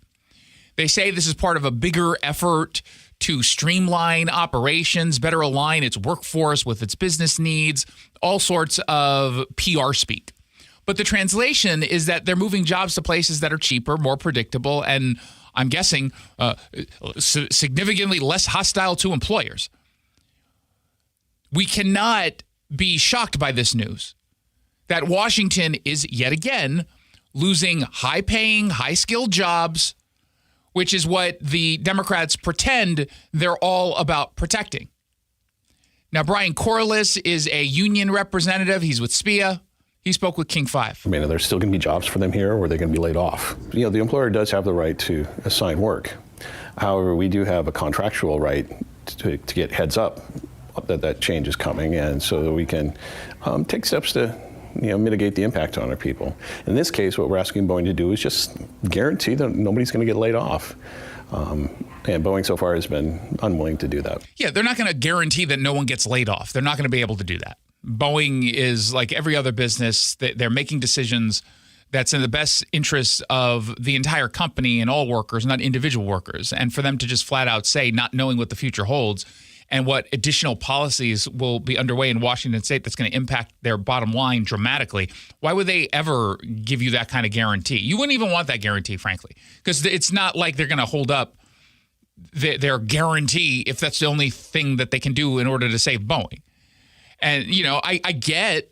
They say this is part of a bigger effort to streamline operations, better align its workforce with its business needs, all sorts of PR speak. But the translation is that they're moving jobs to places that are cheaper, more predictable, and I'm guessing significantly less hostile to employers. We cannot be shocked by this news that Washington is yet again losing high-paying, high-skilled jobs, which is what the Democrats pretend they're all about protecting. Now, Brian Corliss is a union representative. He's with SPIA. He spoke with King 5. I mean, are there still going to be jobs for them here, or are they going to be laid off? You know, the employer does have the right to assign work. However, we do have a contractual right to get heads up that change is coming, and so that we can take steps to mitigate the impact on our people. In this case, what we're asking Boeing to do is just guarantee that nobody's going to get laid off. And Boeing so far has been unwilling to do that. Yeah, they're not going to guarantee that no one gets laid off. They're not going to be able to do that. Boeing is like every other business. They're making decisions that's in the best interest of the entire company and all workers, not individual workers. And for them to just flat out say, not knowing what the future holds and what additional policies will be underway in Washington state that's going to impact their bottom line dramatically, why would they ever give you that kind of guarantee? You wouldn't even want that guarantee, frankly, because it's not like they're going to hold up their guarantee if that's the only thing that they can do in order to save Boeing. And, I get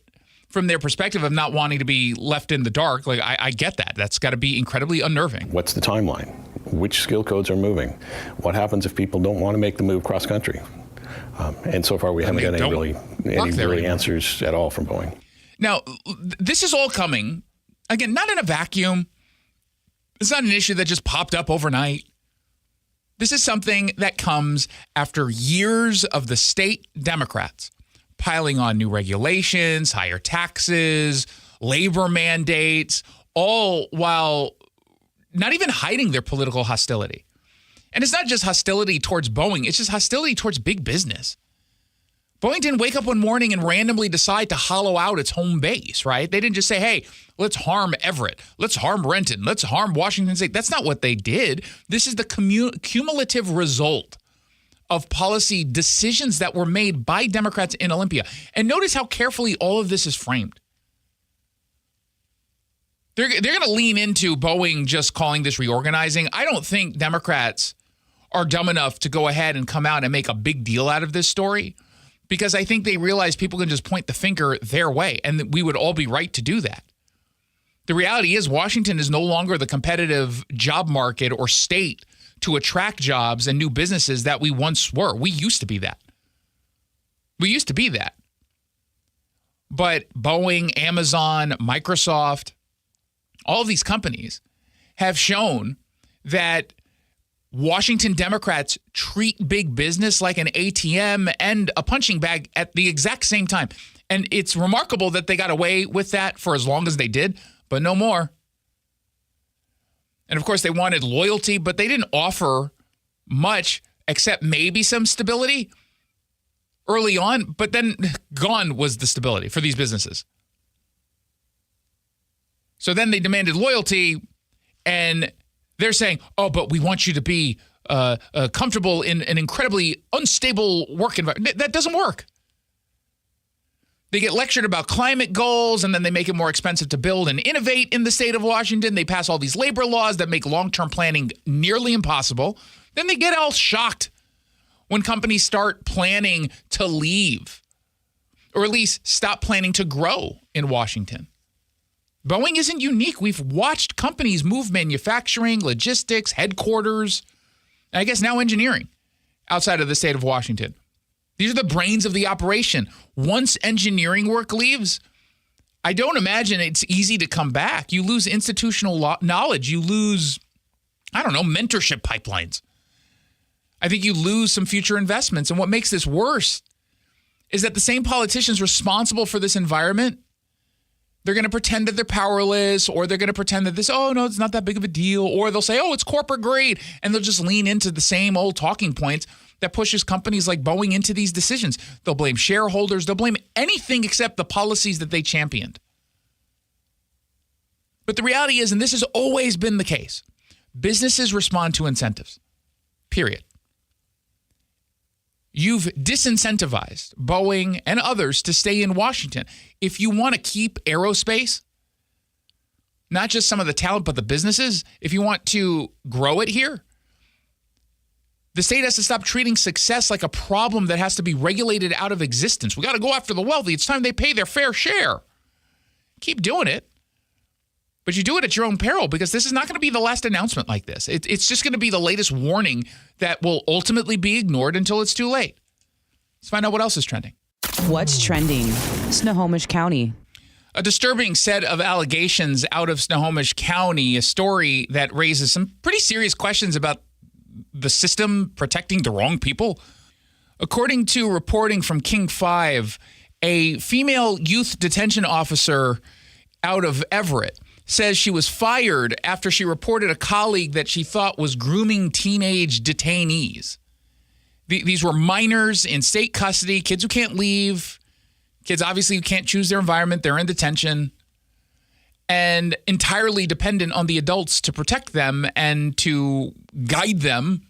from their perspective of not wanting to be left in the dark. Like, I get that. That's got to be incredibly unnerving. What's the timeline? Which skill codes are moving? What happens if people don't want to make the move cross country? And so far, we haven't got any really answers at all from Boeing. Now, this is all coming, again, not in a vacuum. It's not an issue that just popped up overnight. This is something that comes after years of the state Democrats piling on new regulations, higher taxes, labor mandates, all while not even hiding their political hostility. And it's not just hostility towards Boeing, it's just hostility towards big business. Boeing didn't wake up one morning and randomly decide to hollow out its home base, right? They didn't just say, hey, let's harm Everett, let's harm Renton, let's harm Washington State. That's not what they did. This is the cumulative result of policy decisions that were made by Democrats in Olympia. And notice how carefully all of this is framed. They're going to lean into Boeing just calling this reorganizing. I don't think Democrats are dumb enough to go ahead and come out and make a big deal out of this story, because I think they realize people can just point the finger their way, and we would all be right to do that. The reality is Washington is no longer the competitive job market or state to attract jobs and new businesses that we once were. We used to be that. But Boeing, Amazon, Microsoft, all of these companies have shown that Washington Democrats treat big business like an ATM and a punching bag at the exact same time. And it's remarkable that they got away with that for as long as they did, but no more. And of course, they wanted loyalty, but they didn't offer much except maybe some stability early on. But then gone was the stability for these businesses. So then they demanded loyalty, and they're saying, oh, but we want you to be comfortable in an incredibly unstable work environment. That doesn't work. They get lectured about climate goals, and then they make it more expensive to build and innovate in the state of Washington. They pass all these labor laws that make long-term planning nearly impossible. Then they get all shocked when companies start planning to leave, or at least stop planning to grow in Washington. Boeing isn't unique. We've watched companies move manufacturing, logistics, headquarters, and I guess now engineering outside of the state of Washington. These are the brains of the operation. Once engineering work leaves, I don't imagine it's easy to come back. You lose institutional knowledge. You lose, mentorship pipelines. I think you lose some future investments. And what makes this worse is that the same politicians responsible for this environment, they're going to pretend that they're powerless, or they're going to pretend that this, it's not that big of a deal, or they'll say, it's corporate greed, and they'll just lean into the same old talking points that pushes companies like Boeing into these decisions. They'll blame shareholders. They'll blame anything except the policies that they championed. But the reality is, and this has always been the case, businesses respond to incentives, period. You've disincentivized Boeing and others to stay in Washington. If you want to keep aerospace, not just some of the talent, but the businesses, if you want to grow it here, the state has to stop treating success like a problem that has to be regulated out of existence. We got to go after the wealthy. It's time they pay their fair share. Keep doing it. But you do it at your own peril, because this is not going to be the last announcement like this. It's just going to be the latest warning that will ultimately be ignored until it's too late. Let's find out what else is trending. What's trending? Snohomish County. A disturbing set of allegations out of Snohomish County, a story that raises some pretty serious questions about the system protecting the wrong people. According to reporting from King 5, a female youth detention officer out of Everett says she was fired after she reported a colleague that she thought was grooming teenage detainees. These were minors in state custody, kids who can't leave, kids obviously who can't choose their environment, they're in detention, and entirely dependent on the adults to protect them and to guide them.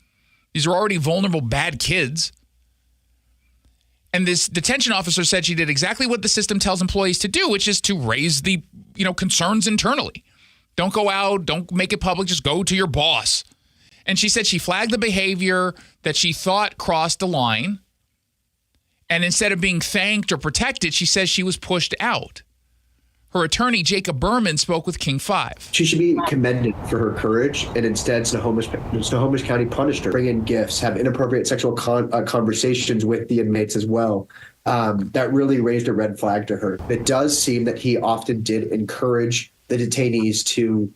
These are already vulnerable, bad kids. And this detention officer said she did exactly what the system tells employees to do, which is to raise the, concerns internally. Don't go out, don't make it public, just go to your boss. And she said she flagged the behavior that she thought crossed the line. And instead of being thanked or protected, she says she was pushed out. Her attorney, Jacob Berman, spoke with King 5. She should be commended for her courage, and instead Snohomish County punished her. Bring in gifts, have inappropriate sexual conversations with the inmates as well. That really raised a red flag to her. It does seem that he often did encourage the detainees to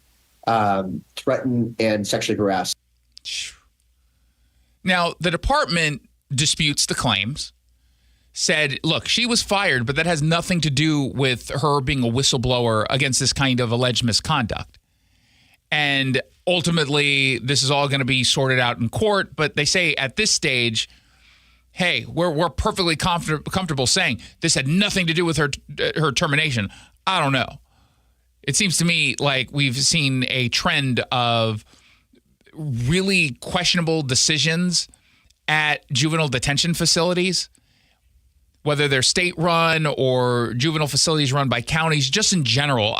threaten and sexually harass. Now, the department disputes the claims. Said, look, she was fired, but that has nothing to do with her being a whistleblower against this kind of alleged misconduct. And ultimately, this is all going to be sorted out in court. But they say at this stage, hey, we're perfectly comfortable saying this had nothing to do with her termination. I don't know. It seems to me like we've seen a trend of really questionable decisions at juvenile detention facilities, whether they're state-run or juvenile facilities run by counties, just in general.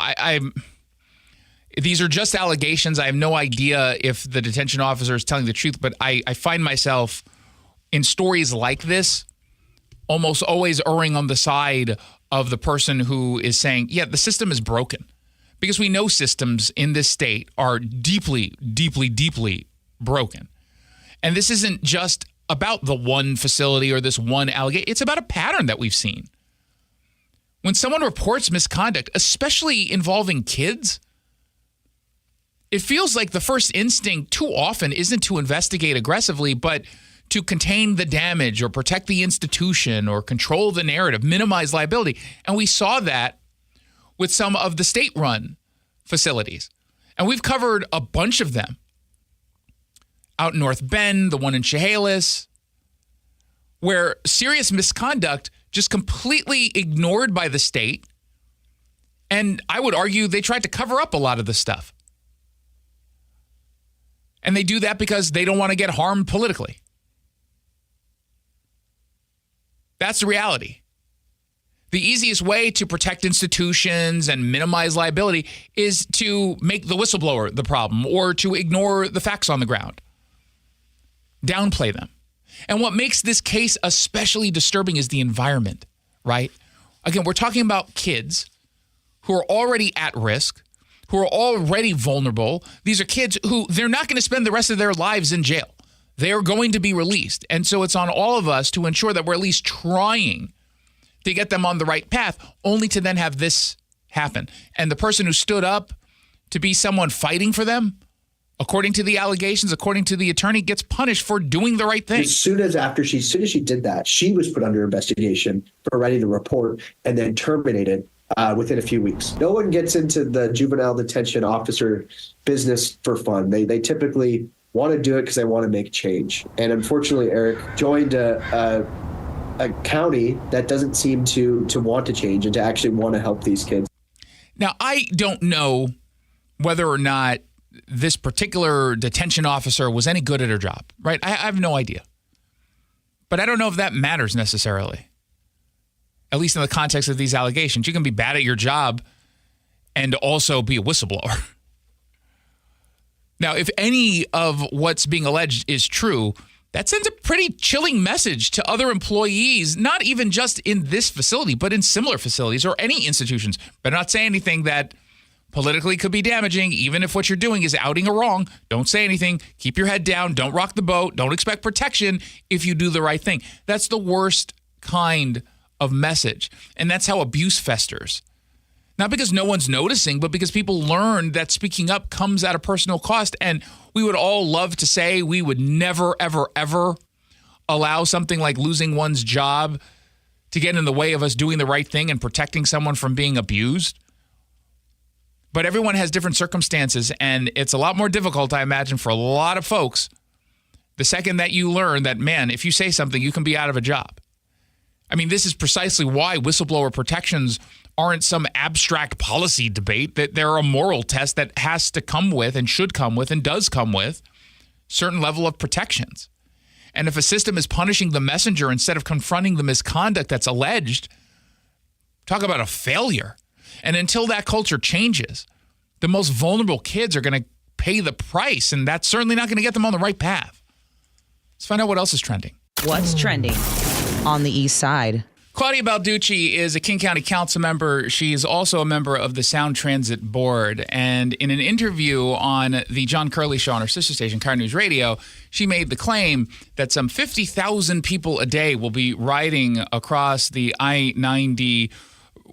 These are just allegations. I have no idea if the detention officer is telling the truth, but I find myself in stories like this almost always erring on the side of the person who is saying, yeah, the system is broken. Because we know systems in this state are deeply, deeply, deeply broken. And this isn't just about the one facility or this one allegation. It's about a pattern that we've seen. When someone reports misconduct, especially involving kids, it feels like the first instinct too often isn't to investigate aggressively, but to contain the damage or protect the institution or control the narrative, minimize liability. And we saw that with some of the state-run facilities. And we've covered a bunch of them. Out in North Bend, the one in Chehalis, where serious misconduct just completely ignored by the state. And I would argue they tried to cover up a lot of the stuff. And they do that because they don't want to get harmed politically. That's the reality. The easiest way to protect institutions and minimize liability is to make the whistleblower the problem or to ignore the facts on the ground. Downplay them. And what makes this case especially disturbing is the environment, right? Again, we're talking about kids who are already at risk, who are already vulnerable. These are kids who they're not going to spend the rest of their lives in jail. They are going to be released. And so it's on all of us to ensure that we're at least trying to get them on the right path, only to then have this happen. And the person who stood up to be someone fighting for them, according to the allegations, according to the attorney, gets punished for doing the right thing. As soon as she did that, she was put under investigation for writing the report and then terminated within a few weeks. No one gets into the juvenile detention officer business for fun. They typically want to do it because they want to make change. And unfortunately, Eric joined a county that doesn't seem to want to change and to actually want to help these kids. Now, I don't know whether or not this particular detention officer was any good at her job, right? I have no idea. But I don't know if that matters necessarily, at least in the context of these allegations. You can be bad at your job and also be a whistleblower. Now, if any of what's being alleged is true, that sends a pretty chilling message to other employees, not even just in this facility, but in similar facilities or any institutions. Better not say anything that politically could be damaging, even if what you're doing is outing a wrong. Don't say anything. Keep your head down. Don't rock the boat. Don't expect protection if you do the right thing. That's the worst kind of message. And that's how abuse festers. Not because no one's noticing, but because people learn that speaking up comes at a personal cost. And we would all love to say we would never, ever, ever allow something like losing one's job to get in the way of us doing the right thing and protecting someone from being abused. But everyone has different circumstances, and it's a lot more difficult, I imagine, for a lot of folks the second that you learn that, man, if you say something, you can be out of a job. I mean, this is precisely why whistleblower protections aren't some abstract policy debate, that they're a moral test that has to come with and should come with and does come with certain level of protections. And if a system is punishing the messenger instead of confronting the misconduct that's alleged, talk about a failure. And until that culture changes, the most vulnerable kids are going to pay the price, and that's certainly not going to get them on the right path. Let's find out what else is trending. What's trending on the east side? Claudia Balducci is a King County Council member. She is also a member of the Sound Transit Board. And in an interview on the John Curley Show on her sister station, Car News Radio, she made the claim that some 50,000 people a day will be riding across the I-90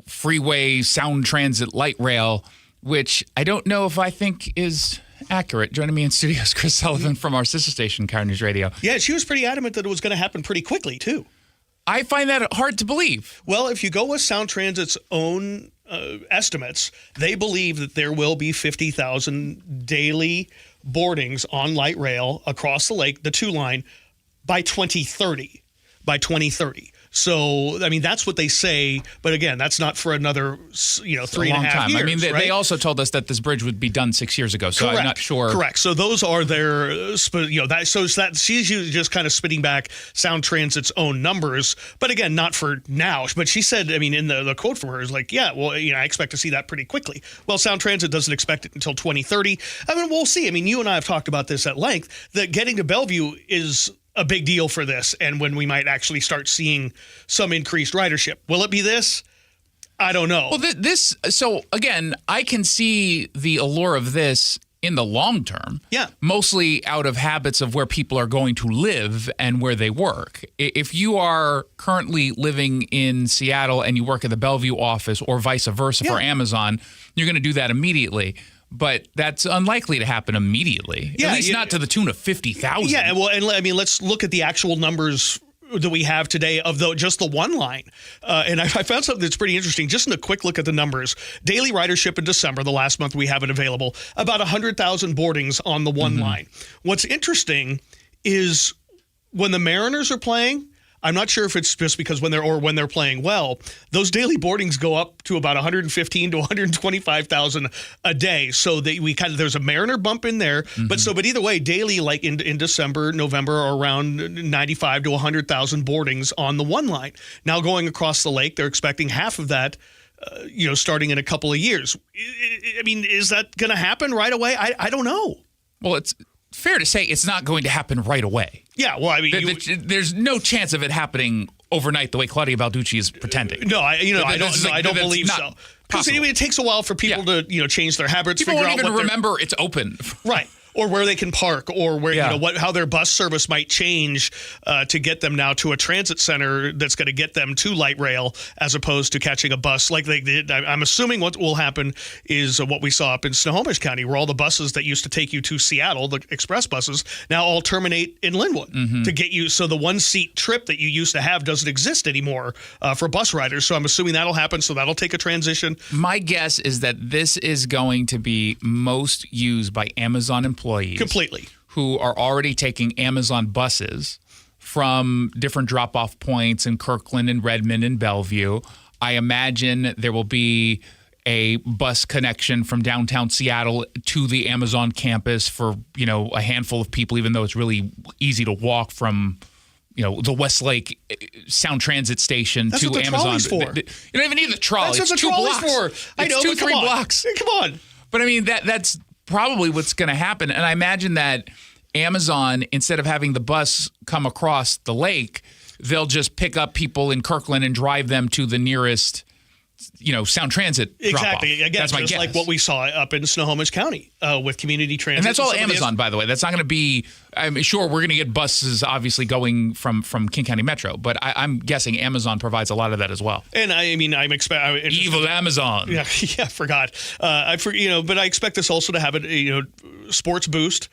freeway sound transit light rail, which I don't know if I think is accurate. Joining me in studio is Chris Sullivan from our sister station, Car News Radio. Yeah, she was pretty adamant that it was going to happen pretty quickly, too. I find that hard to believe. Well, if you go with Sound Transit's own estimates, they believe that there will be 50,000 daily boardings on light rail across the lake, the 2-line, by 2030. So, I mean, that's what they say. But again, that's not for another, 3.5 years. I mean, they also told us that this bridge would be done 6 years ago. So Correct. I'm not sure. Correct. So those are their, she's usually just kind of spitting back Sound Transit's own numbers. But again, not for now. But she said, I mean, in the quote from her is like, yeah, well, I expect to see that pretty quickly. Well, Sound Transit doesn't expect it until 2030. I mean, we'll see. I mean, you and I have talked about this at length, that getting to Bellevue is a big deal for this, and when we might actually start seeing some increased ridership. Will it be this? I don't know. Well, so again, I can see the allure of this in the long term. Yeah. Mostly out of habits of where people are going to live and where they work. If you are currently living in Seattle and you work at the Bellevue office or vice versa for Amazon, you're going to do that immediately. But that's unlikely to happen immediately, at least not to the tune of 50,000. Yeah, well, and I mean, let's look at the actual numbers that we have today of just the one line. And I found something that's pretty interesting. Just in a quick look at the numbers, daily ridership in December, the last month we have it available, about 100,000 boardings on the one line. What's interesting is when the Mariners are playing, I'm not sure if it's just because when they're playing well, those daily boardings go up to about 115 to 125,000 a day. So there's a Mariner bump in there, but either way, daily, like in December, November, are around 95 to 100,000 boardings on the one line. Now going across the lake, they're expecting half of that. Starting in a couple of years. I mean, is that going to happen right away? I don't know. Well, it's fair to say it's not going to happen right away. Yeah, well, I mean, there's no chance of it happening overnight the way Claudia Balducci is pretending. No, I don't believe so. Because it takes a while for people to change their habits. People won't even remember it's open. Right. Or where they can park, or where how their bus service might change to get them now to a transit center that's going to get them to light rail as opposed to catching a bus like they did. I'm assuming what will happen is what we saw up in Snohomish County, where all the buses that used to take you to Seattle, the express buses, now all terminate in Linwood to get you. So the 1-seat trip that you used to have doesn't exist anymore for bus riders. So I'm assuming that'll happen. So that'll take a transition. My guess is that this is going to be most used by Amazon employees. Completely. Who are already taking Amazon buses from different drop-off points in Kirkland and Redmond and Bellevue. I imagine there will be a bus connection from downtown Seattle to the Amazon campus for, a handful of people, even though it's really easy to walk from, the Westlake Sound Transit Station That's to what the Amazon. trolley's for. You don't even need the trolley. That's what it's the 2 trolley's blocks. for. I know, It's 2-3 blocks. Come on. But I mean, that's probably what's going to happen. And I imagine that Amazon, instead of having the bus come across the lake, they'll just pick up people in Kirkland and drive them to the nearest, Sound Transit Exactly. drop-off. Again, that's my just guess. like what we saw up in Snohomish County with community transit. And that's all Amazon, by the way. That's not going to be. I mean, sure, we're going to get buses, obviously, going from King County Metro, but I'm guessing Amazon provides a lot of that as well. And I'm expecting evil Amazon. Yeah, I forgot. But I expect this also to have a sports boost.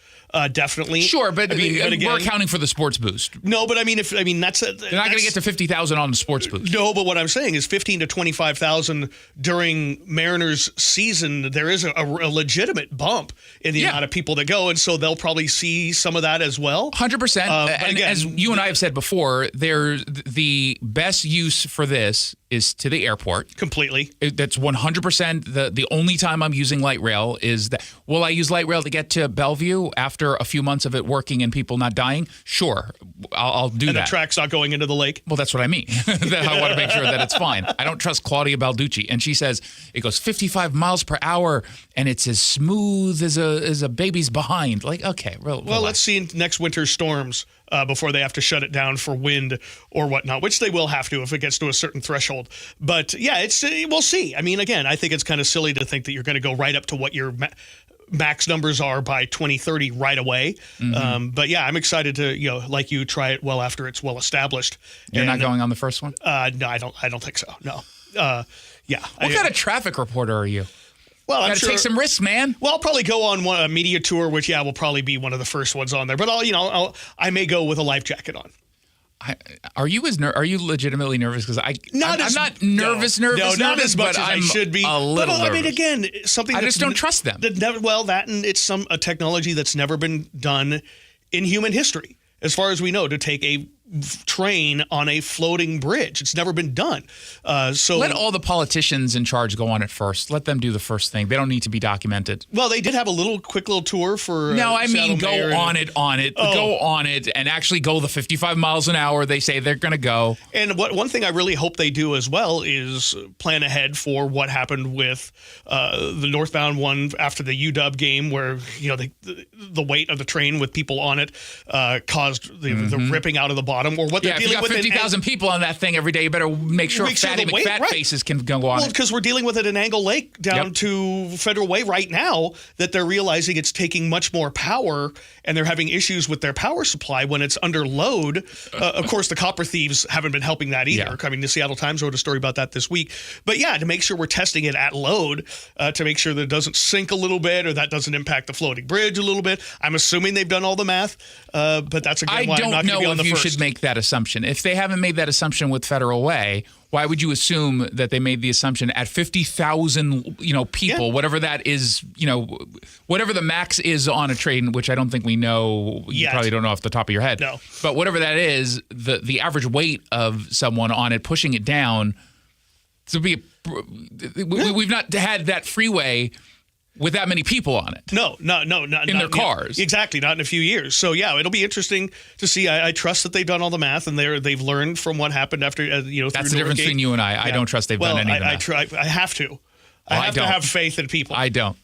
Definitely. Sure, but again, we're accounting for the sports boost. No, but that's they're not going to get to 50,000 on the sports boost. No, but what I'm saying is 15 to 25,000 during Mariners season. There is a legitimate bump in the amount of people that go, and so they'll probably see some of that as well. 100%. And again, as you and I have said before, the best use for this is to the airport. Completely. That's 100%. The only time I'm using light rail is that. Will I use light rail to get to Bellevue after a few months of it working and people not dying? Sure, I'll do that. And the track's not going into the lake? Well, that's what I mean. I want to make sure that it's fine. I don't trust Claudia Balducci. And she says it goes 55 miles per hour and it's as smooth as a baby's behind. Like, okay, well, let's see next winter's storms before they have to shut it down for wind or whatnot, which they will have to if it gets to a certain threshold. But yeah, we'll see. I mean, again, I think it's kind of silly to think that you're going to go right up to what your max numbers are by 2030 right away. But yeah, I'm excited to, like you, try it well after it's well established. You're not going on the first one? No, I don't think so. No. Yeah. What kind of traffic reporter are you? Well, I'm gotta sure, take some risks, man. Well, I'll probably go on a media tour, which will probably be one of the first ones on there. But I may go with a life jacket on. Are you legitimately nervous? Because I'm not nervous. No, not as much but as I'm I should be. A little nervous. I mean, again, something I just don't trust them. And it's a technology that's never been done in human history, as far as we know, to take a train on a floating bridge. It's never been done. So let all the politicians in charge go on it first. Let them do the first thing. They don't need to be documented. Well, they did have a quick little tour for. No, I mean go on it. Oh. Go on it, and actually go the 55 miles an hour they say they're going to go. And one thing I really hope they do as well is plan ahead for what happened with the northbound one after the UW game, where the weight of the train with people on it caused the ripping out of the bottom. Or what they're dealing with. If you got 50,000 people on that thing every day, you better make sure Fatty McFat faces can go on. Well, because we're dealing with it in Angle Lake down to Federal Way right now, that they're realizing it's taking much more power, and they're having issues with their power supply when it's under load. Of course, the copper thieves haven't been helping that either. Yeah. I mean, the Seattle Times wrote a story about that this week. But yeah, to make sure we're testing it at load, to make sure that it doesn't sink a little bit or that doesn't impact the floating bridge a little bit. I'm assuming they've done all the math, but that's again why I'm not going to be on the first. I don't know if you should make that assumption. If they haven't made that assumption with Federal Way, why would you assume that they made the assumption at 50,000, people, whatever that is, whatever the max is on a train, which I don't think we know. You probably don't know off the top of your head. No. But whatever that is, the average weight of someone on it, pushing it down, we've not had that freeway with that many people on it. No, not in their cars. Exactly, not in a few years. So yeah, it'll be interesting to see. I trust that they've done all the math and they've learned from what happened after That's the difference between you and I. Yeah. I don't trust they've done any of the math. I have to. I have to have faith in people. I don't.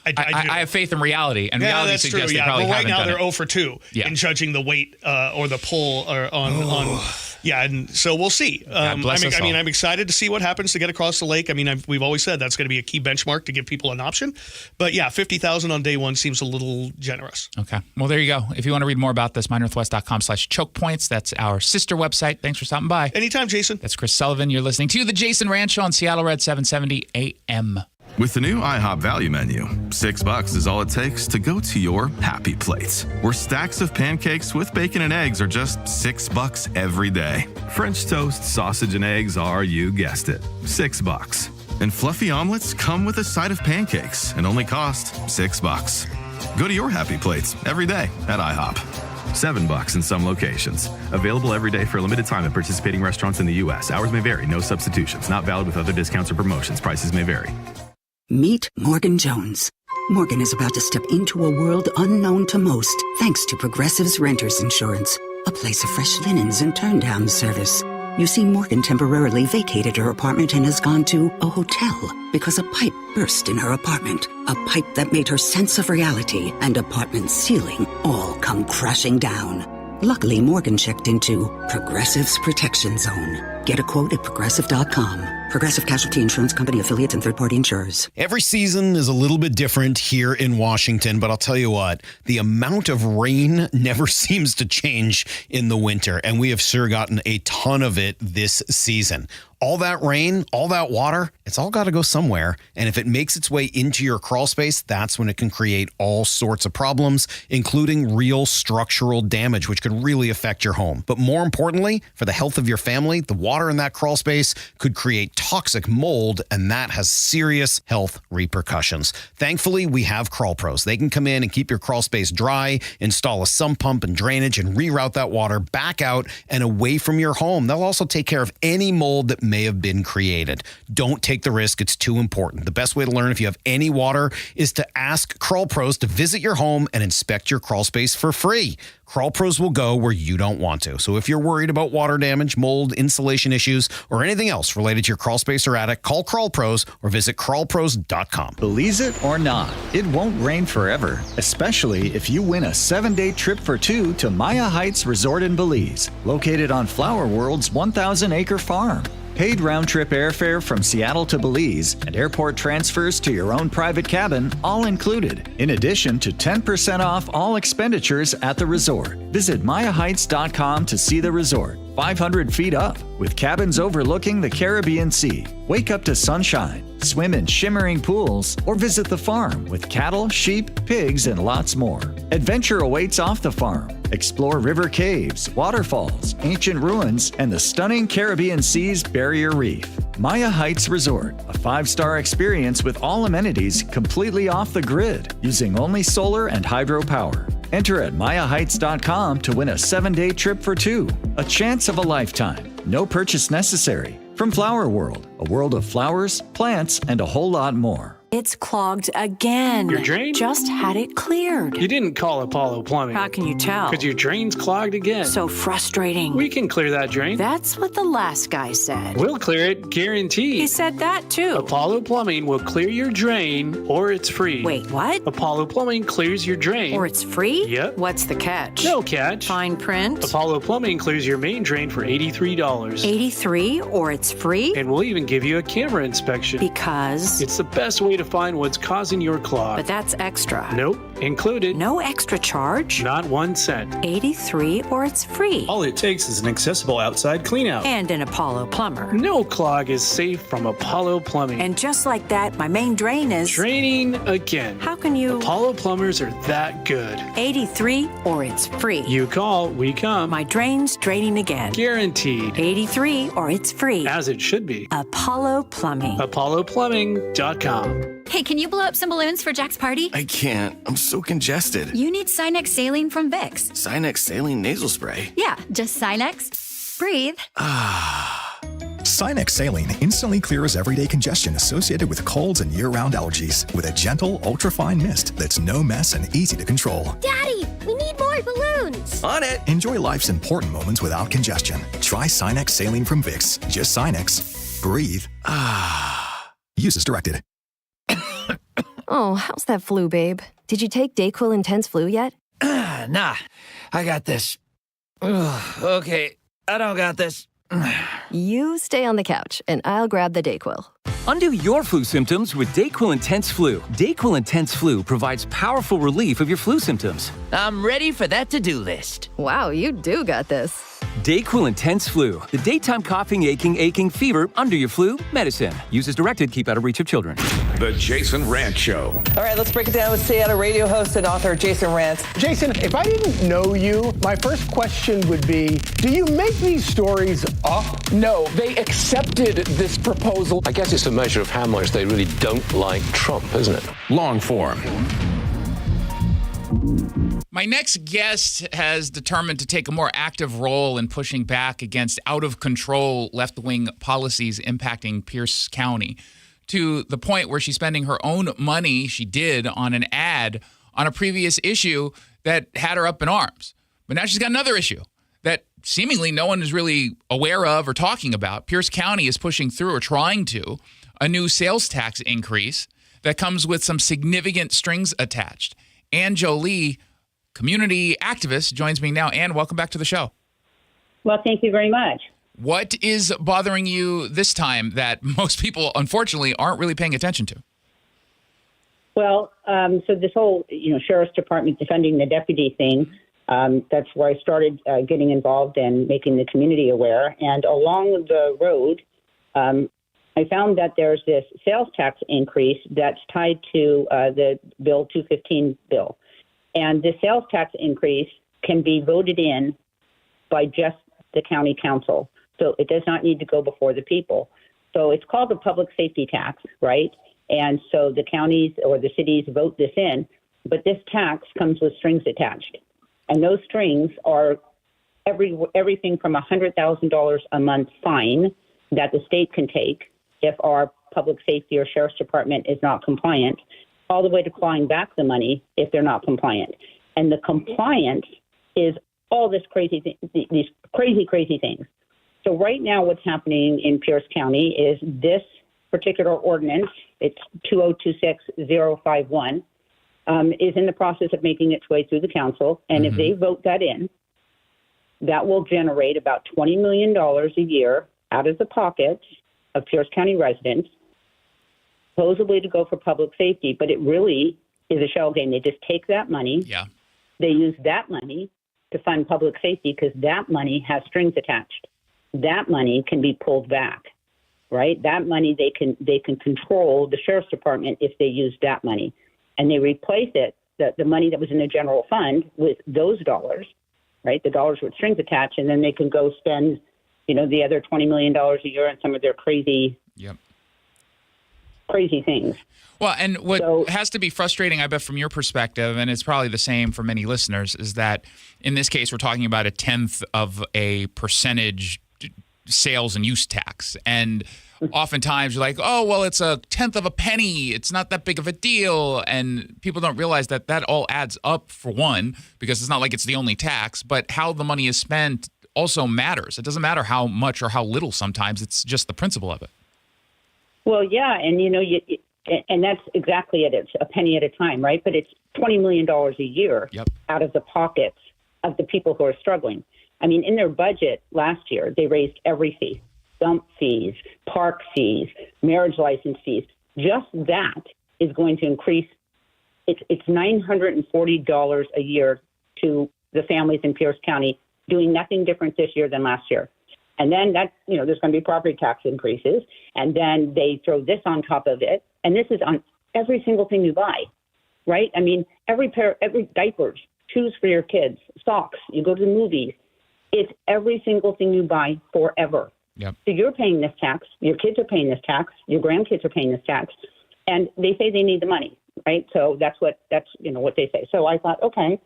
I have faith in reality, and yeah, reality that's suggests true. they Yeah, probably but right haven't now done they're it. 0 for 2 in judging the weight or the pull on. Yeah, and so we'll see. bless us all. I'm excited to see what happens to get across the lake. I mean, we've always said that's going to be a key benchmark to give people an option. But yeah, 50,000 on day one seems a little generous. Okay. Well, there you go. If you want to read more about this, mynorthwest.com/chokepoints. That's our sister website. Thanks for stopping by. Anytime, Jason. That's Chris Sullivan. You're listening to The Jason Rantz Show on Seattle Red 770 AM. With the new IHOP value menu, $6 is all it takes to go to your happy place, where stacks of pancakes with bacon and eggs are just $6 every day. French toast, sausage, and eggs are, you guessed it, $6. And fluffy omelets come with a side of pancakes and only cost $6. Go to your happy plates every day at IHOP. $7 in some locations. Available every day for a limited time at participating restaurants in the U.S. Hours may vary. No substitutions. Not valid with other discounts or promotions. Prices may vary. Meet Morgan Jones. Morgan is about to step into a world unknown to most, thanks to Progressive's Renters Insurance, a place of fresh linens and turn-down service. You see, Morgan temporarily vacated her apartment and has gone to a hotel because a pipe burst in her apartment. A pipe that made her sense of reality and apartment ceiling all come crashing down. Luckily, Morgan checked into Progressive's Protection Zone. Get a quote at Progressive.com. Progressive Casualty Insurance Company, affiliates, and third-party insurers. Every season is a little bit different here in Washington, but I'll tell you what, the amount of rain never seems to change in the winter, and we have sure gotten a ton of it this season. All that rain, all that water, it's all got to go somewhere. And if it makes its way into your crawl space, that's when it can create all sorts of problems, including real structural damage, which could really affect your home. But more importantly, for the health of your family, the water in that crawl space could create toxic mold, and that has serious health repercussions. Thankfully, we have Crawl Pros. They can come in and keep your crawl space dry, install a sump pump and drainage, and reroute that water back out and away from your home. They'll also take care of any mold that may have been created. Don't take the risk. It's too important. The best way to learn if you have any water is to ask Crawl Pros to visit your home and inspect your crawl space for free. Crawl Pros will go where you don't want to. So if you're worried about water damage, mold, insulation issues, or anything else related to your crawl space or attic, call Crawl Pros or visit crawlpros.com. Believe it or not, it won't rain forever, especially if you win a 7-day trip for 2 to Maya Heights Resort in Belize, located on Flower World's 1,000-acre farm. Paid round-trip airfare from Seattle to Belize and airport transfers to your own private cabin, all included, in addition to 10% off all expenditures at the resort. Visit MayaHeights.com to see the resort, 500 feet up, with cabins overlooking the Caribbean Sea. Wake up to sunshine, swim in shimmering pools, or visit the farm with cattle, sheep, pigs, and lots more. Adventure awaits off the farm. Explore river caves, waterfalls, ancient ruins, and the stunning Caribbean Sea's barrier reef. Maya Heights Resort, a 5-star experience with all amenities completely off the grid, using only solar and hydropower. Enter at MayaHeights.com to win a 7-day trip for 2. A chance of a lifetime. No purchase necessary. From Flower World, a world of flowers, plants, and a whole lot more. It's clogged again. Your drain? Just had it cleared. You didn't call Apollo Plumbing. How can you tell? Because your drain's clogged again. So frustrating. We can clear that drain. That's what the last guy said. We'll clear it, guaranteed. He said that too. Apollo Plumbing will clear your drain, or it's free. Wait, what? Apollo Plumbing clears your drain. Or it's free? Yep. What's the catch? No catch. Fine print? Apollo Plumbing clears your main drain for $83. $83, or it's free? And we'll even give you a camera inspection. Because? It's the best way to find what's causing your clog. But that's extra. Nope, included. No extra charge? Not 1 cent. $83, or it's free. All it takes is an accessible outside cleanout. And an Apollo plumber. No clog is safe from Apollo Plumbing. And just like that, my main drain is... draining again. How can you... Apollo plumbers are that good. $83, or it's free. You call, we come. My drain's draining again. Guaranteed. $83, or it's free. As it should be. Apollo Plumbing. ApolloPlumbing.com. Hey, can you blow up some balloons for Jack's party? I can't. I'm so congested. You need Sinex Saline from Vicks. Sinex Saline Nasal Spray. Yeah, just Sinex. Breathe. Sinex Saline instantly clears everyday congestion associated with colds and year-round allergies with a gentle, ultra-fine mist that's no mess and easy to control. Daddy, we need more balloons. On it. Enjoy life's important moments without congestion. Try Sinex Saline from Vicks. Just Sinex. Breathe. Use as directed. Oh, how's that flu, babe? Did you take Dayquil Intense Flu yet? Nah, I got this. Ugh, okay, I don't got this. You stay on the couch, and I'll grab the Dayquil. Undo your flu symptoms with Dayquil Intense Flu. Dayquil Intense Flu provides powerful relief of your flu symptoms. I'm ready for that to-do list. Wow, you do got this. Dayquil Intense Flu. The daytime coughing, aching, fever, under your flu, medicine. Use as directed, keep out of reach of children. The Jason Rantz Show. All right, let's break it down with Seattle radio host and author Jason Rantz. Jason, if I didn't know you, my first question would be, do you make these stories up? No, they accepted this proposal. I guess it's a measure of how much they really don't like Trump, isn't it? Long form. My next guest has determined to take a more active role in pushing back against out-of-control left-wing policies impacting Pierce County, to the point where she's spending her own money she did on an ad on a previous issue that had her up in arms. But now she's got another issue that seemingly no one is really aware of or talking about. Pierce County is pushing through, or trying to, a new sales tax increase that comes with some significant strings attached. Ann Jolie, community activist, joins me now. Ann, welcome back to the show. Well, thank you very much. What is bothering you this time that most people, unfortunately, aren't really paying attention to? Well, so this whole, sheriff's department defending the deputy thing, that's where I started getting involved and making the community aware. And along the road, I found that there's this sales tax increase that's tied to the Bill 215 bill. And the sales tax increase can be voted in by just the county council. So it does not need to go before the people. So it's called a public safety tax, right? And so the counties or the cities vote this in, but this tax comes with strings attached. And those strings are everything from $100,000 a month fine that the state can take if our public safety or sheriff's department is not compliant, all the way to clawing back the money if they're not compliant. And the compliance is all this these crazy things. So right now what's happening in Pierce County is this particular ordinance, it's 2026051, is in the process of making its way through the council. And if they vote that in, that will generate about $20 million a year out of the pockets of Pierce County residents, supposedly to go for public safety, but it really is a shell game. They just take that money. Yeah. They use that money to fund public safety because that money has strings attached. That money can be pulled back, right? That money they can control the sheriff's department if they use that money, and they replace it, the money that was in the general fund, with those dollars, right? The dollars with strings attached, and then they can go spend, the other $20 million a year on some of their crazy things. Well, and what has to be frustrating, I bet, from your perspective, and it's probably the same for many listeners, is that in this case, we're talking about 1/10 of a percentage sales and use tax. And oftentimes you're like, oh, well, it's 1/10 of a penny. It's not that big of a deal. And people don't realize that all adds up, for one, because it's not like it's the only tax, but how the money is spent also matters. It doesn't matter how much or how little sometimes. It's just the principle of it. Well, yeah, and and that's exactly it. It's a penny at a time, right? But it's $20 million a year out of the pockets of the people who are struggling. I mean, in their budget last year, they raised every fee: dump fees, park fees, marriage license fees. Just that is going to increase. It's $940 a year to the families in Pierce County, doing nothing different this year than last year. And then that, there's going to be property tax increases. And then they throw this on top of it. And this is on every single thing you buy, right? I mean, every diapers, shoes for your kids, socks, you go to the movies. It's every single thing you buy forever. Yep. So you're paying this tax. Your kids are paying this tax. Your grandkids are paying this tax. And they say they need the money, right? So that's what they say. So I thought, okay,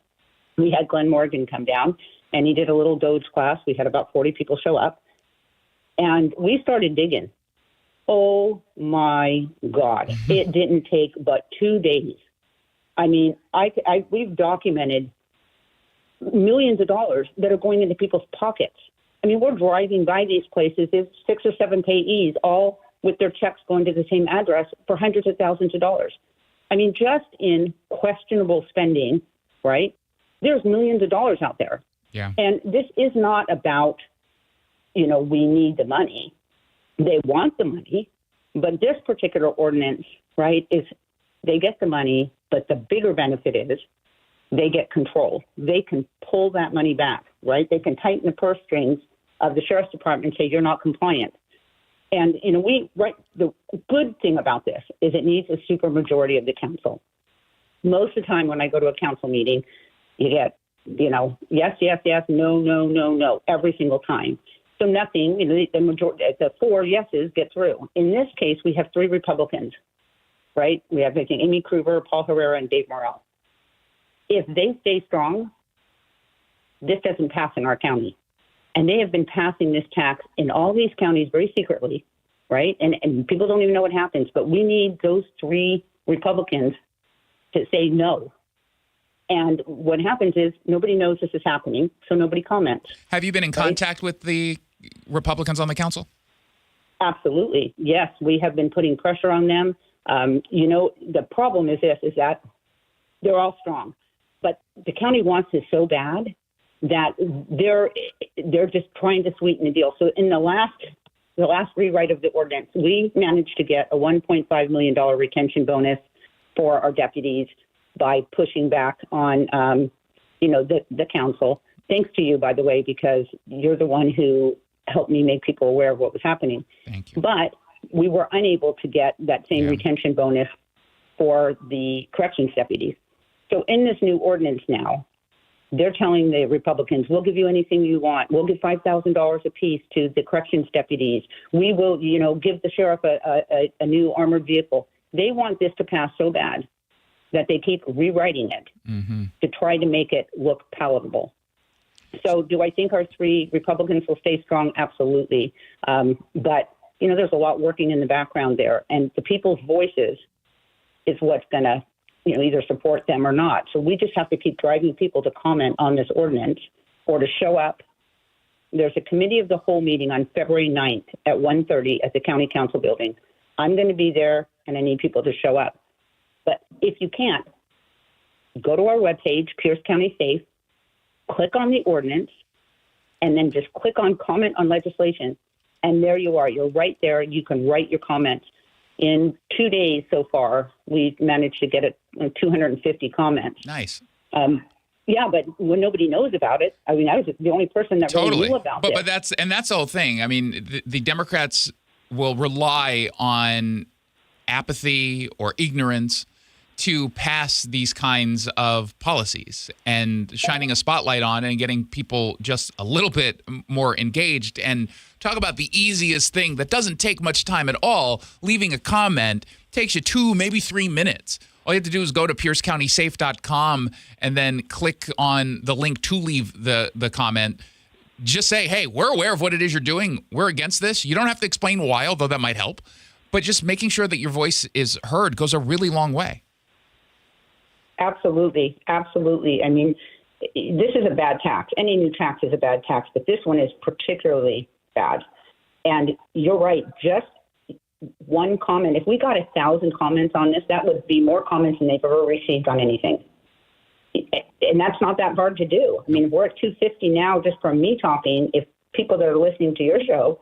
we had Glenn Morgan come down, and he did a little Doge class. We had about 40 people show up, and we started digging. Oh, my God. It didn't take but 2 days. I mean, we've documented millions of dollars that are going into people's pockets. I mean, we're driving by these places. There's 6 or 7 payees, all with their checks going to the same address for hundreds of thousands of dollars. I mean, just in questionable spending, right? There's millions of dollars out there. Yeah. And this is not about, we need the money. They want the money. But this particular ordinance, right, is they get the money, but the bigger benefit is they get control. They can pull that money back, right? They can tighten the purse strings of the sheriff's department and say, you're not compliant. And, the good thing about this is it needs a supermajority of the council. Most of the time when I go to a council meeting, you get, yes, yes, yes, no, no, no, no, every single time. So nothing, the majority, the 4 yeses get through. In this case, we have 3 Republicans, right? We have, I think, Amy Kruger, Paul Herrera, and Dave Morrell. If they stay strong, this doesn't pass in our county. And they have been passing this tax in all these counties very secretly, right? And people don't even know what happens. But we need those 3 Republicans to say no. And what happens is nobody knows this is happening, so nobody comments. Have you been in contact with the Republicans on the council? Absolutely. Yes, we have been putting pressure on them. The problem is that they're all strong. But the county wants this so bad that they're just trying to sweeten the deal. So in the last rewrite of the ordinance, we managed to get a $1.5 million retention bonus for our deputies by pushing back on, the council. Thanks to you, by the way, because you're the one who helped me make people aware of what was happening. Thank you. But we were unable to get that same retention bonus for the corrections deputies. So in this new ordinance now, they're telling the Republicans, we'll give you anything you want. We'll give $5,000 apiece to the corrections deputies. We will, give the sheriff a new armored vehicle. They want this to pass so bad that they keep rewriting it to try to make it look palatable. So do I think our 3 Republicans will stay strong? Absolutely. But, there's a lot working in the background there. And the people's voices is what's going to, either support them or not. So we just have to keep driving people to comment on this ordinance or to show up. There's a committee of the whole meeting on February 9th at 1:30 at the county council building. I'm going to be there, and I need people to show up. But if you can't, go to our webpage, Pierce County Safe, click on the ordinance, and then just click on comment on legislation. And there you are. You're right there. You can write your comments. In 2 days so far, we've managed to get 250 comments. Nice. Yeah, but when nobody knows about it, I was the only person that really knew about it. But that's the whole thing. I mean, the Democrats will rely on apathy or ignorance to pass these kinds of policies, and shining a spotlight on it and getting people just a little bit more engaged. And talk about the easiest thing that doesn't take much time at all. Leaving a comment takes you 2, maybe 3 minutes. All you have to do is go to piercecountysafe.com and then click on the link to leave the comment. Just say, hey, we're aware of what it is you're doing. We're against this. You don't have to explain why, although that might help. But just making sure that your voice is heard goes a really long way. Absolutely. Absolutely. I mean, this is a bad tax. Any new tax is a bad tax, but this one is particularly bad. And you're right. Just one comment. If we got 1,000 comments on this, that would be more comments than they've ever received on anything. And that's not that hard to do. I mean, if we're at 250 now just from me talking. If people that are listening to your show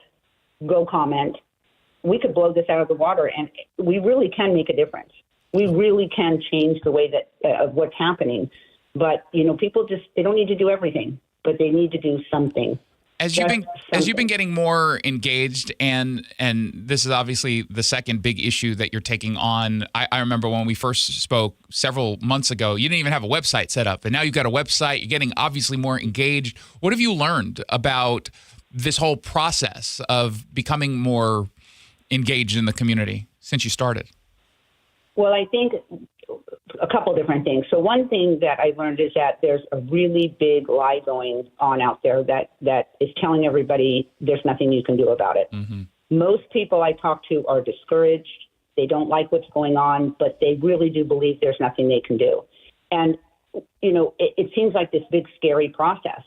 go comment, we could blow this out of the water, and we really can make a difference. We really can change the way that of what's happening. But, people they don't need to do everything, but they need to do something. As you've been getting more engaged, and this is obviously the second big issue that you're taking on. I remember when we first spoke several months ago, you didn't even have a website set up, and now you've got a website. You're getting obviously more engaged. What have you learned about this whole process of becoming more engaged in the community since you started? Well, I think a couple different things. So one thing that I learned is that there's a really big lie going on out there that is telling everybody there's nothing you can do about it. Mm-hmm. Most people I talk to are discouraged. They don't like what's going on, but they really do believe there's nothing they can do. And, it seems like this big, scary process.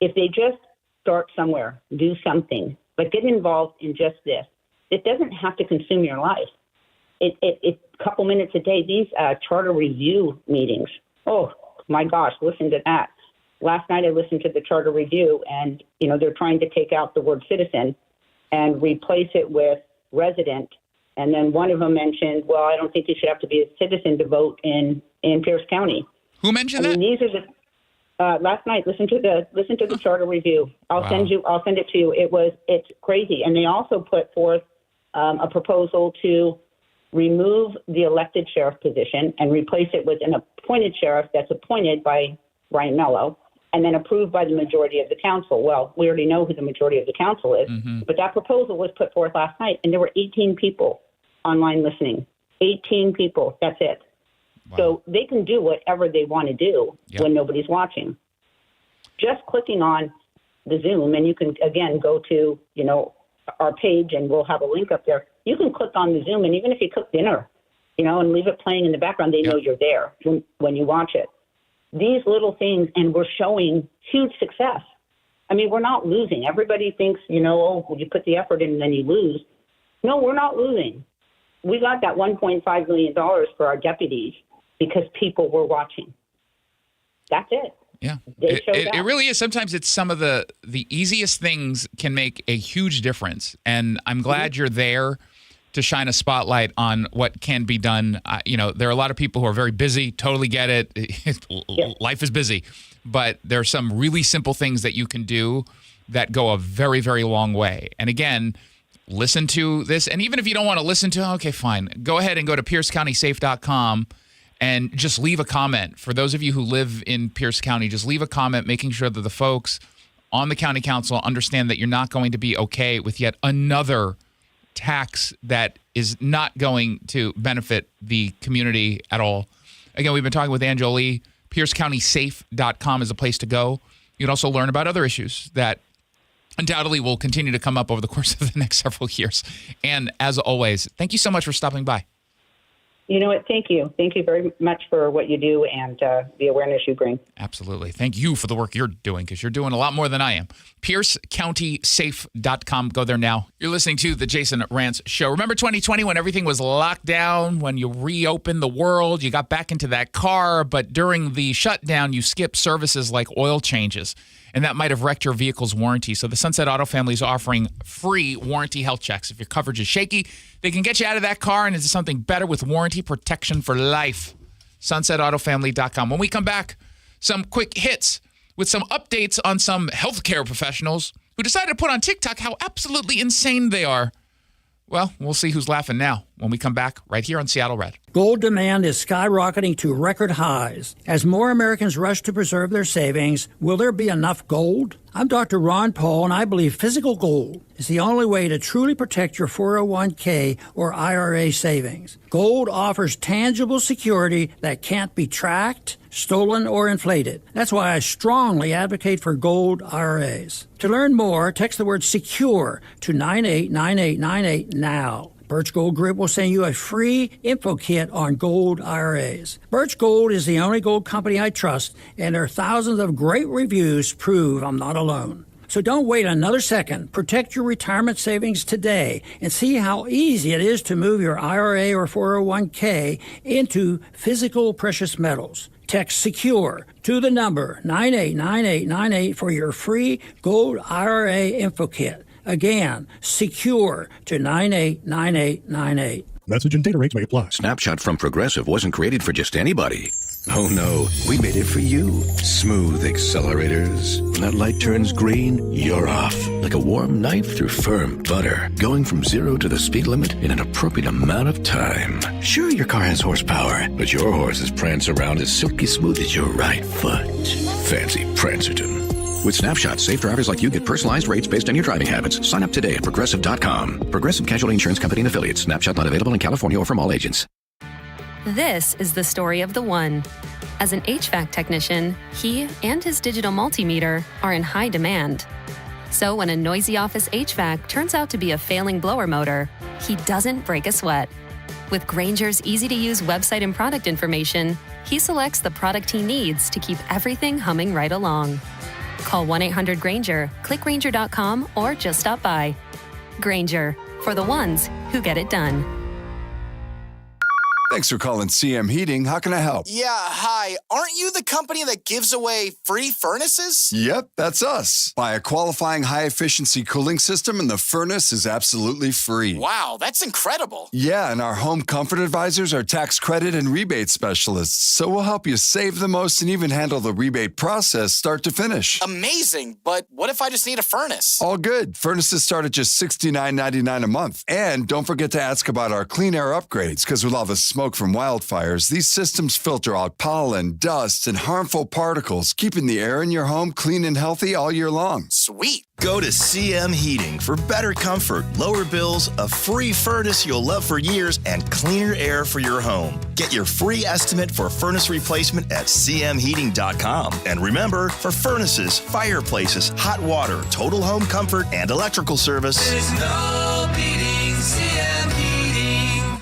If they just start somewhere, do something, but get involved in just this, it doesn't have to consume your life. a couple minutes a day. These charter review meetings. Oh my gosh, listen to that. Last night I listened to the charter review, and they're trying to take out the word citizen and replace it with resident. And then one of them mentioned, well, I don't think you should have to be a citizen to vote in Pierce County. Who mentioned that? These are the last night. Listen to the charter review. I'll send it to you. It's crazy. And they also put forth a proposal to remove the elected sheriff position and replace it with an appointed sheriff that's appointed by Brian Mello and then approved by the majority of the council. Well, we already know who the majority of the council is, but that proposal was put forth last night, and there were 18 people online listening. 18 people. That's it. Wow. So they can do whatever they want to do when nobody's watching. Just clicking on the Zoom, and you can, again, go to, our page, and we'll have a link up there. You can click on the Zoom, and even if you cook dinner, and leave it playing in the background, they know you're there when you watch it. These little things, and we're showing huge success. I mean, we're not losing. Everybody thinks, you put the effort in and then you lose. No, we're not losing. We got that $1.5 million for our deputies because people were watching. That's it. Yeah, it really is. Sometimes it's some of the easiest things can make a huge difference. And I'm glad you're there to shine a spotlight on what can be done. There are a lot of people who are very busy, totally get it. Life is busy. But there are some really simple things that you can do that go a very, very long way. And again, listen to this. And even if you don't want to listen to it, okay, fine. Go ahead and go to piercecountysafe.com and just leave a comment. For those of you who live in Pierce County, just leave a comment making sure that the folks on the county council understand that you're not going to be okay with yet another tax that is not going to benefit the community at all. Again, we've been talking with Angela Lee. piercecountysafe.com is a place to go. You can also learn about other issues that undoubtedly will continue to come up over the course of the next several years. And as always, thank you so much for stopping by. You know what? Thank you. Thank you very much for what you do and the awareness you bring. Absolutely. Thank you for the work you're doing, because you're doing a lot more than I am. piercecountysafe.com. Go there now. You're listening to The Jason Rantz Show. Remember 2020 when everything was locked down, when you reopened the world, you got back into that car, but during the shutdown, you skipped services like oil changes, and that might have wrecked your vehicle's warranty. So the Sunset Auto family is offering free warranty health checks. If your coverage is shaky, they can get you out of that car and into something better with warranty protection for life. SunsetAutoFamily.com. When we come back, some quick hits with some updates on some healthcare professionals who decided to put on TikTok how absolutely insane they are. Well, we'll see who's laughing now when we come back right here on Seattle Red. Gold demand is skyrocketing to record highs. As more Americans rush to preserve their savings, will there be enough gold? I'm Dr. Ron Paul, and I believe physical gold is the only way to truly protect your 401k or IRA savings. Gold offers tangible security that can't be tracked, stolen, or inflated. That's why I strongly advocate for gold IRAs. To learn more, text the word SECURE to 989898 now. Birch Gold Group will send you a free info kit on gold IRAs. Birch Gold is the only gold company I trust, and their thousands of great reviews prove I'm not alone. So don't wait another second. Protect your retirement savings today and see how easy it is to move your IRA or 401k into physical precious metals. Text SECURE to the number 989898 for your free gold IRA info kit. Again, SECURE to 989898. Message and data rates may apply. Snapshot from Progressive wasn't created for just anybody. Oh no, we made it for you. Smooth accelerators. When that light turns green, you're off. Like a warm knife through firm butter. Going from 0 to the speed limit in an appropriate amount of time. Sure, your car has horsepower, but your horses prance around as silky smooth as your right foot. Fancy Prancerton. With Snapshot, safe drivers like you get personalized rates based on your driving habits. Sign up today at Progressive.com. Progressive Casualty Insurance Company and Affiliates. Snapshot not available in California or from all agents. This is the story of the one. As an HVAC technician, he and his digital multimeter are in high demand. So when a noisy office HVAC turns out to be a failing blower motor, he doesn't break a sweat. With Grainger's easy-to-use website and product information, he selects the product he needs to keep everything humming right along. Call 1-800-GRAINGER, click Grainger.com, or just stop by. Grainger, for the ones who get it done. Thanks for calling CM Heating. How can I help? Yeah, hi. Aren't you the company that gives away free furnaces? Yep, that's us. Buy a qualifying high-efficiency cooling system and the furnace is absolutely free. Wow, that's incredible. Yeah, and our home comfort advisors are tax credit and rebate specialists, so we'll help you save the most and even handle the rebate process start to finish. Amazing, but what if I just need a furnace? All good. Furnaces start at just $69.99 a month. And don't forget to ask about our clean air upgrades, because with all the smoke from wildfires, these systems filter out pollen, dust, and harmful particles, keeping the air in your home clean and healthy all year long. Sweet. Go to CM Heating for better comfort, lower bills, a free furnace you'll love for years, and cleaner air for your home. Get your free estimate for furnace replacement at cmheating.com. And remember, for furnaces, fireplaces, hot water, total home comfort, and electrical service, there's no beating CM Heating.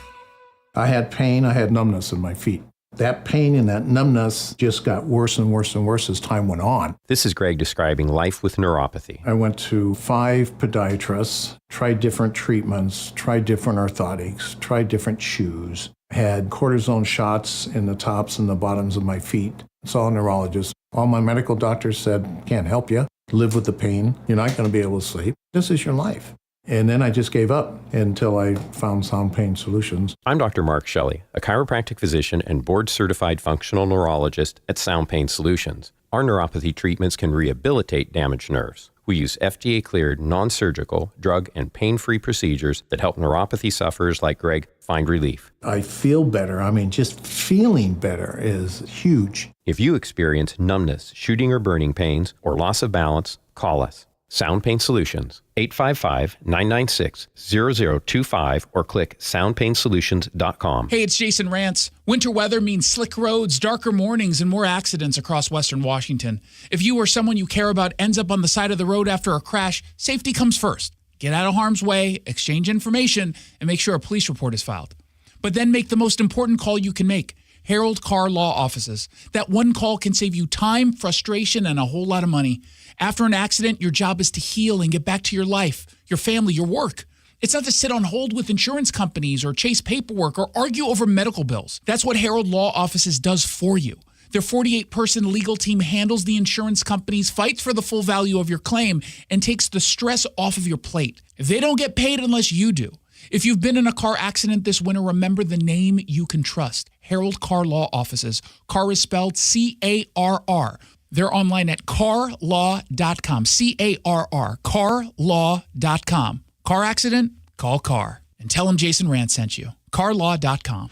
I had pain, I had numbness in my feet. That pain and that numbness just got worse and worse and worse as time went on. This is Greg describing life with neuropathy. I went to 5 podiatrists, tried different treatments, tried different orthotics, tried different shoes, had cortisone shots in the tops and the bottoms of my feet. Saw a neurologist. All my medical doctors said, can't help you. Live with the pain. You're not going to be able to sleep. This is your life. And then I just gave up until I found Sound Pain Solutions. I'm Dr. Mark Shelley, a chiropractic physician and board-certified functional neurologist at Sound Pain Solutions. Our neuropathy treatments can rehabilitate damaged nerves. We use FDA-cleared, non-surgical, drug and pain-free procedures that help neuropathy sufferers like Greg find relief. I feel better. I mean, just feeling better is huge. If you experience numbness, shooting or burning pains, or loss of balance, call us. Sound Pain Solutions, 855-996-0025 or click soundpainsolutions.com. Hey, it's Jason Rantz. Winter weather means slick roads, darker mornings, and more accidents across Western Washington. If you or someone you care about ends up on the side of the road after a crash, safety comes first. Get out of harm's way, exchange information, and make sure a police report is filed. But then make the most important call you can make. Harold Car Law Offices. That one call can save you time, frustration, and a whole lot of money. After an accident, your job is to heal and get back to your life, your family, your work. It's not to sit on hold with insurance companies or chase paperwork or argue over medical bills. That's what Harold Law Offices does for you. Their 48-person legal team handles the insurance companies, fights for the full value of your claim, and takes the stress off of your plate. They don't get paid unless you do. If you've been in a car accident this winter, remember the name you can trust. Harold Car Law Offices. Car is spelled C-A-R-R. They're online at carlaw.com. C-A-R-R. Carlaw.com. Car accident? Call CAR. And tell them Jason Rantz sent you. Carlaw.com.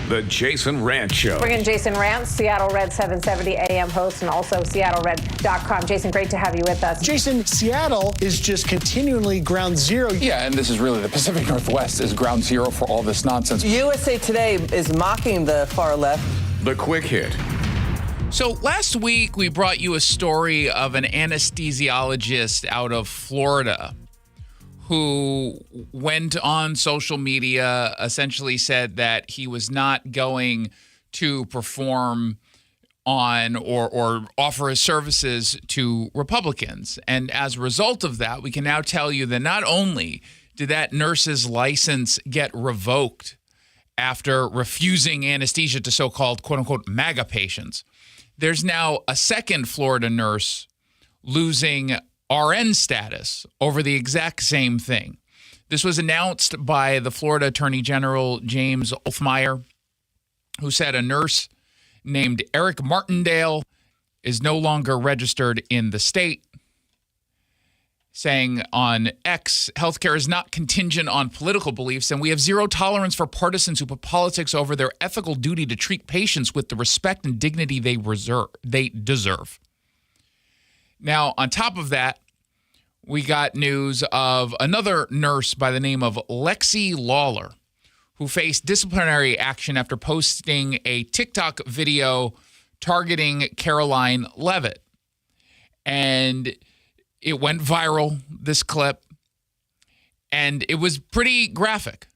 The Jason Rantz Show. Bring in Jason Rantz, Seattle Red 770 AM host, and also SeattleRed.com. Jason, great to have you with us. Jason, Seattle is just continually ground zero. Yeah, and this is really the Pacific Northwest is ground zero for all this nonsense. USA Today is mocking the far left. The quick hit. So last week, we brought you a story of an anesthesiologist out of Florida who went on social media, essentially said that he was not going to perform on or offer his services to Republicans. And as a result of that, we can now tell you that not only did that nurse's license get revoked after refusing anesthesia to so-called quote-unquote MAGA patients, there's now a second Florida nurse losing RN status over the exact same thing. This was announced by the Florida Attorney General James Olfmeyer, who said a nurse named Eric Martindale is no longer registered in the state, saying on X, healthcare is not contingent on political beliefs, and we have zero tolerance for partisans who put politics over their ethical duty to treat patients with the respect and dignity they deserve. Now, on top of that, we got news of another nurse by the name of Lexi Lawler, who faced disciplinary action after posting a TikTok video targeting Caroline Leavitt. And it went viral, this clip, and it was pretty graphic.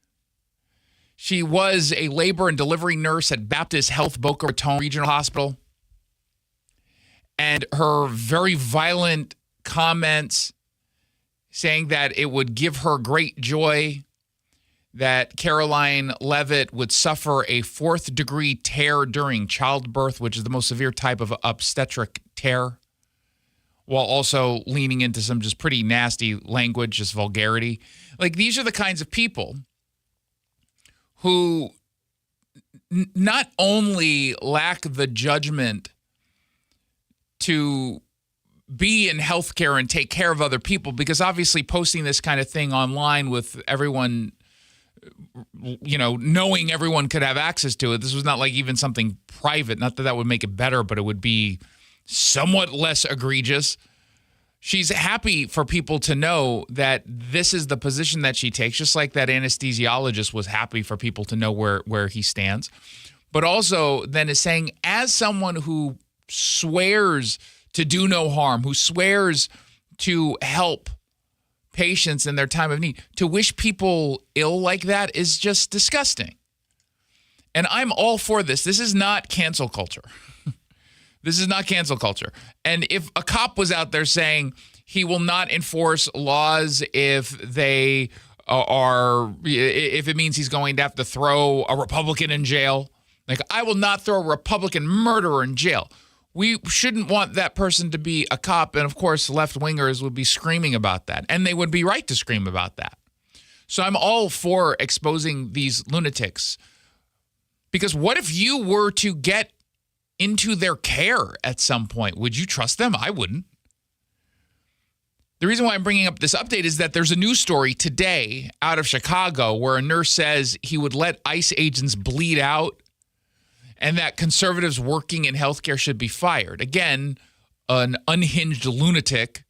She was a labor and delivery nurse at Baptist Health Boca Raton Regional Hospital. And her very violent comments saying that it would give her great joy that Caroline Leavitt would suffer a 4th-degree tear during childbirth, which is the most severe type of obstetric tear, while also leaning into some just pretty nasty language, just vulgarity. Like, these are the kinds of people who not only lack the judgment to be in healthcare and take care of other people, because obviously posting this kind of thing online with everyone, knowing everyone could have access to it, this was not like even something private. Not that that would make it better, but it would be somewhat less egregious. She's happy for people to know that this is the position that she takes, just like that anesthesiologist was happy for people to know where he stands. But also then is saying, as someone who swears to do no harm, who swears to help patients in their time of need, to wish people ill like that is just disgusting. And I'm all for this. This is not cancel culture. This is not cancel culture. And if a cop was out there saying he will not enforce laws if they if it means he's going to have to throw a Republican in jail, like, I will not throw a Republican murderer in jail. We shouldn't want that person to be a cop. And of course, left-wingers would be screaming about that. And they would be right to scream about that. So I'm all for exposing these lunatics. Because what if you were to get into their care at some point? Would you trust them? I wouldn't. The reason why I'm bringing up this update is that there's a news story today out of Chicago where a nurse says he would let ICE agents bleed out and that conservatives working in healthcare should be fired. Again, an unhinged lunatic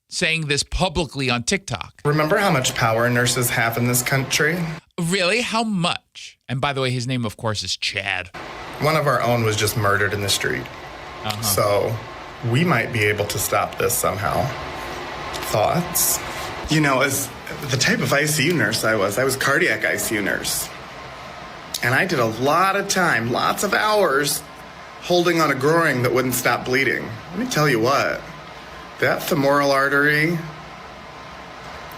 saying this publicly on TikTok. Remember how much power nurses have in this country? Really? How much? And by the way, his name, of course, is Chad. One of our own was just murdered in the street. So we might be able to stop this somehow. Thoughts? As the type of ICU nurse I was cardiac ICU nurse. And I did a lot of time, lots of hours, holding on a groin that wouldn't stop bleeding. Let me tell you what, that femoral artery,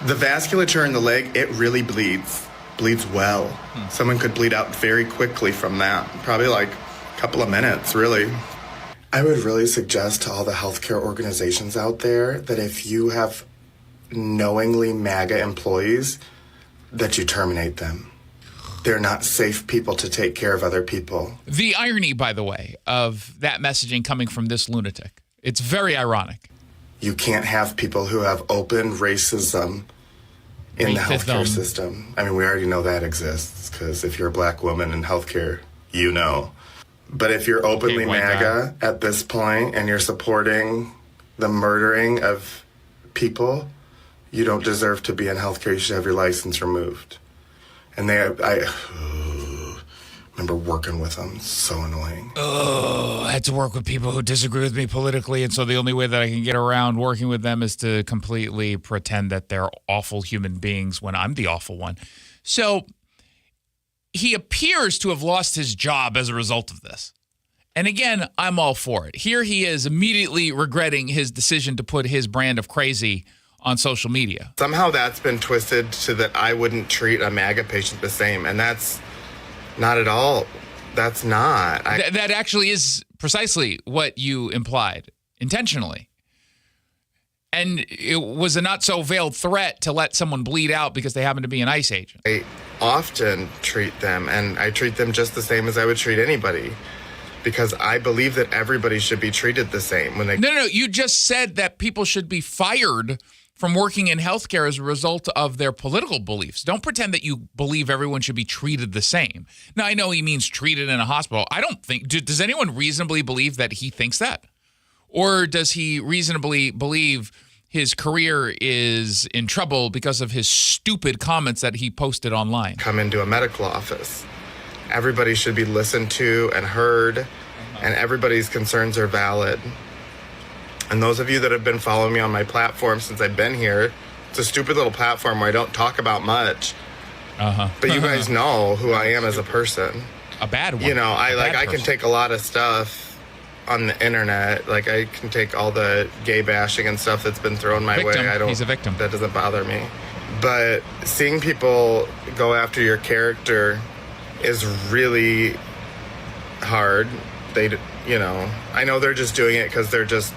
the vasculature in the leg, it really bleeds well. Someone could bleed out very quickly from that, probably like a couple of minutes, really. I would really suggest to all the healthcare organizations out there that if you have knowingly MAGA employees, that you terminate them. They're not safe people to take care of other people. The irony, by the way, of that messaging coming from this lunatic, it's very ironic. You can't have people who have open racism in the healthcare system. I mean, we already know that exists, because if you're a black woman in healthcare, you know. But if you're openly MAGA at this point and you're supporting the murdering of people, you don't deserve to be in healthcare. You should have your license removed. And I remember working with them. So annoying. Oh, I had to work with people who disagree with me politically, and so the only way that I can get around working with them is to completely pretend that they're awful human beings when I'm the awful one. So he appears to have lost his job as a result of this. And again, I'm all for it. Here he is immediately regretting his decision to put his brand of crazy on social media. Somehow that's been twisted so that I wouldn't treat a MAGA patient the same. And that's not at all. That's not. That actually is precisely what you implied intentionally. And it was a not so veiled threat to let someone bleed out because they happen to be an ICE agent. I often treat them, and I treat them just the same as I would treat anybody, because I believe that everybody should be treated the same when they. No. You just said that people should be fired from working in healthcare as a result of their political beliefs. Don't pretend that you believe everyone should be treated the same. Now, I know he means treated in a hospital. I don't think. Does anyone reasonably believe that he thinks that? Or does he reasonably believe his career is in trouble because of his stupid comments that he posted online? Come into a medical office. Everybody should be listened to and heard, and everybody's concerns are valid. And those of you that have been following me on my platform since I've been here, it's a stupid little platform where I don't talk about much. But you guys know who I am as a person. A bad one. You know, I can take a lot of stuff on the internet. Like, I can take all the gay bashing and stuff that's been thrown my way. He's a victim. That doesn't bother me. But seeing people go after your character is really hard. I know they're just doing it because it's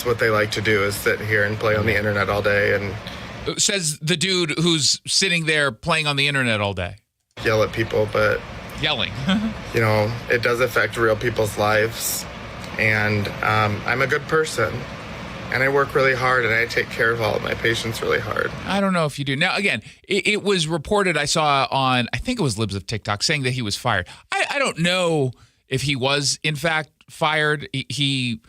what they like to do, is sit here and play on the internet all day and says the dude who's sitting there playing on the internet all day. Yell at people, but yelling. It does affect real people's lives. And I'm a good person. And I work really hard, and I take care of all of my patients really hard. I don't know if you do. Now, again, it was reported, I saw on, I think it was Libs of TikTok, saying that he was fired. I don't know if he was, in fact, fired. He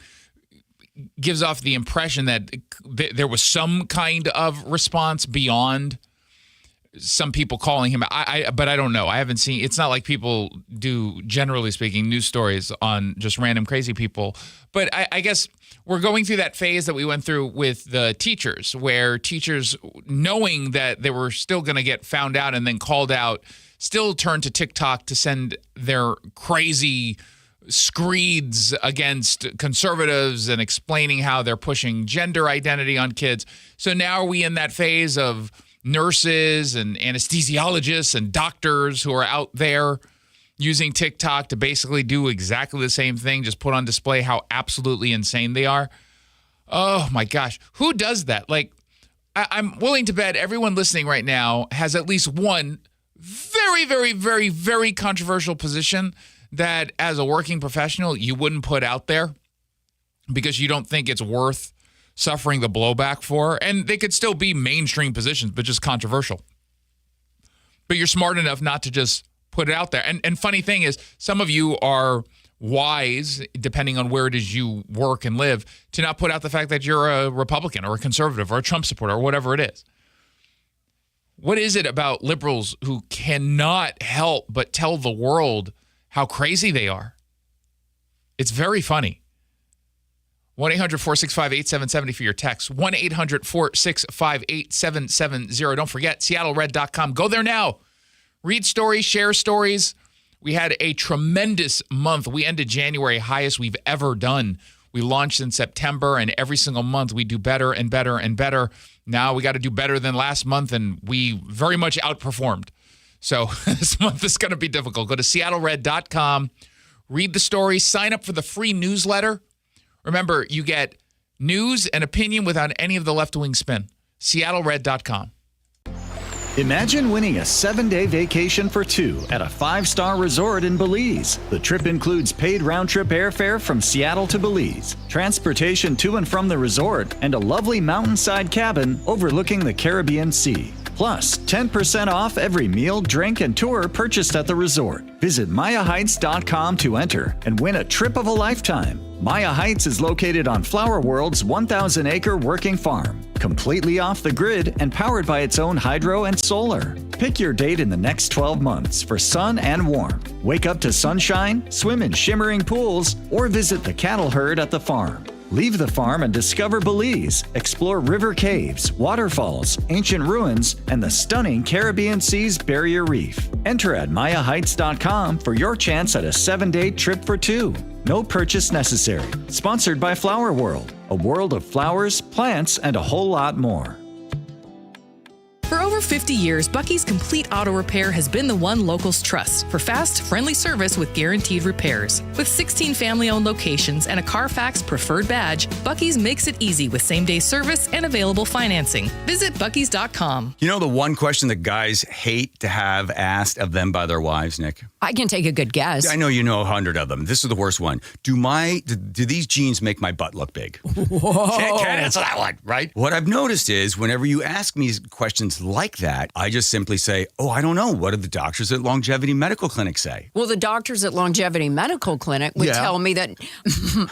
gives off the impression that there was some kind of response beyond some people calling him. But I don't know. I haven't seen. It's not like people do, generally speaking, news stories on just random crazy people. But I guess we're going through that phase that we went through with the teachers, where teachers, knowing that they were still going to get found out and then called out, still turned to TikTok to send their crazy screeds against conservatives and explaining how they're pushing gender identity on kids. So now are we in that phase of nurses and anesthesiologists and doctors who are out there using TikTok to basically do exactly the same thing, just put on display how absolutely insane they are? Oh my gosh. Who does that? Like, I'm willing to bet everyone listening right now has at least one very, very, very, very controversial position that as a working professional you wouldn't put out there because you don't think it's worth suffering the blowback for. And they could still be mainstream positions, but just controversial. But you're smart enough not to just put it out there. And funny thing is, some of you are wise, depending on where it is you work and live, to not put out the fact that you're a Republican or a conservative or a Trump supporter or whatever it is. What is it about liberals who cannot help but tell the world how crazy they are? It's very funny. 1-800-465-8770 for your text. 1-800-465-8770. Don't forget, SeattleRed.com. Go there now. Read stories, share stories. We had a tremendous month. We ended January highest we've ever done. We launched in September, and every single month we do better and better and better. Now we got to do better than last month, and we very much outperformed. So this month is going to be difficult. Go to SeattleRed.com, read the story, sign up for the free newsletter. Remember, you get news and opinion without any of the left-wing spin. SeattleRed.com. Imagine winning a 7-day vacation for two at a 5-star resort in Belize. The trip includes paid round-trip airfare from Seattle to Belize, transportation to and from the resort, and a lovely mountainside cabin overlooking the Caribbean Sea. Plus, 10% off every meal, drink, and tour purchased at the resort. Visit MayaHeights.com to enter and win a trip of a lifetime. Maya Heights is located on Flower World's 1,000-acre working farm, completely off the grid and powered by its own hydro and solar. Pick your date in the next 12 months for sun and warmth. Wake up to sunshine, swim in shimmering pools, or visit the cattle herd at the farm. Leave the farm and discover Belize. Explore river caves, waterfalls, ancient ruins, and the stunning Caribbean Sea's Barrier Reef. Enter at MayaHeights.com for your chance at a 7-day trip for two. No purchase necessary. Sponsored by Flower World, a world of flowers, plants, and a whole lot more. For over 50 years, Bucky's Complete Auto Repair has been the one locals trust for fast, friendly service with guaranteed repairs. With 16 family-owned locations and a Carfax preferred badge, Bucky's makes it easy with same-day service and available financing. Visit Bucky's.com. You know the one question that guys hate to have asked of them by their wives, Nick? I can take a good guess. I know you know 100 of them. This is the worst one. Do these jeans make my butt look big? Whoa. Can't answer that one, right? What I've noticed is whenever you ask me questions like that, I just simply say, oh, I don't know. What do the doctors at Longevity Medical Clinic say? Well, the doctors at Longevity Medical Clinic would tell me that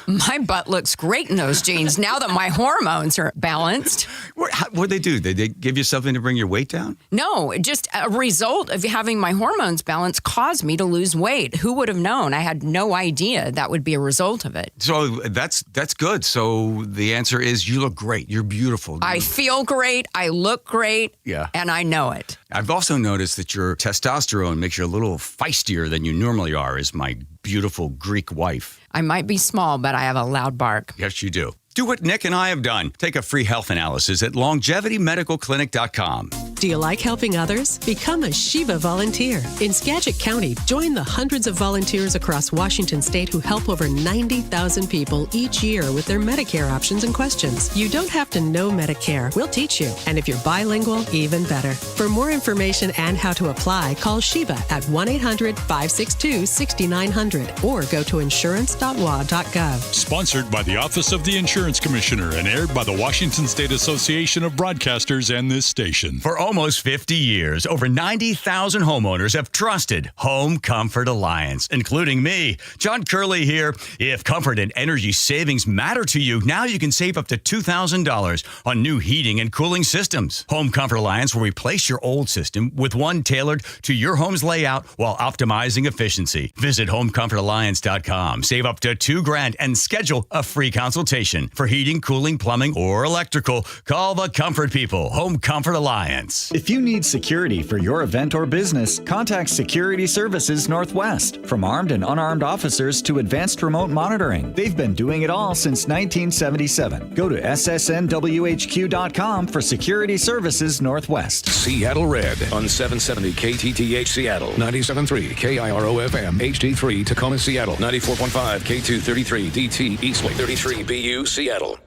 my butt looks great in those jeans now that my hormones are balanced. What'd they do? Did they give you something to bring your weight down? No, just a result of having my hormones balanced caused me to lose weight. Who would have known? I had no idea that would be a result of it. So that's good. So the answer is you look great. You're beautiful. I feel great. I look great. Yeah. And I know it. I've also noticed that your testosterone makes you a little feistier than you normally are as my beautiful Greek wife. I might be small, but I have a loud bark. Yes, you do. Do what Nick and I have done. Take a free health analysis at longevitymedicalclinic.com. Do you like helping others? Become a Sheba volunteer. In Skagit County, join the hundreds of volunteers across Washington state who help over 90,000 people each year with their Medicare options and questions. You don't have to know Medicare. We'll teach you. And if you're bilingual, even better. For more information and how to apply, call Sheba at 1-800-562-6900 or go to insurance.wa.gov. Sponsored by the Office of the Insurance Commissioner and aired by the Washington State Association of Broadcasters and this station. For almost 50 years, over 90,000 homeowners have trusted Home Comfort Alliance, including me. John Curley here. If comfort and energy savings matter to you, now you can save up to $2,000 on new heating and cooling systems. Home Comfort Alliance will replace your old system with one tailored to your home's layout while optimizing efficiency. Visit homecomfortalliance.com. Save up to $2,000 and schedule a free consultation. For heating, cooling, plumbing, or electrical, call the Comfort People. Home Comfort Alliance. If you need security for your event or business, contact Security Services Northwest. From armed and unarmed officers to advanced remote monitoring, they've been doing it all since 1977. Go to ssnwhq.com for Security Services Northwest. Seattle Red on 770 KTTH Seattle, 97.3 KIRO FM, HD3 Tacoma Seattle, 94.5 K233 DT Eastlake, 33 BU Seattle.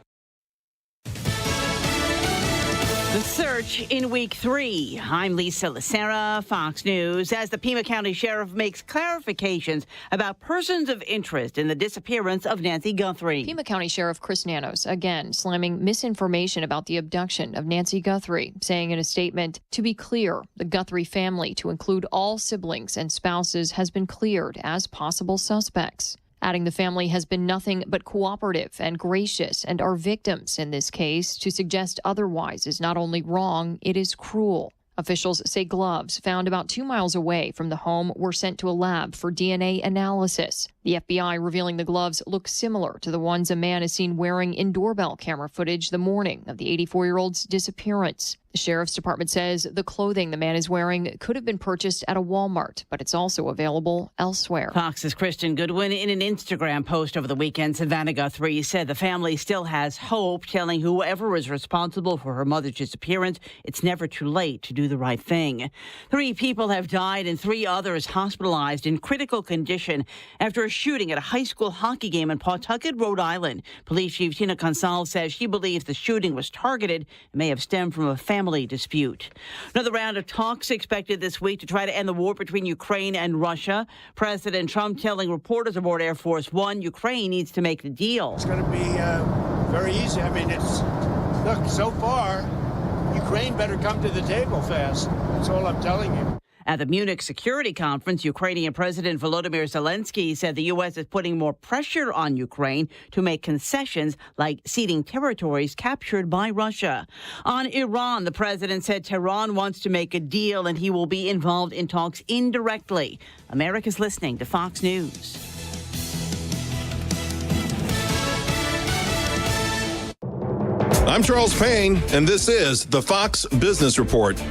The search in week 3. I'm Lisa Lacera, Fox News, as the Pima County Sheriff makes clarifications about persons of interest in the disappearance of Nancy Guthrie. Pima County Sheriff Chris Nanos again slamming misinformation about the abduction of Nancy Guthrie, saying in a statement, to be clear, the Guthrie family, to include all siblings and spouses, has been cleared as possible suspects. Adding the family has been nothing but cooperative and gracious and are victims in this case. To suggest otherwise is not only wrong, it is cruel. Officials say gloves found about 2 miles away from the home were sent to a lab for DNA analysis. The FBI revealing the gloves look similar to the ones a man is seen wearing in doorbell camera footage the morning of the 84-year-old's disappearance. The Sheriff's Department says the clothing the man is wearing could have been purchased at a Walmart, but it's also available elsewhere. Fox's Kristen Goodwin, in an Instagram post over the weekend, Savannah Guthrie said the family still has hope, telling whoever is responsible for her mother's disappearance it's never too late to do the right thing. 3 people have died and 3 others hospitalized in critical condition after a shooting at a high school hockey game in Pawtucket, Rhode Island. Police Chief Tina Gonsalves says she believes the shooting was targeted and may have stemmed from a family dispute. Another round of talks expected this week to try to end the war between Ukraine and Russia. President Trump telling reporters aboard Air Force One Ukraine needs to make the deal. It's going to be very easy. I mean, look, so far, Ukraine better come to the table fast. That's all I'm telling you. At the Munich Security Conference, Ukrainian President Volodymyr Zelensky said the U.S. is putting more pressure on Ukraine to make concessions like ceding territories captured by Russia. On Iran, the president said Tehran wants to make a deal and he will be involved in talks indirectly. America's listening to Fox News. I'm Charles Payne, and this is the Fox Business Report.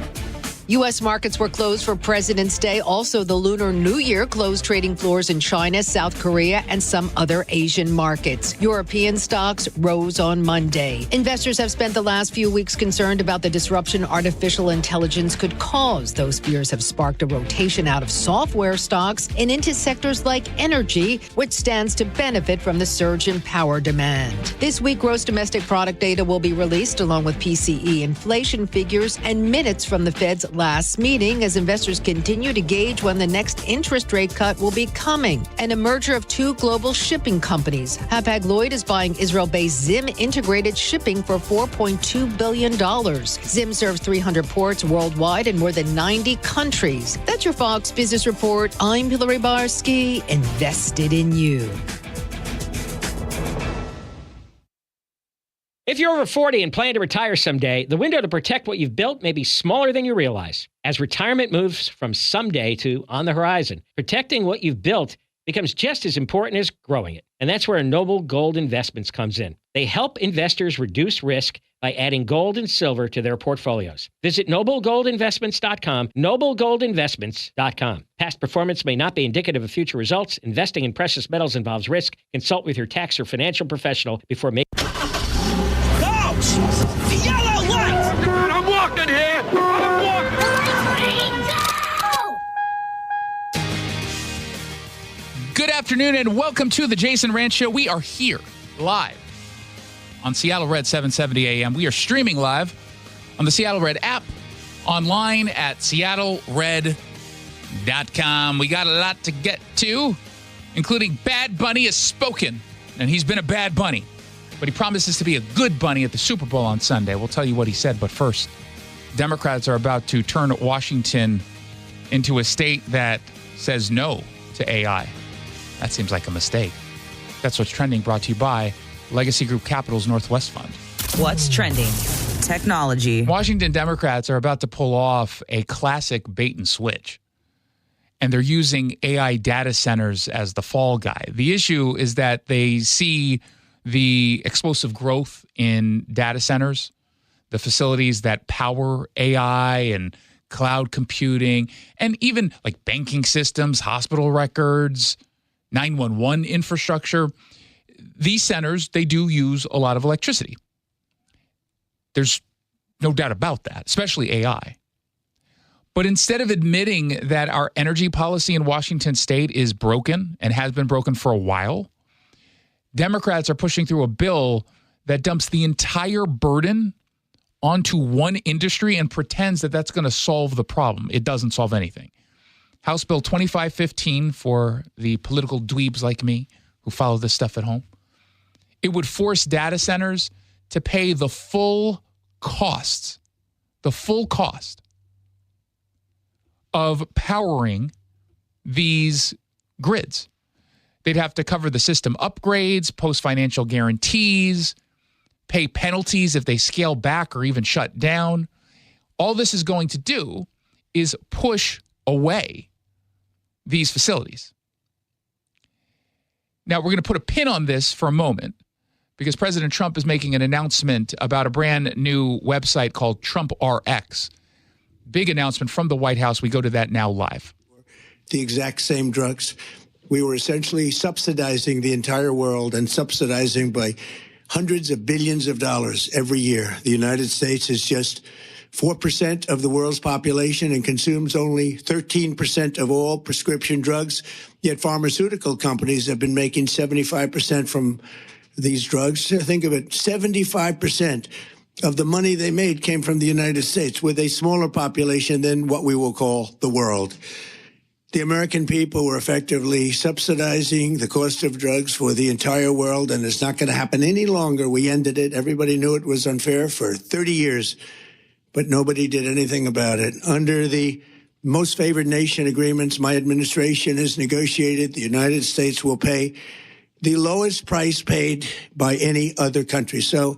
U.S. markets were closed for President's Day. Also, the Lunar New Year closed trading floors in China, South Korea, and some other Asian markets. European stocks rose on Monday. Investors have spent the last few weeks concerned about the disruption artificial intelligence could cause. Those fears have sparked a rotation out of software stocks and into sectors like energy, which stands to benefit from the surge in power demand. This week, gross domestic product data will be released along with PCE inflation figures and minutes from the Fed's last meeting as investors continue to gauge when the next interest rate cut will be coming. And a merger of 2 global shipping companies. Hapag-Lloyd is buying Israel-based Zim Integrated Shipping for $4.2 billion. Zim serves 300 ports worldwide in more than 90 countries. That's your Fox Business Report. I'm Hillary Barsky, invested in you. If you're over 40 and plan to retire someday, the window to protect what you've built may be smaller than you realize. As retirement moves from someday to on the horizon, protecting what you've built becomes just as important as growing it. And that's where Noble Gold Investments comes in. They help investors reduce risk by adding gold and silver to their portfolios. Visit noblegoldinvestments.com, noblegoldinvestments.com. Past performance may not be indicative of future results. Investing in precious metals involves risk. Consult with your tax or financial professional before making... The yellow light! I'm walking here! I'm walking! Good afternoon and welcome to the Jason Rantz Show. We are here live on Seattle Red 770 AM. We are streaming live on the Seattle Red app, online at seattlered.com. We got a lot to get to, including Bad Bunny has spoken, and he's been a bad bunny, but he promises to be a good bunny at the Super Bowl on Sunday. We'll tell you what he said, but first, Democrats are about to turn Washington into a state that says no to AI. That seems like a mistake. That's what's trending, brought to you by Legacy Group Capital's Northwest Fund. What's trending? Technology. Washington Democrats are about to pull off a classic bait and switch, and they're using AI data centers as the fall guy. The issue is that they see the explosive growth in data centers, the facilities that power AI and cloud computing, and even like banking systems, hospital records, 911 infrastructure. These centers, they do use a lot of electricity. There's no doubt about that, especially AI. But instead of admitting that our energy policy in Washington state is broken and has been broken for a while, Democrats are pushing through a bill that dumps the entire burden onto one industry and pretends that that's going to solve the problem. It doesn't solve anything. House Bill 2515, for the political dweebs like me who follow this stuff at home, it would force data centers to pay the full cost of powering these grids. They'd have to cover the system upgrades, post financial guarantees, pay penalties if they scale back or even shut down. All this is going to do is push away these facilities. Now, we're going to put a pin on this for a moment because President Trump is making an announcement about a brand new website called Trump RX. Big announcement from the White House. We go to that now live. The exact same drugs. We were essentially subsidizing the entire world and subsidizing by hundreds of billions of dollars every year. The United States is just 4% of the world's population and consumes only 13% of all prescription drugs, yet pharmaceutical companies have been making 75% from these drugs. Think of it, 75% of the money they made came from the United States, with a smaller population than what we will call the world. The American people were effectively subsidizing the cost of drugs for the entire world, and it's not going to happen any longer. We ended it. Everybody knew it was unfair for 30 years, but nobody did anything about it. Under the most favored nation agreements my administration has negotiated, the United States will pay the lowest price paid by any other country. So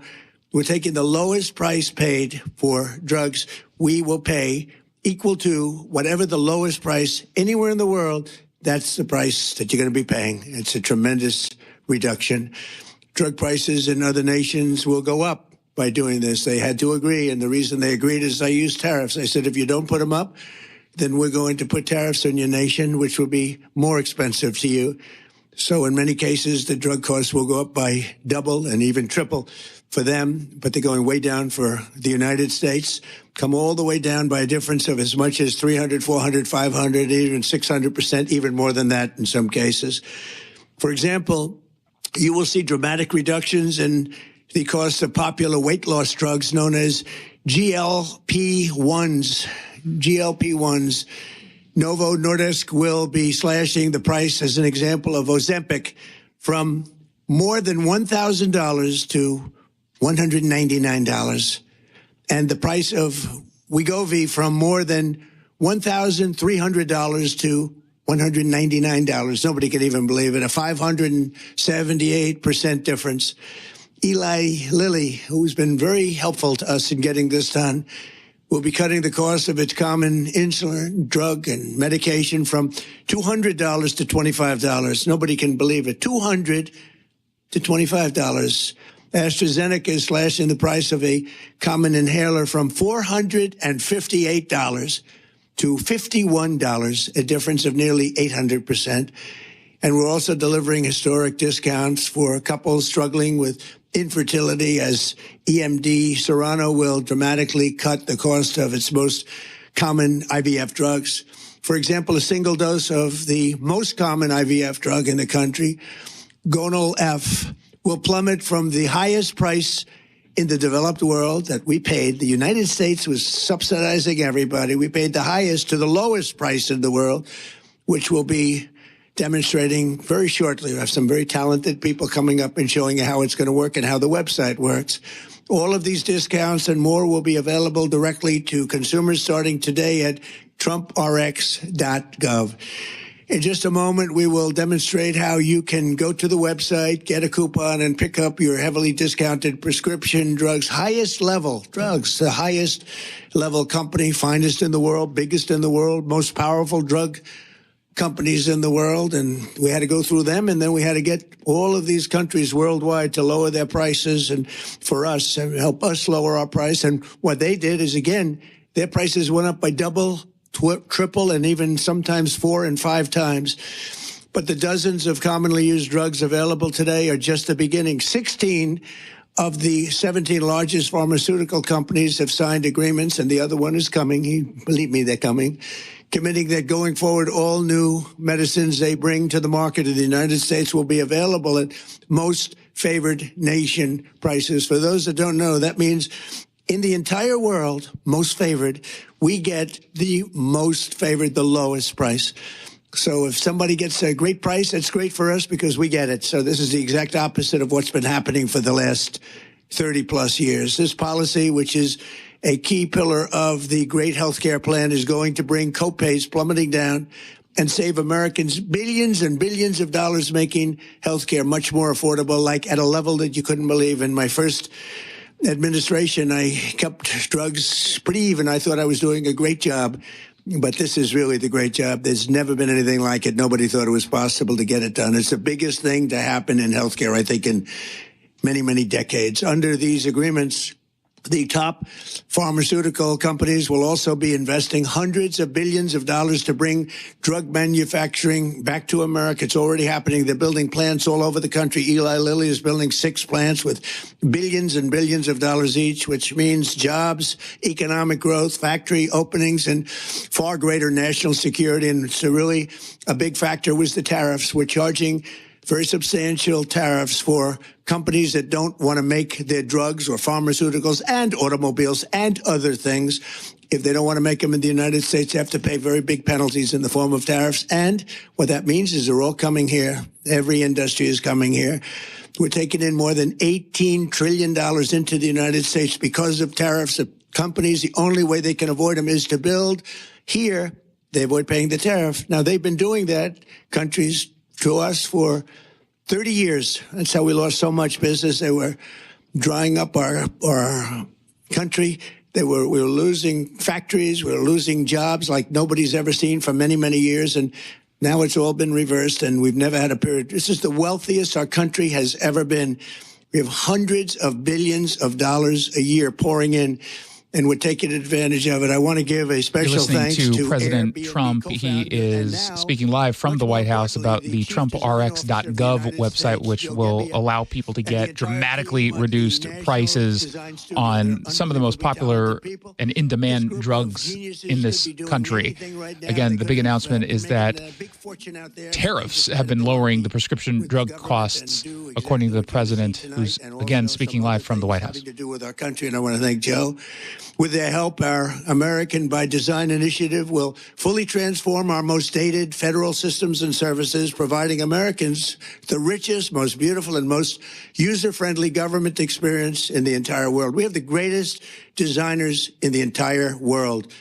we're taking the lowest price paid for drugs. We will pay equal to whatever the lowest price anywhere in the world. That's the price that you're going to be paying. It's a tremendous reduction. Drug prices in other nations will go up by doing this. They had to agree, and the reason they agreed is I used tariffs. I said, if you don't put them up, then we're going to put tariffs on your nation, which will be more expensive to you. So in many cases, the drug costs will go up by double and even triple for them, but they're going way down for the United States, come all the way down by a difference of as much as 300, 400, 500, even 600%, even more than that in some cases. For example, you will see dramatic reductions in the cost of popular weight loss drugs known as GLP-1s. GLP-1s. Novo Nordisk will be slashing the price, as an example, of Ozempic from more than $1,000 to $199. And the price of Wegovy from more than $1,300 to $199. Nobody can even believe it. A 578% difference. Eli Lilly, who's been very helpful to us in getting this done, will be cutting the cost of its common insulin, drug, and medication from $200 to $25. Nobody can believe it. $200 to $25. AstraZeneca is slashing the price of a common inhaler from $458 to $51, a difference of nearly 800%. And we're also delivering historic discounts for couples struggling with infertility, as EMD Serrano will dramatically cut the cost of its most common IVF drugs. For example, a single dose of the most common IVF drug in the country, Gonal F, will plummet from the highest price in the developed world that we paid. The United States was subsidizing everybody. We paid the highest to the lowest price in the world, which will be demonstrating very shortly. We have some very talented people coming up and showing you how it's going to work and how the website works. All of these discounts and more will be available directly to consumers starting today at trumprx.gov. In just a moment, we will demonstrate how you can go to the website, get a coupon, and pick up your heavily discounted prescription drugs, highest level drugs, the highest level company, finest in the world, biggest in the world, most powerful drug companies in the world. And we had to go through them, and then we had to get all of these countries worldwide to lower their prices and for us, help us lower our price. And what they did is, again, their prices went up by double, triple, and even sometimes 4 and 5 times. But the dozens of commonly used drugs available today are just the beginning. 16 of the 17 largest pharmaceutical companies have signed agreements, and the other one is coming. Believe me, they're coming. Committing that going forward, all new medicines they bring to the market in the United States will be available at most favored nation prices. For those that don't know, that means in the entire world, most favored, we get the most favored, the lowest price. So if somebody gets a great price, that's great for us because we get it. So this is the exact opposite of what's been happening for the last 30 plus years. This policy, which is a key pillar of the great health care plan, is going to bring copays plummeting down and save Americans billions and billions of dollars, making health care much more affordable, like at a level that you couldn't believe. In my first administration, I kept drugs pretty even. I thought I was doing a great job, but this is really the great job. There's never been anything like it. Nobody thought it was possible to get it done. It's the biggest thing to happen in healthcare, I think, in many, many decades. Under these agreements, the top pharmaceutical companies will also be investing hundreds of billions of dollars to bring drug manufacturing back to America. It's already happening. They're building plants all over the country. Eli Lilly is building 6 plants with billions and billions of dollars each, which means jobs, economic growth, factory openings, and far greater national security. And it's really a big factor was the tariffs. We're charging very substantial tariffs for companies that don't want to make their drugs or pharmaceuticals and automobiles and other things. If they don't want to make them in the United States, they have to pay very big penalties in the form of tariffs. And what that means is they're all coming here. Every industry is coming here. We're taking in more than $18 trillion into the United States because of tariffs. The companies, the only way they can avoid them is to build here. They avoid paying the tariff. Now, they've been doing that, countries, to us for 30 years. That's how we lost so much business. They were drying up our country. We were losing factories. We were losing jobs like nobody's ever seen for many, many years. And now it's all been reversed, and we've never had a period. This is the wealthiest our country has ever been. We have hundreds of billions of dollars a year pouring in, and we're taking advantage of it. I want to give a special thanks to President Trump. He is speaking live from the White House about the TrumpRx.gov website, which will allow people to get dramatically reduced prices on some of the most popular and in-demand drugs in this country. Again, the big announcement is that tariffs have been lowering the prescription drug costs, according to the president, who's, again, speaking live from the White House. To do with our country, and I want to thank Joe. With their help, our American by Design initiative will fully transform our most dated federal systems and services, providing Americans the richest, most beautiful, and most user-friendly government experience in the entire world. We have the greatest designers in the entire world,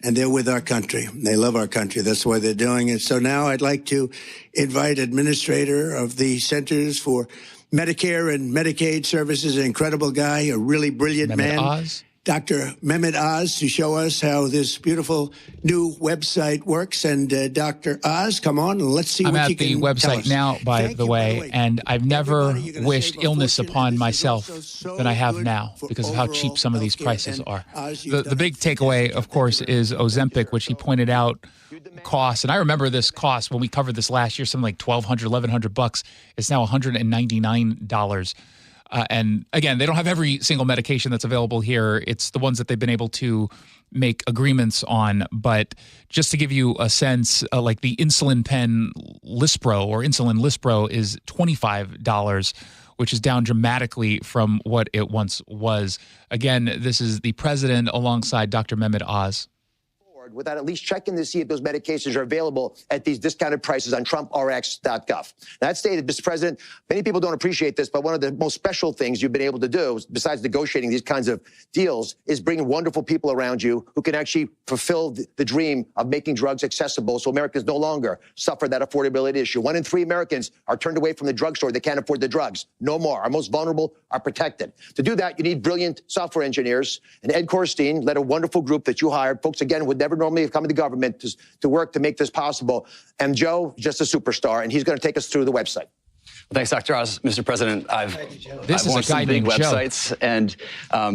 and they're with our country. They love our country. That's why they're doing it. So now I'd like to invite Administrator of the Centers for Medicare and Medicaid Services, an incredible guy, a really brilliant man. Oz. Dr. Mehmet Oz, to show us how this beautiful new website works. And Dr. Oz, come on, and let's see what you can tell us. I'm at the website now, by the way, and I've never wished illness upon myself than I have now because of how cheap some of these prices are. The big takeaway, of course, is Ozempic, which he pointed out costs. And I remember this cost when we covered this last year, something like $1,200, $1,100. It's now $199. And again, they don't have every single medication that's available here. It's the ones that they've been able to make agreements on. But just to give you a sense, like the insulin pen Lispro or insulin Lispro is $25, which is down dramatically from what it once was. Again, this is the president alongside Dr. Mehmet Oz. Without at least checking to see if those medications are available at these discounted prices on TrumpRx.gov. Now, that stated, Mr. President, many people don't appreciate this, but one of the most special things you've been able to do, besides negotiating these kinds of deals, is bringing wonderful people around you who can actually fulfill the dream of making drugs accessible so Americans no longer suffer that affordability issue. 1 in 3 Americans are turned away from the drugstore. They can't afford the drugs. No more. Our most vulnerable are protected. To do that, you need brilliant software engineers. And Ed Korstein led a wonderful group that you hired. Folks, again, would never normally have come to the government to work to make this possible. And Joe, just a superstar, and he's going to take us through the website. Well, thanks, Dr. Oz. Mr. President, I've launched some big websites, and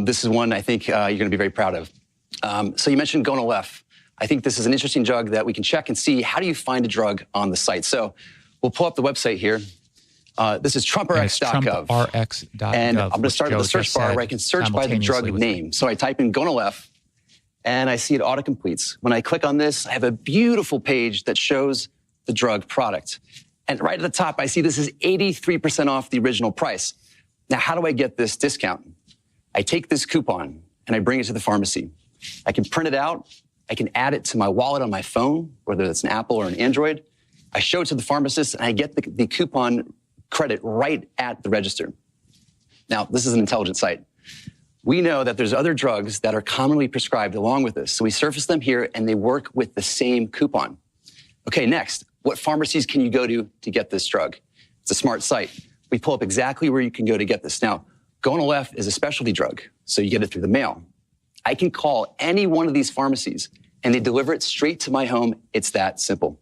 this is one I think you're going to be very proud of. So you mentioned Gonal-F. I think this is an interesting drug that we can check and see how do you find a drug on the site. So we'll pull up the website here. This is TrumpRx.gov. TrumpRx.gov. And I'm going to start with the search bar where I can search by the drug name. So I type in Gonal-F, and I see it auto-completes. When I click on this, I have a beautiful page that shows the drug product. And right at the top, I see this is 83% off the original price. Now, how do I get this discount? I take this coupon and I bring it to the pharmacy. I can print it out. I can add it to my wallet on my phone, whether it's an Apple or an Android. I show it to the pharmacist and I get the coupon credit right at the register. Now, this is an intelligent site. We know that there's other drugs that are commonly prescribed along with this. So we surface them here and they work with the same coupon. Okay, next, what pharmacies can you go to get this drug? It's a smart site. We pull up exactly where you can go to get this. Now, Gonal-F is a specialty drug, so you get it through the mail. I can call any one of these pharmacies and they deliver it straight to my home. It's that simple.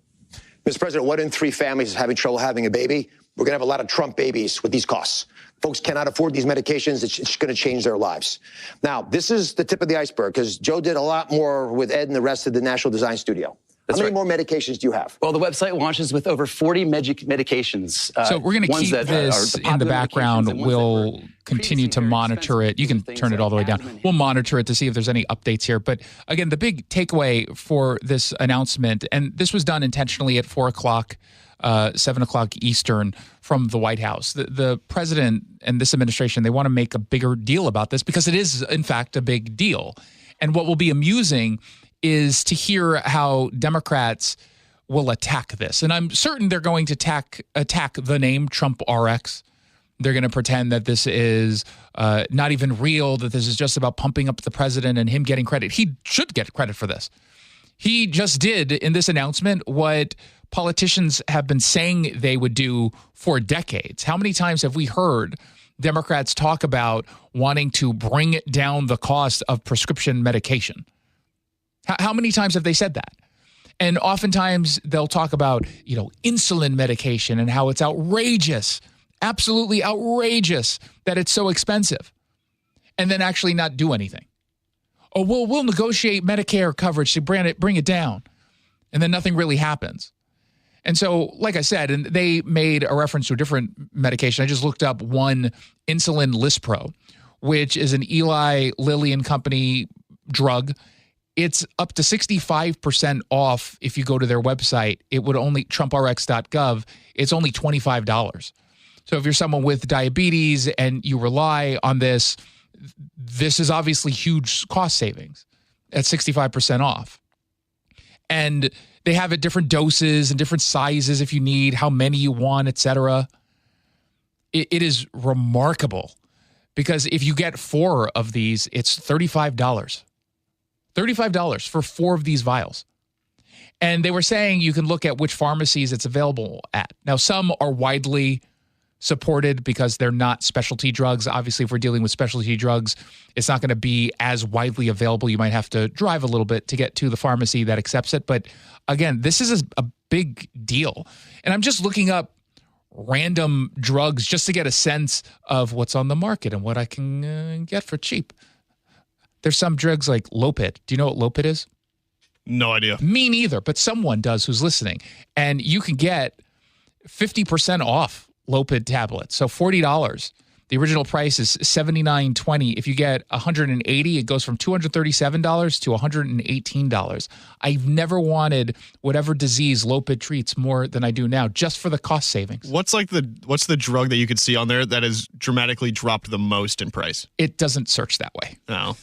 Mr. President, 1 in 3 families is having trouble having a baby. We're going to have a lot of Trump babies with these costs. Folks cannot afford these medications. It's going to change their lives. Now, this is the tip of the iceberg because Joe did a lot more with Ed and the rest of the National Design Studio. How many more medications do you have? Well, the website launches with over 40 medications. So we're going to keep this in the background. We'll continue to monitor it. You can turn it all the way down. We'll monitor it to see if there's any updates here. But again, the big takeaway for this announcement, and this was done intentionally at 4 o'clock, 7 o'clock Eastern from the White House. The president and this administration, they want to make a bigger deal about this because it is, in fact, a big deal. And what will be amusing is to hear how Democrats will attack this. And I'm certain they're going to attack the name Trump RX. They're going to pretend that this is not even real, that this is just about pumping up the president and him getting credit. He should get credit for this. He just did in this announcement what politicians have been saying they would do for decades. How many times have we heard Democrats talk about wanting to bring down the cost of prescription medication? How many times have they said that? And oftentimes they'll talk about, insulin medication and how it's outrageous, absolutely outrageous that it's so expensive, and then actually not do anything. Oh, we'll negotiate Medicare coverage to bring it down, and then nothing really happens. And so, like I said, and they made a reference to a different medication. I just looked up one, insulin Lispro, which is an Eli Lilly and Company drug. It's up to 65% off if you go to their website. It would only, TrumpRx.gov, it's only $25. So if you're someone with diabetes and you rely on this, this is obviously huge cost savings at 65% off. And they have it different doses and different sizes if you need, how many you want, etc. It is remarkable because if you get 4 of these, it's $35. $35 for 4 of these vials. And they were saying you can look at which pharmacies it's available at. Now, some are widely supported because they're not specialty drugs. Obviously, if we're dealing with specialty drugs, it's not going to be as widely available. You might have to drive a little bit to get to the pharmacy that accepts it. But again, this is a big deal. And I'm just looking up random drugs just to get a sense of what's on the market and what I can get for cheap. There's some drugs like Lopid. Do you know what Lopid is? No idea. Me neither, but someone does who's listening. And you can get 50% off Lopid tablets. So $40 The original price is $79.20. If you get 180, it goes from $237 to $118. I've never wanted whatever disease Lopid treats more than I do now, just for the cost savings. What's the drug that you could see on there that has dramatically dropped the most in price? It doesn't search that way. No.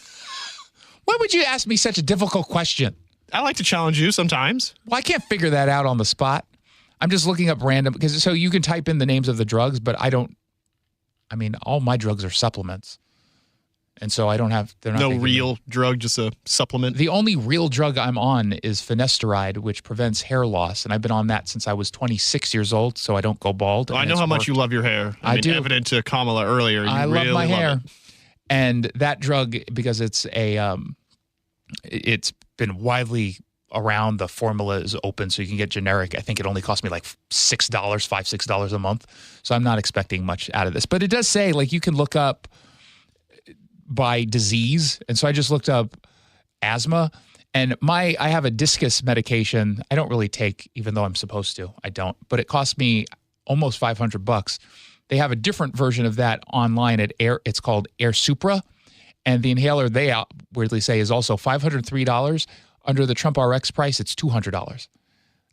Why would you ask me such a difficult question? I like to challenge you sometimes. Well, I can't figure that out on the spot. I'm just looking up random, because so you can type in the names of the drugs, but all my drugs are supplements. And so I don't have... They're not no real drug, just a supplement? The only real drug I'm on is finasteride, which prevents hair loss. And I've been on that since I was 26 years old, so I don't go bald. Well, I know how much you love your hair. I do. Evident to Kamala earlier. I really love my hair. it. And that drug, because it's been widely around, the formula is open, so you can get generic. I think it only cost me like $6 a month. So I'm not expecting much out of this. But it does say, like, you can look up by disease. And so I just looked up asthma. And I have a discus medication I don't really take, even though I'm supposed to. I don't. But it cost me almost $500. They have a different version of that online at it's called Air Supra. And the inhaler they weirdly say is also $503. Under the Trump RX price, it's $200.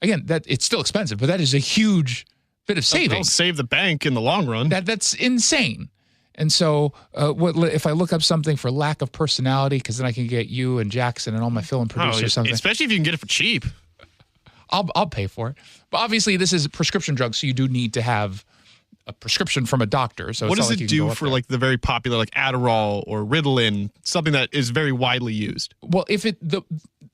Again, it's still expensive, but that is a huge bit of savings. That'll save the bank in the long run. That's insane. And so if I look up something for lack of personality, because then I can get you and Jackson and all my film producers something. Especially if you can get it for cheap. I'll pay for it. But obviously, this is prescription drugs, so you do need to have a prescription from a doctor. So what does it do for like the very popular like Adderall or Ritalin, something that is very widely used? Well,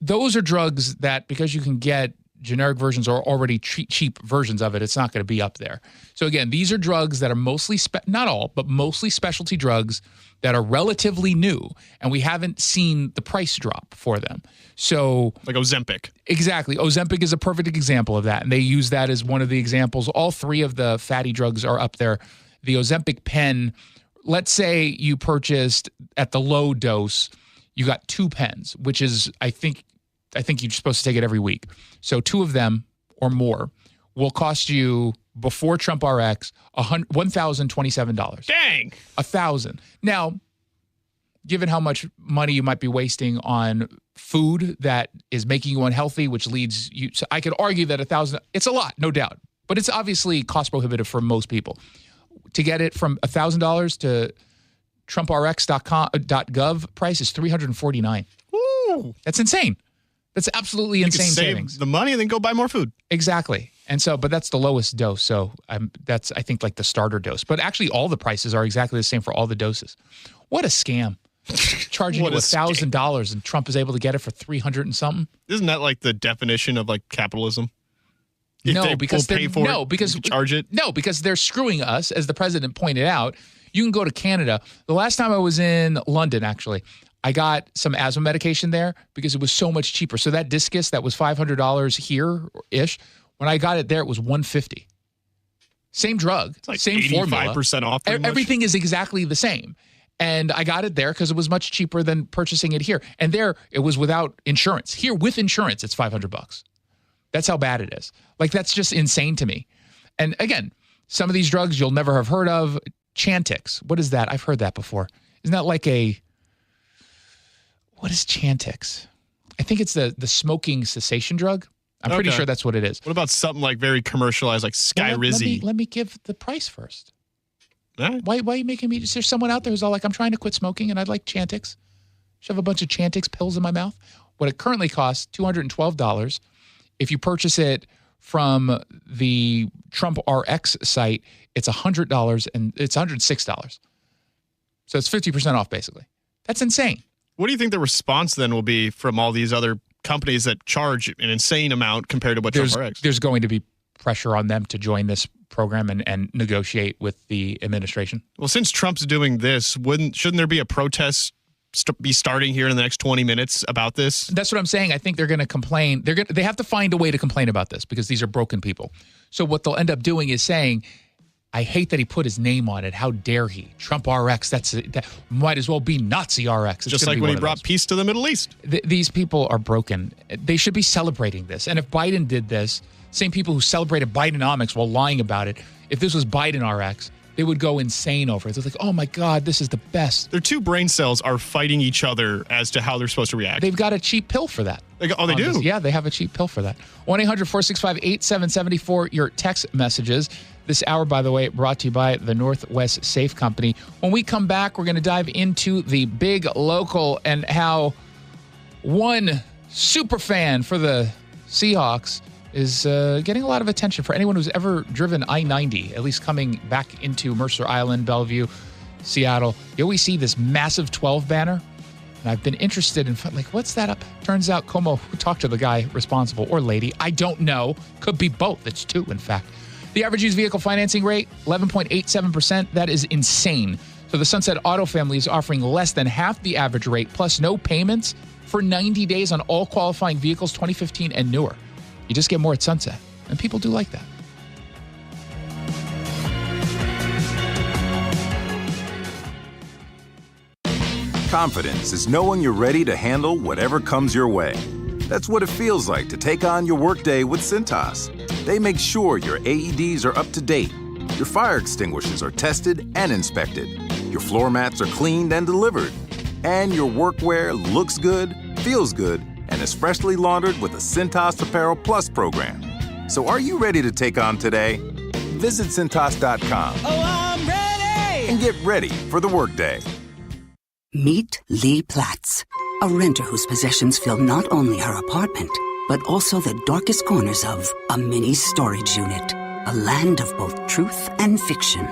those are drugs that, because you can get generic versions or already cheap versions of it, it's not going to be up there. So again, these are drugs that are mostly, not all, but mostly specialty drugs that are relatively new, and we haven't seen the price drop for them. So like Ozempic. Exactly. Ozempic is a perfect example of that, and they use that as one of the examples. All three of the fatty drugs are up there. The Ozempic pen, let's say you purchased at the low dose, you got 2 pens, which is, I think you're supposed to take it every week. So 2 of them or more will cost you, before Trump RX, $1,027. Dang! $1,000. Now, given how much money you might be wasting on food that is making you unhealthy, which leads you, so I could argue that $1,000, it's a lot, no doubt, but it's obviously cost prohibitive for most people. To get it from $1,000 to TrumpRx.gov price is $349. Woo! That's insane. That's absolutely insane savings. Save the money and then go buy more food. Exactly. And so, but that's the lowest dose. So that's, I think, like the starter dose. But actually, all the prices are exactly the same for all the doses. What a scam. Charging you $1,000 and Trump is able to get it for 300 and something. Isn't that like the definition of like capitalism? Because charge it. No, because they're screwing us, as the president pointed out. You can go to Canada. The last time I was in London, actually, I got some asthma medication there because it was so much cheaper. So that discus that was $500 here-ish, when I got it there, it was $150. Same drug, it's like same 85% formula. 85% off. Everything is exactly the same. And I got it there because it was much cheaper than purchasing it here. And there, it was without insurance. Here, with insurance, it's $500. That's how bad it is. Like, that's just insane to me. And again, some of these drugs you'll never have heard of. Chantix. What is that? I've heard that before. Isn't that like what is Chantix? I think it's the smoking cessation drug. I'm pretty sure that's what it is. What about something like very commercialized, like Skyrizi? Let me give the price first. Right. Why are you making me? Is there someone out there who's all like, I'm trying to quit smoking and I'd like Chantix? Shove a bunch of Chantix pills in my mouth. What it currently costs, $212. If you purchase it from the Trump RX site, it's $100 and it's $106. So it's 50% off, basically. That's insane. What do you think the response then will be from all these other companies that charge an insane amount compared to what Trump RX? There's going to be pressure on them to join this program and negotiate with the administration. Well, since Trump's doing this, shouldn't there be a protest be starting here in the next 20 minutes about this? That's what I'm saying. I think they're going to complain. They have to find a way to complain about this because these are broken people. So what they'll end up doing is saying, I hate that he put his name on it. How dare he? Trump RX, that might as well be Nazi RX. Just like when he brought peace to the Middle East. These people are broken. They should be celebrating this. And if Biden did this, same people who celebrated Bidenomics while lying about it, if this was Biden RX, they would go insane over it. It's like, oh my God, this is the best. Their two brain cells are fighting each other as to how they're supposed to react. They've got a cheap pill for that. They do? Yeah, they have a cheap pill for that. 1-800-465-8770 for your text messages. This hour, by the way, brought to you by the Northwest Safe Company. When we come back, we're going to dive into the big local and how one super fan for the Seahawks is getting a lot of attention for anyone who's ever driven I-90, at least coming back into Mercer Island, Bellevue, Seattle. You always see this massive 12 banner. And I've been interested in, like, what's that up? Turns out Como talked to the guy responsible, or lady. I don't know. Could be both. It's two, in fact. The average used vehicle financing rate, 11.87%. That is insane. So the Sunset Auto family is offering less than half the average rate, plus no payments for 90 days on all qualifying vehicles 2015 and newer. You just get more at Sunset. And people do like that. Confidence is knowing you're ready to handle whatever comes your way. That's what it feels like to take on your workday with Cintas. They make sure your AEDs are up to date, your fire extinguishers are tested and inspected, your floor mats are cleaned and delivered, and your workwear looks good, feels good, and is freshly laundered with the Cintas Apparel Plus program. So are you ready to take on today? Visit Cintas.com. Oh, I'm ready! And get ready for the workday. Meet Lee Platts, a renter whose possessions fill not only her apartment, but also the darkest corners of a mini storage unit. A land of both truth and fiction.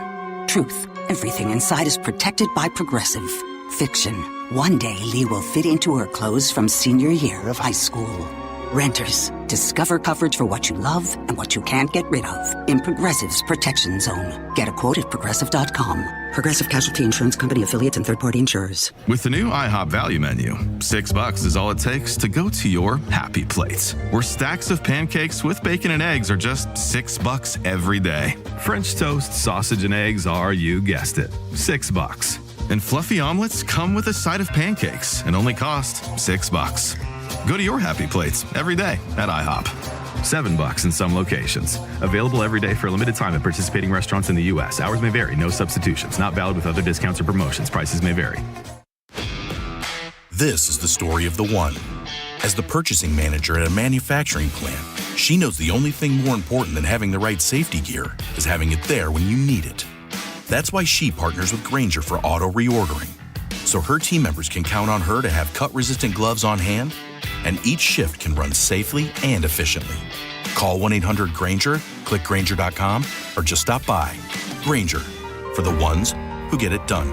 Truth, everything inside is protected by Progressive. Fiction, one day Lee will fit into her clothes from senior year of high school. Renters, discover coverage for what you love and what you can't get rid of in Progressive's Protection Zone. Get a quote at Progressive.com. Progressive Casualty Insurance Company affiliates and third-party insurers. With the new IHOP value menu, $6 is all it takes to go to your happy place, where stacks of pancakes with bacon and eggs are just $6 every day. French toast, sausage, and eggs are, you guessed it, $6. And fluffy omelets come with a side of pancakes and only cost $6. Go to your happy plates every day at IHOP. $7 in some locations. Available every day for a limited time at participating restaurants in the U.S. Hours may vary. No substitutions. Not valid with other discounts or promotions. Prices may vary. This is the story of the one. As the purchasing manager at a manufacturing plant, she knows the only thing more important than having the right safety gear is having it there when you need it. That's why she partners with Grainger for auto reordering, so her team members can count on her to have cut-resistant gloves on hand, and each shift can run safely and efficiently. Call 1-800-GRAINGER, click Grainger.com, or just stop by. Grainger, for the ones who get it done.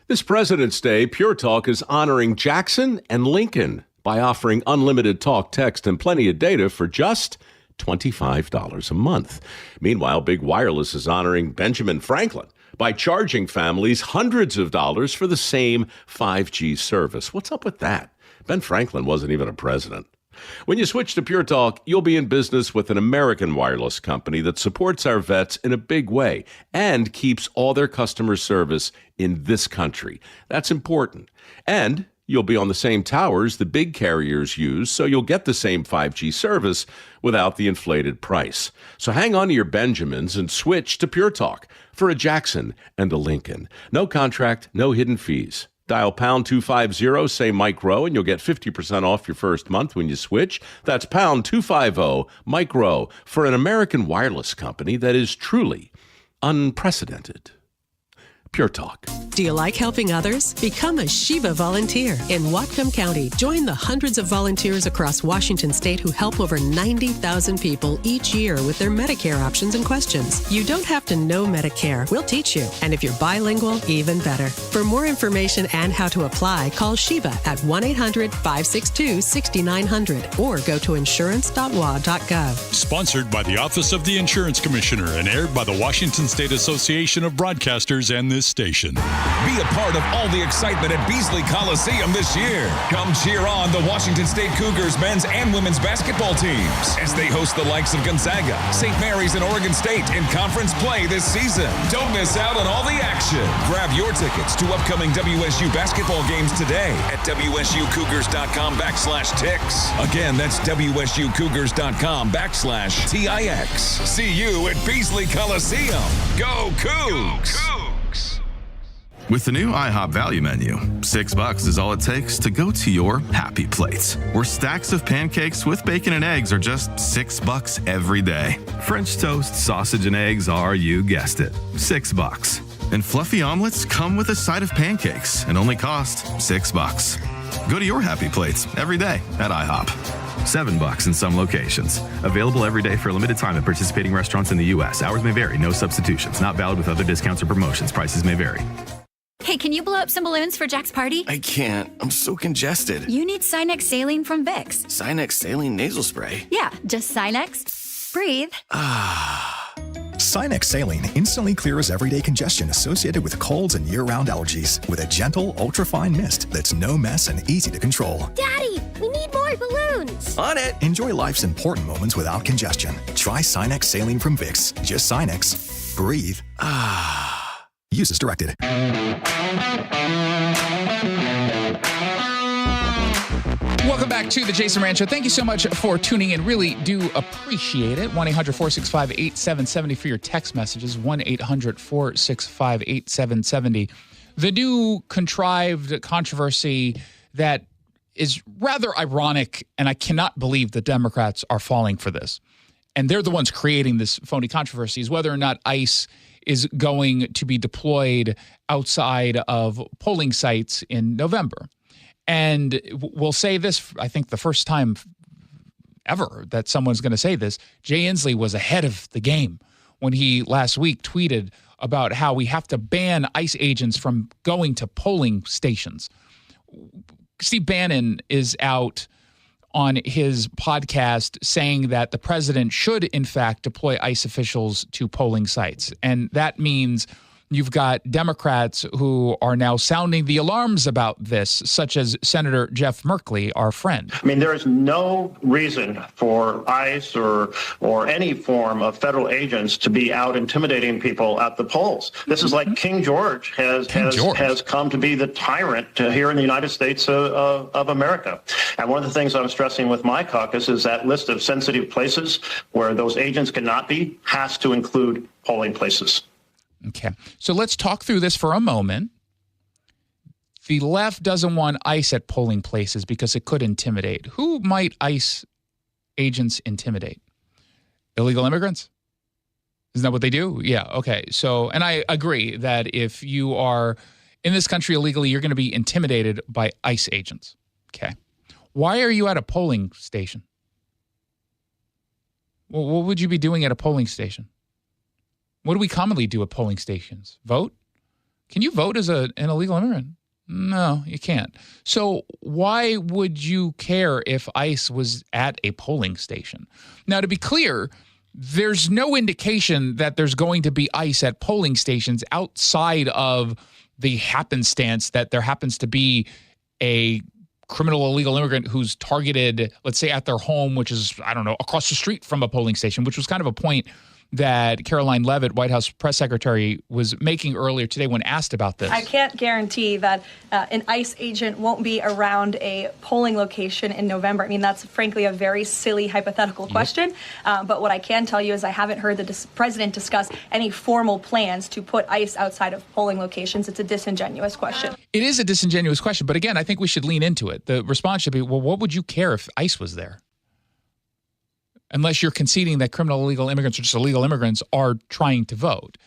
This President's Day, Pure Talk is honoring Jackson and Lincoln by offering unlimited talk, text, and plenty of data for just $25 a month. Meanwhile, Big Wireless is honoring Benjamin Franklin by charging families hundreds of dollars for the same 5G service. What's up with that? Ben Franklin wasn't even a president. When you switch to Pure Talk, you'll be in business with an American wireless company that supports our vets in a big way and keeps all their customer service in this country. That's important. And you'll be on the same towers the big carriers use, so you'll get the same 5G service without the inflated price. So hang on to your Benjamins and switch to Pure Talk for a Jackson and a Lincoln. No contract, no hidden fees. Dial pound 250, say Mike Rowe, and you'll get 50% off your first month when you switch. That's pound 250, Mike Rowe, for an American wireless company that is truly unprecedented. Pure Talk. Do you like helping others? Become a Shiva volunteer. In Whatcom County, join the hundreds of volunteers across Washington state who help over 90,000 people each year with their Medicare options and questions. You don't have to know Medicare. We'll teach you. And if you're bilingual, even better. For more information and how to apply, call Shiva at 1-800-562-6900 or go to insurance.wa.gov. Sponsored by the Office of the Insurance Commissioner and aired by the Washington State Association of Broadcasters and this this station. Be a part of all the excitement at Beasley Coliseum this year. Come cheer on the Washington State Cougars men's and women's basketball teams as they host the likes of Gonzaga, St. Mary's, and Oregon State in conference play this season. Don't miss out on all the action. Grab your tickets to upcoming WSU basketball games today at WSUCougars.com/tix. Again, that's WSUCougars.com/TIX. See you at Beasley Coliseum. Go Cougs! With the new IHOP value menu, $6 is all it takes to go to your happy plates, where stacks of pancakes with bacon and eggs are just $6 every day. French toast, sausage, and eggs are, you guessed it, $6. And fluffy omelets come with a side of pancakes and only cost $6. Go to your happy plates every day at IHOP. $7 in some locations. Available every day for a limited time at participating restaurants in the U.S. Hours may vary. No substitutions. Not valid with other discounts or promotions. Prices may vary. Hey, can you blow up some balloons for Jack's party? I can't. I'm so congested. You need Sinex Saline from Vicks. Sinex Saline nasal spray? Yeah, just Sinex. Breathe. Sinex Saline instantly clears everyday congestion associated with colds and year-round allergies with a gentle, ultra-fine mist that's no mess and easy to control. Daddy, we need more balloons. On it. Enjoy life's important moments without congestion. Try Sinex Saline from Vicks. Just Sinex. Breathe. Use as directed. Welcome back to the Jason Rantz Show. Thank you so much for tuning in. Really do appreciate it. 1-800-465-8770 for your text messages. 1-800-465-8770. The new contrived controversy that is rather ironic, and I cannot believe the Democrats are falling for this. And they're the ones creating this phony controversy, is whether or not ICE is going to be deployed outside of polling sites in November. And we'll say this, I think the first time ever that someone's going to say this, Jay Inslee was ahead of the game when he last week tweeted about how we have to ban ICE agents from going to polling stations. Steve Bannon is out on his podcast saying that the president should, in fact, deploy ICE officials to polling sites. And that means you've got Democrats who are now sounding the alarms about this, such as Senator Jeff Merkley, our friend. I mean, there is no reason for ICE or any form of federal agents to be out intimidating people at the polls. This is like King George has come to be the tyrant here in the United States of America. And one of the things I'm stressing with my caucus is that list of sensitive places where those agents cannot be has to include polling places. Okay, so let's talk through this for a moment. The left doesn't want ICE at polling places because it could intimidate. Who might ICE agents intimidate? Illegal immigrants? Isn't that what they do? Yeah, okay. So, and I agree that if you are in this country illegally, you're going to be intimidated by ICE agents. Okay. Why are you at a polling station? Well, what would you be doing at a polling station? What do we commonly do at polling stations? Vote? Can you vote as an illegal immigrant? No, you can't. So why would you care if ICE was at a polling station? Now, to be clear, there's no indication that there's going to be ICE at polling stations outside of the happenstance that there happens to be a criminal illegal immigrant who's targeted, let's say, at their home, which is, I don't know, across the street from a polling station, which was kind of a point that Caroline Leavitt, White House press secretary, was making earlier today when asked about this. I can't guarantee that an ICE agent won't be around a polling location in November. I mean, that's frankly a very silly hypothetical question. But what I can tell you is I haven't heard the president discuss any formal plans to put ICE outside of polling locations. It's a disingenuous question. It is a disingenuous question. But again, I think we should lean into it. The response should be, well, what would you care if ICE was there? Unless you're conceding that criminal illegal immigrants or just illegal immigrants are trying to vote.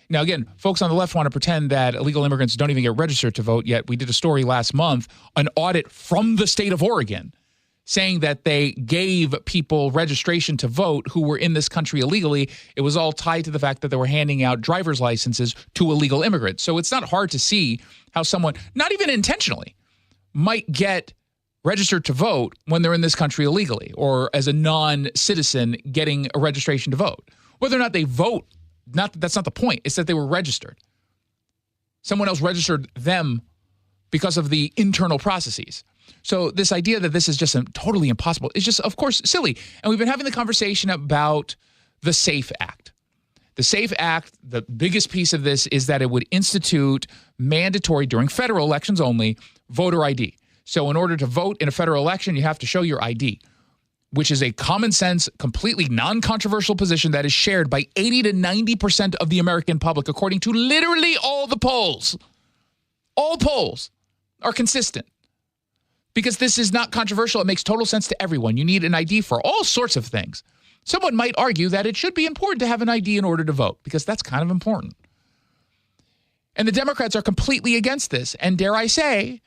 Now, again, folks on the left want to pretend that illegal immigrants don't even get registered to vote, yet we did a story last month, an audit from the state of Oregon, saying that they gave people registration to vote who were in this country illegally. It was all tied to the fact that they were handing out driver's licenses to illegal immigrants. So it's not hard to see how someone, not even intentionally, might get registered to vote when they're in this country illegally or as a non-citizen getting a registration to vote. Whether or not they vote, that's not the point. It's that they were registered. Someone else registered them because of the internal processes. So this idea that this is just totally impossible is just, of course, silly. And we've been having the conversation about the SAFE Act. The SAFE Act, the biggest piece of this is that it would institute mandatory, during federal elections only, voter ID. So in order to vote in a federal election, you have to show your ID, which is a common sense, completely non-controversial position that is shared by 80 to 90% of the American public, according to literally all the polls. All polls are consistent. Because this is not controversial. It makes total sense to everyone. You need an ID for all sorts of things. Someone might argue that it should be important to have an ID in order to vote, because that's kind of important. And the Democrats are completely against this. And dare I say,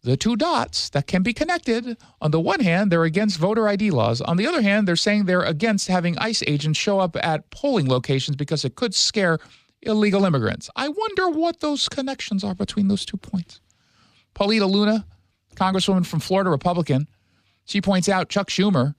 the two dots that can be connected, on the one hand, they're against voter ID laws. On the other hand, they're saying they're against having ICE agents show up at polling locations because it could scare illegal immigrants. I wonder what those connections are between those 2 points. Paulita Luna, Congresswoman from Florida, Republican, she points out Chuck Schumer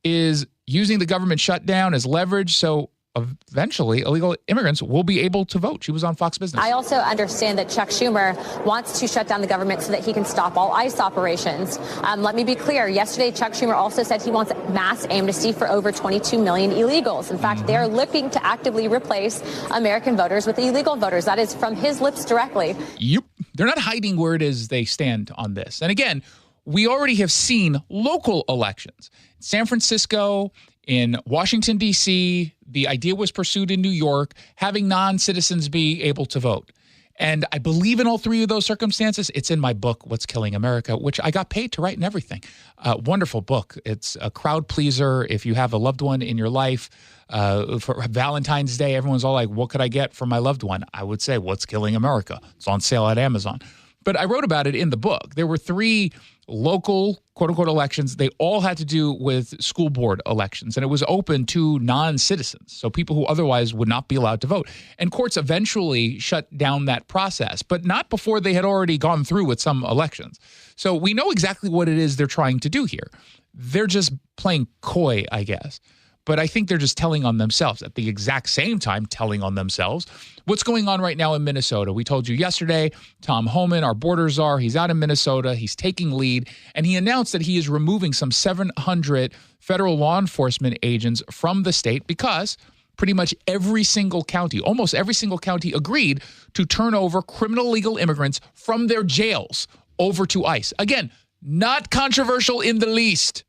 is using the government shutdown as leverage so eventually illegal immigrants will be able to vote. She was on Fox Business. I also understand that Chuck Schumer wants to shut down the government so that he can stop all ICE operations. Let me be clear. Yesterday, Chuck Schumer also said he wants mass amnesty for over 22 million illegals. In fact, they're looking to actively replace American voters with illegal voters. That is from his lips directly. Yep. They're not hiding where it is they stand on this. And again, we already have seen local elections. San Francisco, in Washington, D.C., the idea was pursued in New York, having non-citizens be able to vote. And I believe in all three of those circumstances. It's in my book, What's Killing America, which I got paid to write and everything. Wonderful book. It's a crowd pleaser. If you have a loved one in your life, for Valentine's Day, everyone's all like, what could I get for my loved one? I would say, What's Killing America? It's on sale at Amazon. But I wrote about it in the book. There were 3 local, quote-unquote, elections. They all had to do with school board elections, and it was open to non-citizens, so people who otherwise would not be allowed to vote. And courts eventually shut down that process, but not before they had already gone through with some elections. So we know exactly what it is they're trying to do here. They're just playing coy, I guess. But I think they're just telling on themselves, at the exact same time telling on themselves. What's going on right now in Minnesota? We told you yesterday, Tom Homan, our border czar, he's out in Minnesota. He's taking lead, and he announced that he is removing some 700 federal law enforcement agents from the state because pretty much every single county, almost every single county, agreed to turn over criminal illegal immigrants from their jails over to ICE. Again, not controversial in the least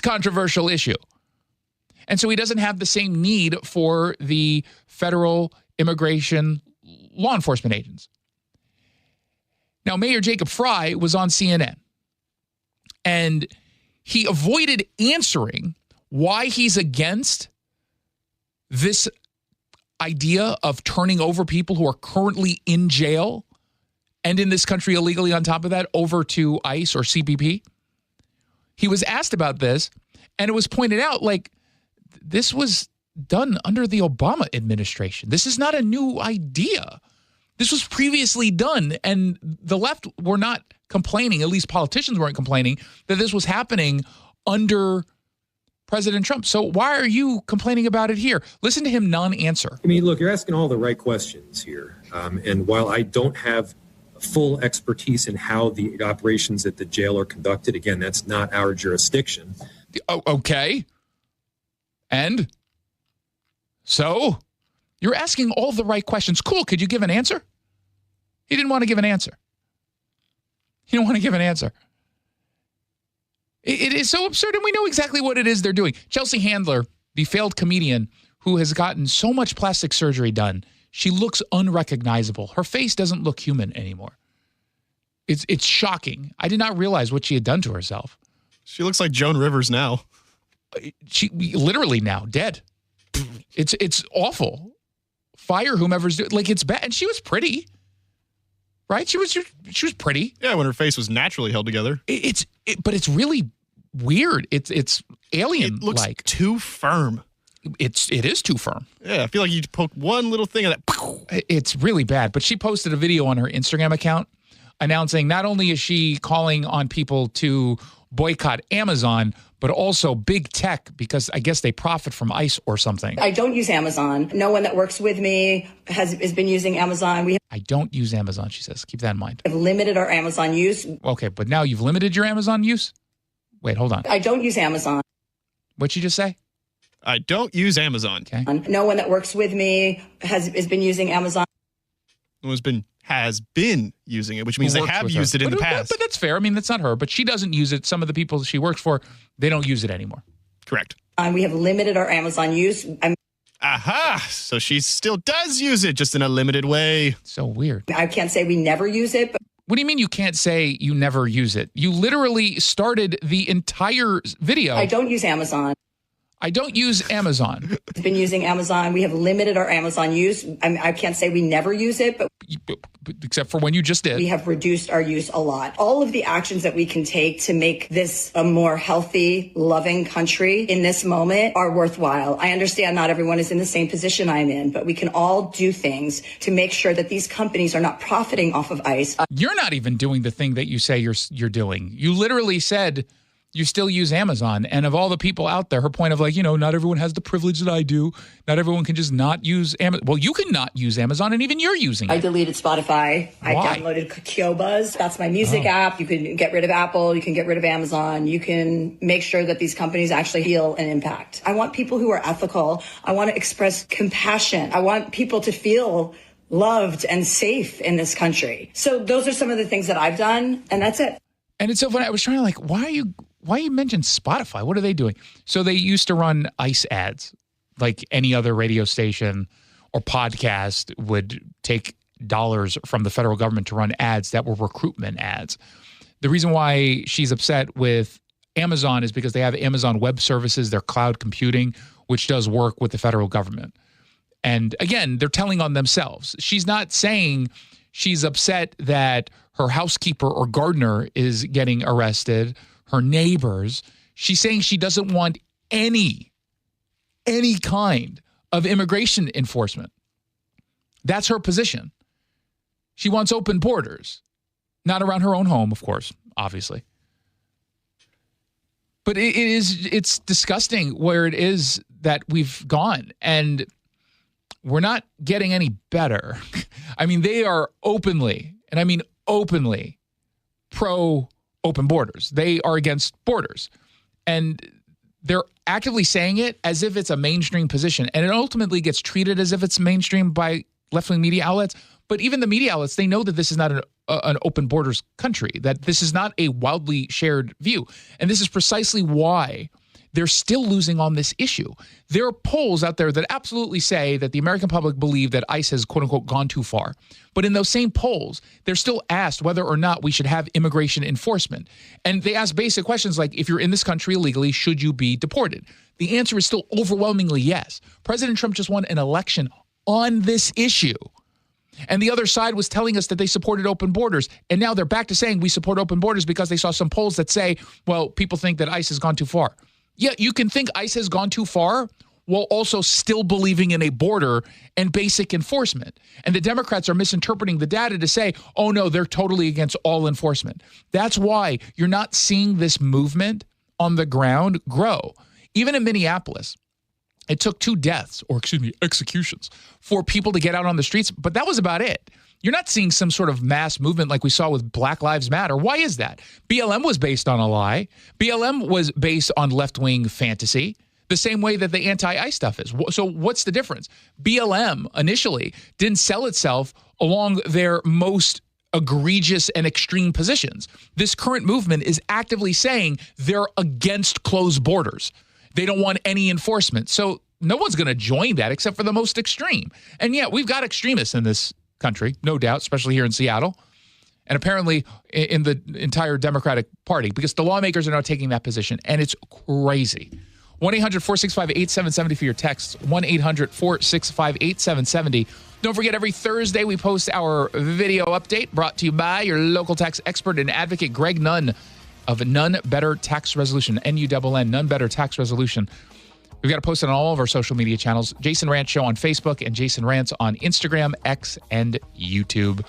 controversial issue. And so he doesn't have the same need for the federal immigration law enforcement agents. Now, Mayor Jacob Fry was on CNN, and he avoided answering why he's against this idea of turning over people who are currently in jail and in this country illegally on top of that over to ICE or CBP. He was asked about this, and it was pointed out, like, this was done under the Obama administration. This is not a new idea. This was previously done, and the left were not complaining, at least politicians weren't complaining, that this was happening under President Trump. So why are you complaining about it here? Listen to him non-answer. I mean, look, you're asking all the right questions here. And while I don't have full expertise in how the operations at the jail are conducted, again, that's not our jurisdiction. Okay. And so you're asking all the right questions. Cool. Could you give an answer? He didn't want to give an answer. He didn't want to give an answer. It is so absurd, and we know exactly what it is they're doing. Chelsea Handler, the failed comedian who has gotten so much plastic surgery done, she looks unrecognizable. Her face doesn't look human anymore. It's shocking. I did not realize what she had done to herself. She looks like Joan Rivers now. She literally now dead. It's awful. Fire whomever's doing, like, it's bad. And she was pretty, right? She was pretty. Yeah, when her face was naturally held together. But it's really weird. It's alien like. It looks too firm. It is too firm. Yeah, I feel like you poke one little thing of that. It's really bad. But she posted a video on her Instagram account announcing not only is she calling on people to boycott Amazon, but also big tech because I guess they profit from ICE or something. I don't use Amazon. No one that works with me has been using Amazon. I don't use Amazon, she says. Keep that in mind. Have limited our Amazon use. Okay, but now you've limited your Amazon use? Wait, hold on. I don't use Amazon. What'd you just say? I don't use Amazon. Okay. No one that works with me has been using Amazon. Has been using it, which means they have used it in the past. But that's fair. I mean, that's not her, but she doesn't use it. Some of the people she works for, they don't use it anymore. Correct. We have limited our Amazon use. Aha! So she still does use it, just in a limited way. So weird. I can't say we never use it, but what do you mean you can't say you never use it? You literally started the entire video. I don't use Amazon. I don't use Amazon. I've been using Amazon. We have limited our Amazon use. I can't say we never use it, but except for when you just did. We have reduced our use a lot. All of the actions that we can take to make this a more healthy, loving country in this moment are worthwhile. I understand not everyone is in the same position I'm in, but we can all do things to make sure that these companies are not profiting off of ICE. You're not even doing the thing that you say you're doing. You literally said you still use Amazon. And of all the people out there, her point of not everyone has the privilege that I do. Not everyone can just not use Amazon. Well, you can not use Amazon, and even you're using it. I deleted Spotify. Why? I downloaded Kyobuzz. That's my music app. You can get rid of Apple. You can get rid of Amazon. You can make sure that these companies actually feel an impact. I want people who are ethical. I want to express compassion. I want people to feel loved and safe in this country. So those are some of the things that I've done, and that's it. And it's so funny. I was trying to why you mention Spotify? What are they doing? So they used to run ICE ads like any other radio station or podcast would take dollars from the federal government to run ads that were recruitment ads. The reason why she's upset with Amazon is because they have Amazon Web Services, their cloud computing, which does work with the federal government. And again, they're telling on themselves. She's not saying she's upset that her housekeeper or gardener is getting arrested, her neighbors. She's saying she doesn't want any kind of immigration enforcement. That's her position. She wants open borders, not around her own home, of course, obviously. But it's disgusting where it is that we've gone, and we're not getting any better. I mean, they are openly, and I mean openly, pro-open borders. They are against borders. And they're actively saying it as if it's a mainstream position. And it ultimately gets treated as if it's mainstream by left-wing media outlets. But even the media outlets, they know that this is not an open borders country, that this is not a wildly shared view. And this is precisely why they're still losing on this issue. There are polls out there that absolutely say that the American public believe that ICE has, quote unquote, gone too far. But in those same polls, they're still asked whether or not we should have immigration enforcement. And they ask basic questions like, if you're in this country illegally, should you be deported? The answer is still overwhelmingly yes. President Trump just won an election on this issue. And the other side was telling us that they supported open borders. And now they're back to saying we support open borders because they saw some polls that say, well, people think that ICE has gone too far. Yeah, you can think ICE has gone too far while also still believing in a border and basic enforcement. And the Democrats are misinterpreting the data to say, oh, no, they're totally against all enforcement. That's why you're not seeing this movement on the ground grow. Even in Minneapolis, it took 2 executions for people to get out on the streets, but that was about it. You're not seeing some sort of mass movement like we saw with Black Lives Matter. Why is that? BLM was based on a lie. BLM was based on left-wing fantasy, the same way that the anti-ICE stuff is. So what's the difference? BLM initially didn't sell itself along their most egregious and extreme positions. This current movement is actively saying they're against closed borders. They don't want any enforcement. So no one's going to join that except for the most extreme. And yeah, we've got extremists in this country, no doubt, especially here in Seattle, and apparently in the entire Democratic Party, because the lawmakers are now taking that position, and it's crazy. 1-800-465-8770 for your texts, 1-800-465-8770. Don't forget, every Thursday we post our video update brought to you by your local tax expert and advocate, Greg Nunn of Nunn Better Tax Resolution, Nunn, Nunn Better Tax Resolution. We've got to post it on all of our social media channels. Jason Rantz Show on Facebook and Jason Rantz on Instagram, X, and YouTube.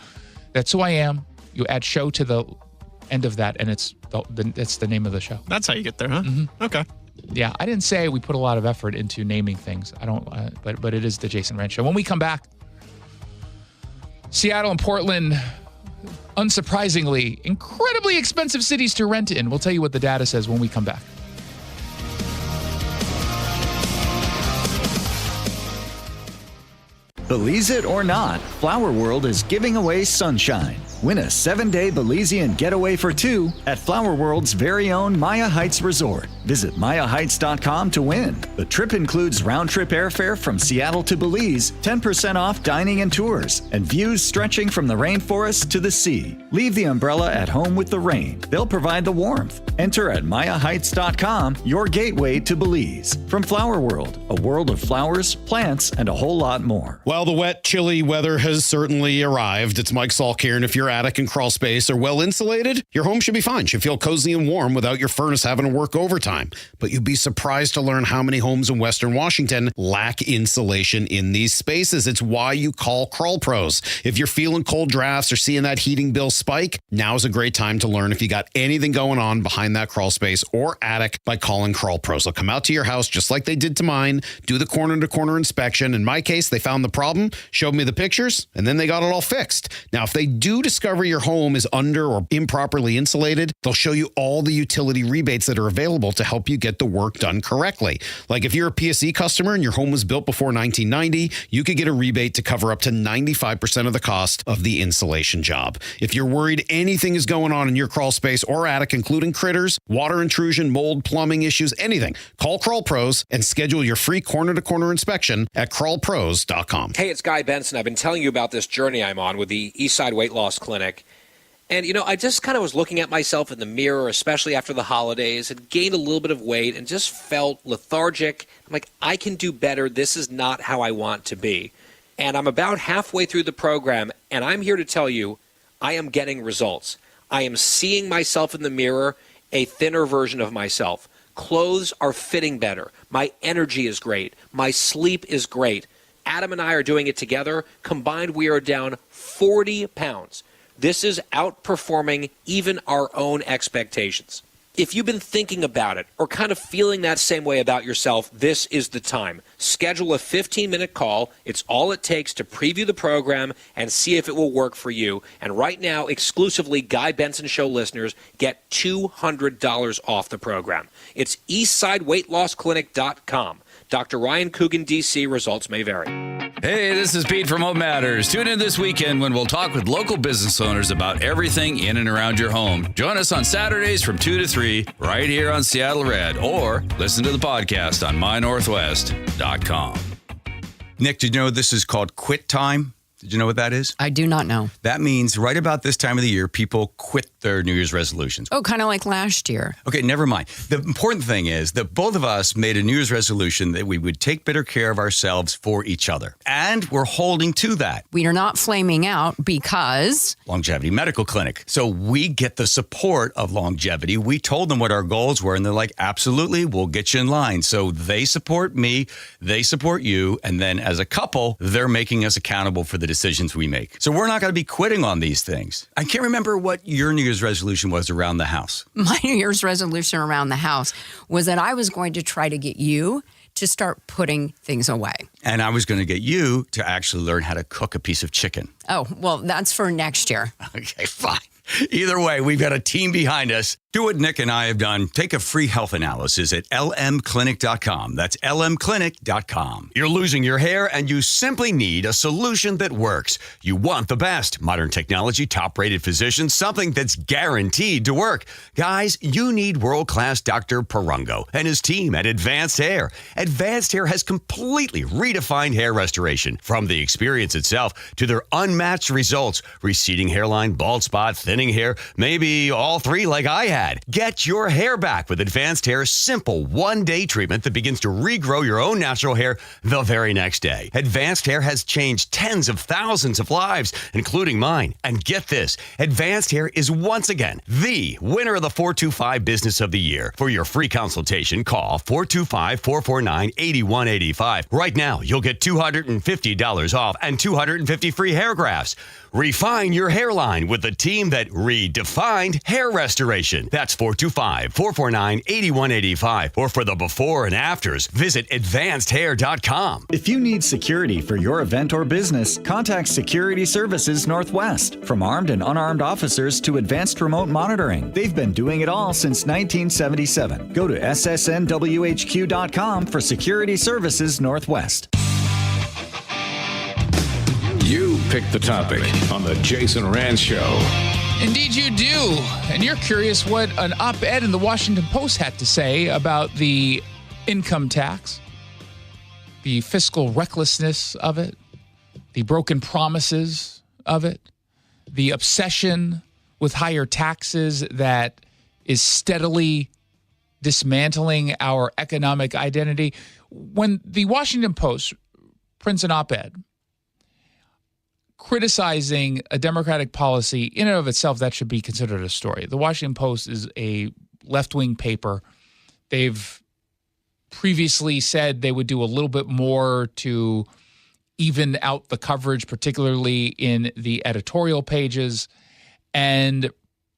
That's who I am. You add show to the End of that, and it's the name of the show. That's how you get there, huh? Mm-hmm. Okay. Yeah, I didn't say we put a lot of effort into naming things. I don't, but it is the Jason Rantz Show. When we come back, Seattle and Portland, unsurprisingly, incredibly expensive cities to rent in. We'll tell you what the data says when we come back. Belize it or not, Flower World is giving away sunshine. Win a 7-day Belizean getaway for 2 at Flower World's very own Maya Heights Resort. Visit MayaHeights.com to win. The trip includes round-trip airfare from Seattle to Belize, 10% off dining and tours, and views stretching from the rainforest to the sea. Leave the umbrella at home with the rain. They'll provide the warmth. Enter at MayaHeights.com, your gateway to Belize. From Flower World, a world of flowers, plants, and a whole lot more. Well, the wet, chilly weather has certainly arrived. It's Mike Salk here, and if your attic and crawl space are well insulated, your home should be fine. Should feel cozy and warm without your furnace having to work overtime. But you'd be surprised to learn how many homes in Western Washington lack insulation in these spaces. It's why you call Crawl Pros. If you're feeling cold drafts or seeing that heating bill spike, now's a great time to learn if you got anything going on behind that crawl space or attic by calling Crawl Pros. They'll come out to your house just like they did to mine, do the corner-to-corner inspection. In my case, they found the problem, showed me the pictures, and then they got it all fixed. Now, if they do discover your home is under or improperly insulated, they'll show you all the utility rebates that are available to help you get the work done correctly. Like if you're a PSE customer and your home was built before 1990, you could get a rebate to cover up to 95% of the cost of the insulation job. If you're worried anything is going on in your crawl space or attic, including critters, water intrusion, mold, plumbing issues, anything, call Crawl Pros and schedule your free corner-to-corner inspection at crawlpros.com. Hey, it's Guy Benson. I've been telling you about this journey I'm on with the Eastside Weight Loss Clinic. And, I just kind of was looking at myself in the mirror, especially after the holidays, had gained a little bit of weight and just felt lethargic. I'm like, I can do better. This is not how I want to be. And I'm about halfway through the program, and I'm here to tell you I am getting results. I am seeing myself in the mirror, a thinner version of myself. Clothes are fitting better. My energy is great. My sleep is great. Adam and I are doing it together. Combined, we are down 40 pounds. This is outperforming even our own expectations. If you've been thinking about it or kind of feeling that same way about yourself, this is the time. Schedule a 15-minute call. It's all it takes to preview the program and see if it will work for you. And right now, exclusively Guy Benson Show listeners get $200 off the program. It's eastsideweightlossklinic.com. Dr. Ryan Coogan, D.C. Results may vary. Hey, this is Pete from Home Matters. Tune in this weekend when we'll talk with local business owners about everything in and around your home. Join us on Saturdays from 2 to 3 right here on Seattle Red, or listen to the podcast on mynorthwest.com. Nick, did you know this is called quit time? Did you know what that is? I do not know. That means right about this time of the year, people quit their New Year's resolutions. Oh, kind of like last year. Okay, never mind. The important thing is that both of us made a New Year's resolution that we would take better care of ourselves for each other. And we're holding to that. We are not flaming out because... Longevity Medical Clinic. So we get the support of Longevity. We told them what our goals were, and they're like, absolutely, we'll get you in line. So they support me, they support you, and then as a couple, they're making us accountable for the decisions we make. So we're not going to be quitting on these things. I can't remember what your New Year's resolution was around the house. My New Year's resolution around the house was that I was going to try to get you to start putting things away. And I was going to get you to actually learn how to cook a piece of chicken. Oh, well, that's for next year. Okay, fine. Either way, we've got a team behind us. Do what Nick and I have done. Take a free health analysis at lmclinic.com. That's lmclinic.com. You're losing your hair and you simply need a solution that works. You want the best. Modern technology, top-rated physicians, something that's guaranteed to work. Guys, you need world-class Dr. Perungo and his team at Advanced Hair. Advanced Hair has completely redefined hair restoration. From the experience itself to their unmatched results. Receding hairline, bald spot, thinning hair, maybe all three like I have. dad. Get your hair back with Advanced Hair's simple one-day treatment that begins to regrow your own natural hair the very next day. Advanced Hair has changed tens of thousands of lives, including mine. And get this, Advanced Hair is once again the winner of the 425 Business of the Year. For your free consultation, call 425-449-8185. Right now, you'll get $250 off and 250 free hair grafts. Refine your hairline with the team that redefined hair restoration. That's 425-449-8185. Or for the before and afters, visit advancedhair.com. If you need security for your event or business, contact Security Services Northwest. From armed and unarmed officers to advanced remote monitoring, they've been doing it all since 1977. Go to ssnwhq.com for Security Services Northwest. You pick the topic on the Jason Rantz Show. Indeed you do. And you're curious what an op-ed in the Washington Post had to say about the income tax, the fiscal recklessness of it, the broken promises of it, the obsession with higher taxes that is steadily dismantling our economic identity. When the Washington Post prints an op-ed criticizing a Democratic policy, in and of itself, that should be considered a story. The Washington Post is a left-wing paper. They've previously said they would do a little bit more to even out the coverage, particularly in the editorial pages. And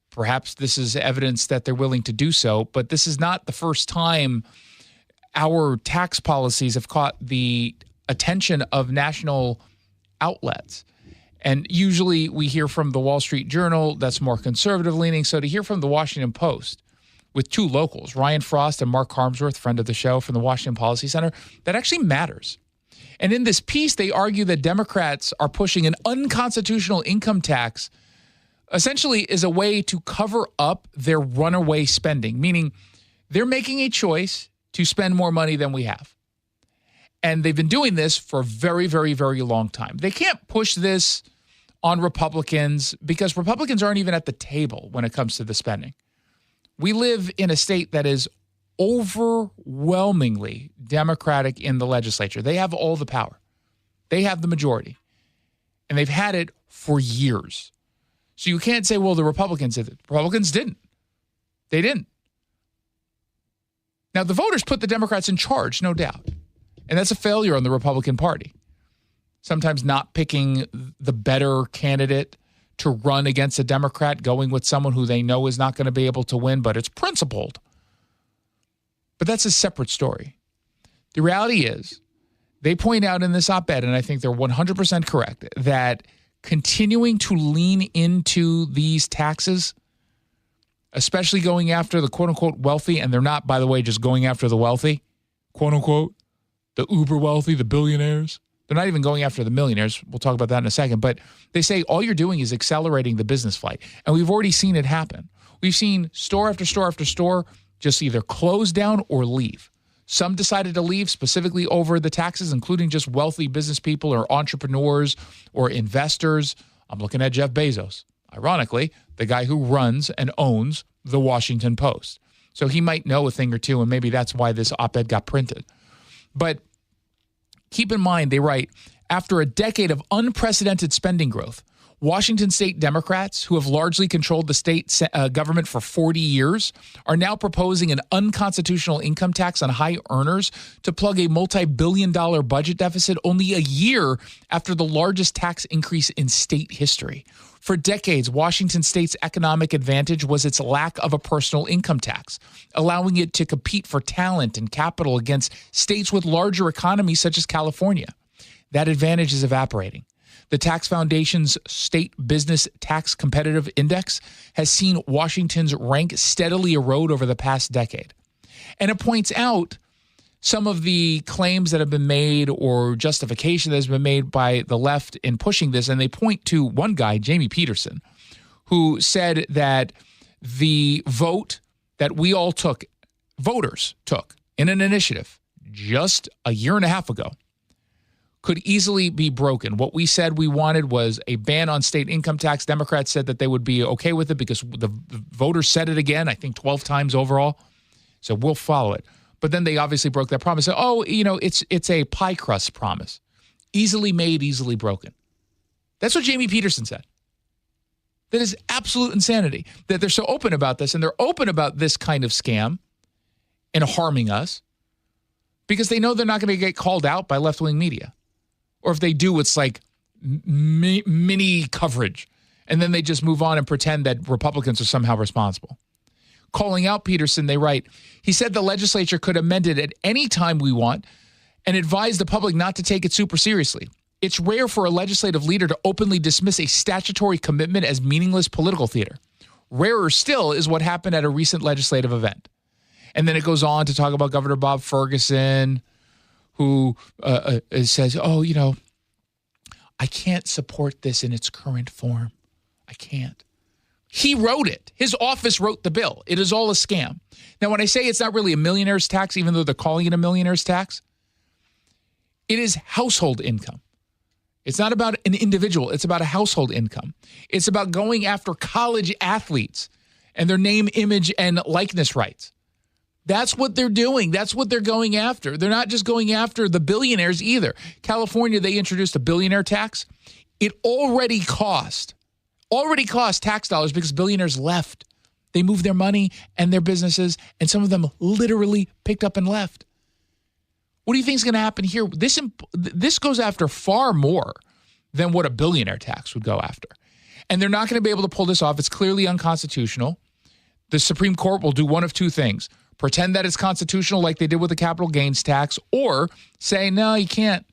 perhaps this is evidence that they're willing to do so. But this is not the first time our tax policies have caught the attention of national outlets. And usually we hear from the Wall Street Journal, that's more conservative leaning. So to hear from the Washington Post with two locals, Ryan Frost and Mark Harmsworth, friend of the show from the Washington Policy Center, that actually matters. And in this piece, they argue that Democrats are pushing an unconstitutional income tax essentially as a way to cover up their runaway spending, meaning they're making a choice to spend more money than we have. And they've been doing this for a very, very, very long time. They can't push this on Republicans because Republicans aren't even at the table when it comes to the spending. We live in a state that is overwhelmingly Democratic in the legislature. They have all the power. They have the majority. And they've had it for years. So you can't say, well, the Republicans did it. The Republicans didn't. They didn't. Now, the voters put the Democrats in charge, no doubt. And that's a failure on the Republican Party. Sometimes not picking the better candidate to run against a Democrat, going with someone who they know is not going to be able to win, but it's principled. But that's a separate story. The reality is, they point out in this op-ed, and I think they're 100% correct, that continuing to lean into these taxes, especially going after the quote-unquote wealthy, and they're not, by the way, just going after the wealthy, quote-unquote, the uber wealthy, the billionaires. They're not even going after the millionaires. We'll talk about that in a second. But they say all you're doing is accelerating the business flight. And we've already seen it happen. We've seen store after store after store just either close down or leave. Some decided to leave specifically over the taxes, including just wealthy business people or entrepreneurs or investors. I'm looking at Jeff Bezos. Ironically, the guy who runs and owns the Washington Post. So he might know a thing or two, and maybe that's why this op-ed got printed. But keep in mind, they write, after a decade of unprecedented spending growth, Washington state Democrats, who have largely controlled the state government for 40 years, are now proposing an unconstitutional income tax on high earners to plug a multi-billion-dollar budget deficit only a year after the largest tax increase in state history. For decades, Washington state's economic advantage was its lack of a personal income tax, allowing it to compete for talent and capital against states with larger economies such as California. That advantage is evaporating. The Tax Foundation's State Business Tax Competitive Index has seen Washington's rank steadily erode over the past decade. And it points out some of the claims that have been made or justification that has been made by the left in pushing this. And they point to one guy, Jamie Peterson, who said that the vote that we all took, voters took in an initiative just a year and a half ago, could easily be broken. What we said we wanted was a ban on state income tax. Democrats said that they would be okay with it because the voters said it again, I think 12 times overall. So we'll follow it. But then they obviously broke that promise. Oh, it's a pie crust promise. Easily made, easily broken. That's what Jamie Peterson said. That is absolute insanity that they're so open about this, and they're open about this kind of scam and harming us because they know they're not going to get called out by left-wing media. Or if they do, it's like mini coverage. And then they just move on and pretend that Republicans are somehow responsible. Calling out Peterson, they write, he said the legislature could amend it at any time we want and advise the public not to take it super seriously. It's rare for a legislative leader to openly dismiss a statutory commitment as meaningless political theater. Rarer still is what happened at a recent legislative event. And then it goes on to talk about Governor Bob Ferguson, who says, I can't support this in its current form. I can't. He wrote it. His office wrote the bill. It is all a scam. Now, when I say it's not really a millionaire's tax, even though they're calling it a millionaire's tax, it is household income. It's not about an individual. It's about a household income. It's about going after college athletes and their name, image, and likeness rights. That's what they're doing. That's what they're going after. They're not just going after the billionaires either. California, they introduced a billionaire tax. It already cost tax dollars because billionaires left. They moved their money and their businesses, and some of them literally picked up and left. What do you think is going to happen here? This goes after far more than what a billionaire tax would go after. And they're not going to be able to pull this off. It's clearly unconstitutional. The Supreme Court will do one of two things. Pretend that it's constitutional like they did with the capital gains tax, or say, no, you can't.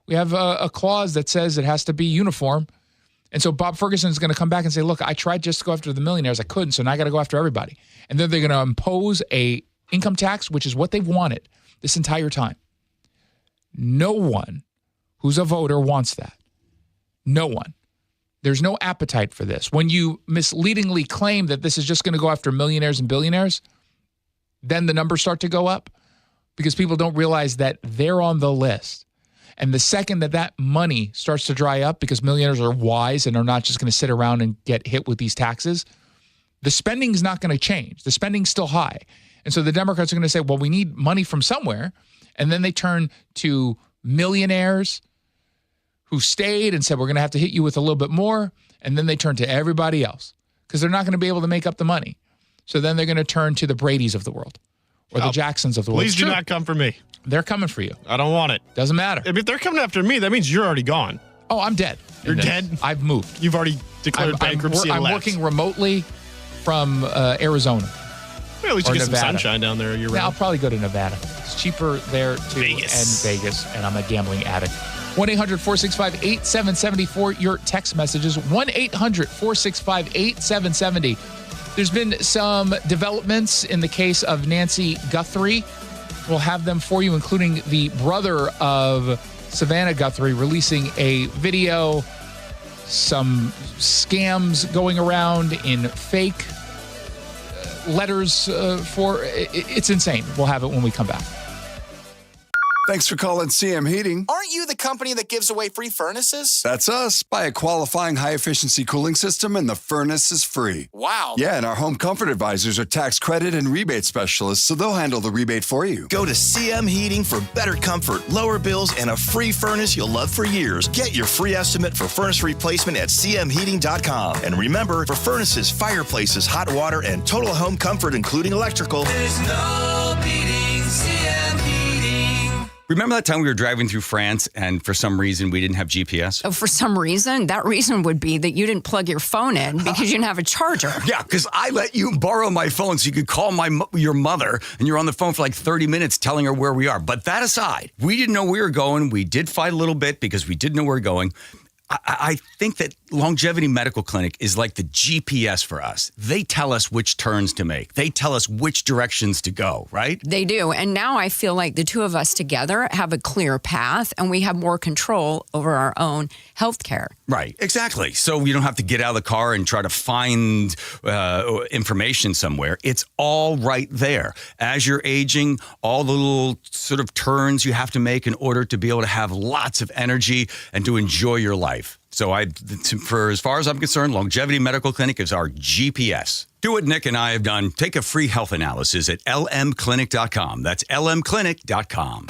We have a clause that says it has to be uniform. And so Bob Ferguson is going to come back and say, look, I tried just to go after the millionaires. I couldn't, so now I got to go after everybody. And then they're going to impose a income tax, which is what they've wanted this entire time. No one who's a voter wants that. No one. There's no appetite for this. When you misleadingly claim that this is just going to go after millionaires and billionaires, then the numbers start to go up because people don't realize that they're on the list. And the second that money starts to dry up because millionaires are wise and are not just going to sit around and get hit with these taxes, the spending is not going to change. The spending's still high. And so the Democrats are going to say, well, we need money from somewhere. And then they turn to millionaires who stayed and said, we're going to have to hit you with a little bit more. And then they turn to everybody else because they're not going to be able to make up the money. So then they're going to turn to the Bradys of the world or the Jacksons of the world. Please do not come for me. They're coming for you. I don't want it. Doesn't matter. If they're coming after me, that means you're already gone. Oh, I'm dead. You're dead? I've moved. You've already declared bankruptcy and I'm left. working remotely from Arizona. Well, at least you get Nevada. some sunshine down there. Yeah, I'll probably go to Nevada. It's cheaper there too. Vegas. And Vegas, and I'm a gambling addict. 1-800-465-8770 for your text messages. 1-800-465-8770. There's been some developments in the case of Nancy Guthrie. We'll have them for you, including the brother of Savannah Guthrie releasing a video, some scams going around in fake letters it's insane. We'll have it when we come back. Thanks for calling CM Heating. Aren't you the company that gives away free furnaces? That's us. Buy a qualifying high-efficiency cooling system and the furnace is free. Wow. Yeah, and our home comfort advisors are tax credit and rebate specialists, so they'll handle the rebate for you. Go to CM Heating for better comfort, lower bills, and a free furnace you'll love for years. Get your free estimate for furnace replacement at cmheating.com. And remember, for furnaces, fireplaces, hot water, and total home comfort, including electrical, there's no beating CM Heating. Remember that time we were driving through France and for some reason we didn't have GPS? Oh, for some reason? That reason would be that you didn't plug your phone in because you didn't have a charger. Yeah, because I let you borrow my phone so you could call your mother and you're on the phone for like 30 minutes telling her where we are. But that aside, we didn't know where we were going. We did fight a little bit because we didn't know where we were going. I think that Longevity Medical Clinic is like the GPS for us. They tell us which turns to make. They tell us which directions to go, right? They do. And now I feel like the two of us together have a clear path and we have more control over our own health care. Right, exactly. So you don't have to get out of the car and try to find information somewhere. It's all right there. As you're aging, all the little sort of turns you have to make in order to be able to have lots of energy and to enjoy your life. So for as far as I'm concerned, Longevity Medical Clinic is our GPS. Do what Nick and I have done. Take a free health analysis at lmclinic.com. That's lmclinic.com.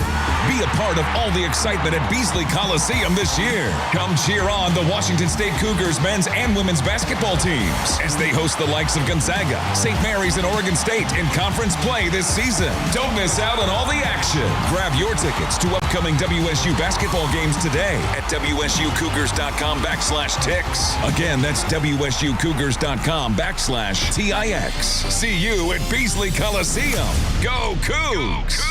Be a part of all the excitement at Beasley Coliseum this year. Come cheer on the Washington State Cougars men's and women's basketball teams as they host the likes of Gonzaga, St. Mary's, and Oregon State in conference play this season. Don't miss out on all the action. Grab your tickets to upcoming WSU basketball games today at WSUCougars.com/tix. Again, that's WSUCougars.com/TIX. See you at Beasley Coliseum. Go Cougs!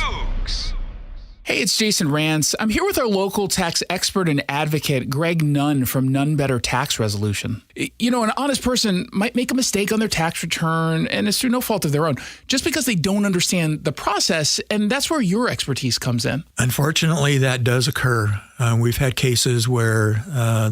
Hey, it's Jason Rantz. I'm here with our local tax expert and advocate, Greg Nunn from Nunn Better Tax Resolution. You know, an honest person might make a mistake on their tax return, and it's through no fault of their own, just because they don't understand the process, and that's where your expertise comes in. Unfortunately, that does occur. We've had cases where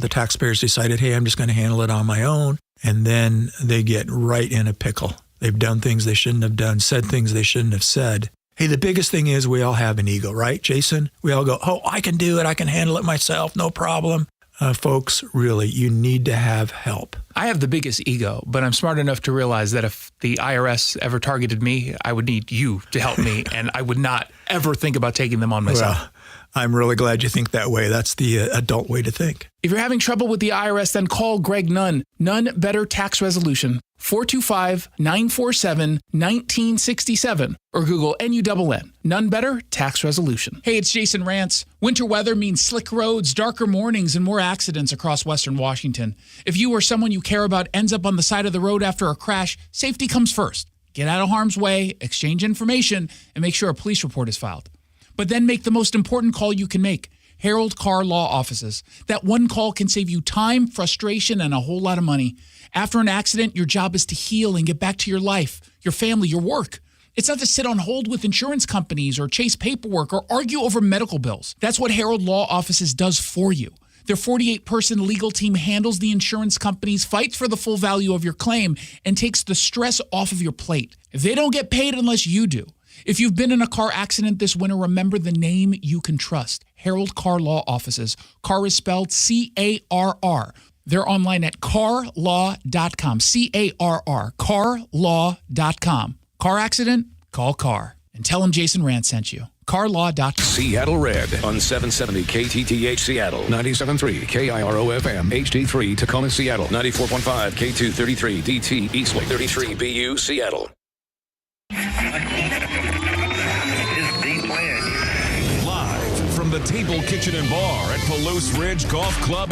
the taxpayers decided, hey, I'm just going to handle it on my own, and then they get right in a pickle. They've done things they shouldn't have done, said things they shouldn't have said. Hey, the biggest thing is we all have an ego, right, Jason? We all go, oh, I can do it. I can handle it myself. No problem. Folks, really, you need to have help. I have the biggest ego, but I'm smart enough to realize that if the IRS ever targeted me, I would need you to help me, and I would not ever think about taking them on myself. Well, I'm really glad you think that way. That's the adult way to think. If you're having trouble with the IRS, then call Greg Nunn. Nunn Better Tax Resolution, 425-947-1967, or Google NUNN, Nunn Better Tax Resolution. Hey, it's Jason Rantz. Winter weather means slick roads, darker mornings, and more accidents across Western Washington. If you or someone you care about ends up on the side of the road after a crash, safety comes first. Get out of harm's way, exchange information, and make sure a police report is filed. But then make the most important call you can make. Harold Car Law Offices. That one call can save you time, frustration, and a whole lot of money. After an accident, your job is to heal and get back to your life, your family, your work. It's not to sit on hold with insurance companies or chase paperwork or argue over medical bills. That's what Harold Law Offices does for you. Their 48-person legal team handles the insurance companies, fights for the full value of your claim, and takes the stress off of your plate. They don't get paid unless you do. If you've been in a car accident this winter, remember the name you can trust. Harold Car Law Offices. Car is spelled C-A-R-R. They're online at carlaw.com. C-A-R-R. Carlaw.com. Car accident? Call CAR. And tell them Jason Rantz sent you. Carlaw.com. Seattle Red on 770 KTTH Seattle, 97.3 KIRO-FM, HD3 Tacoma Seattle, 94.5 K233 DT Eastlake, 33 BU Seattle. Live from the Table Kitchen and Bar at Palouse Ridge Golf Club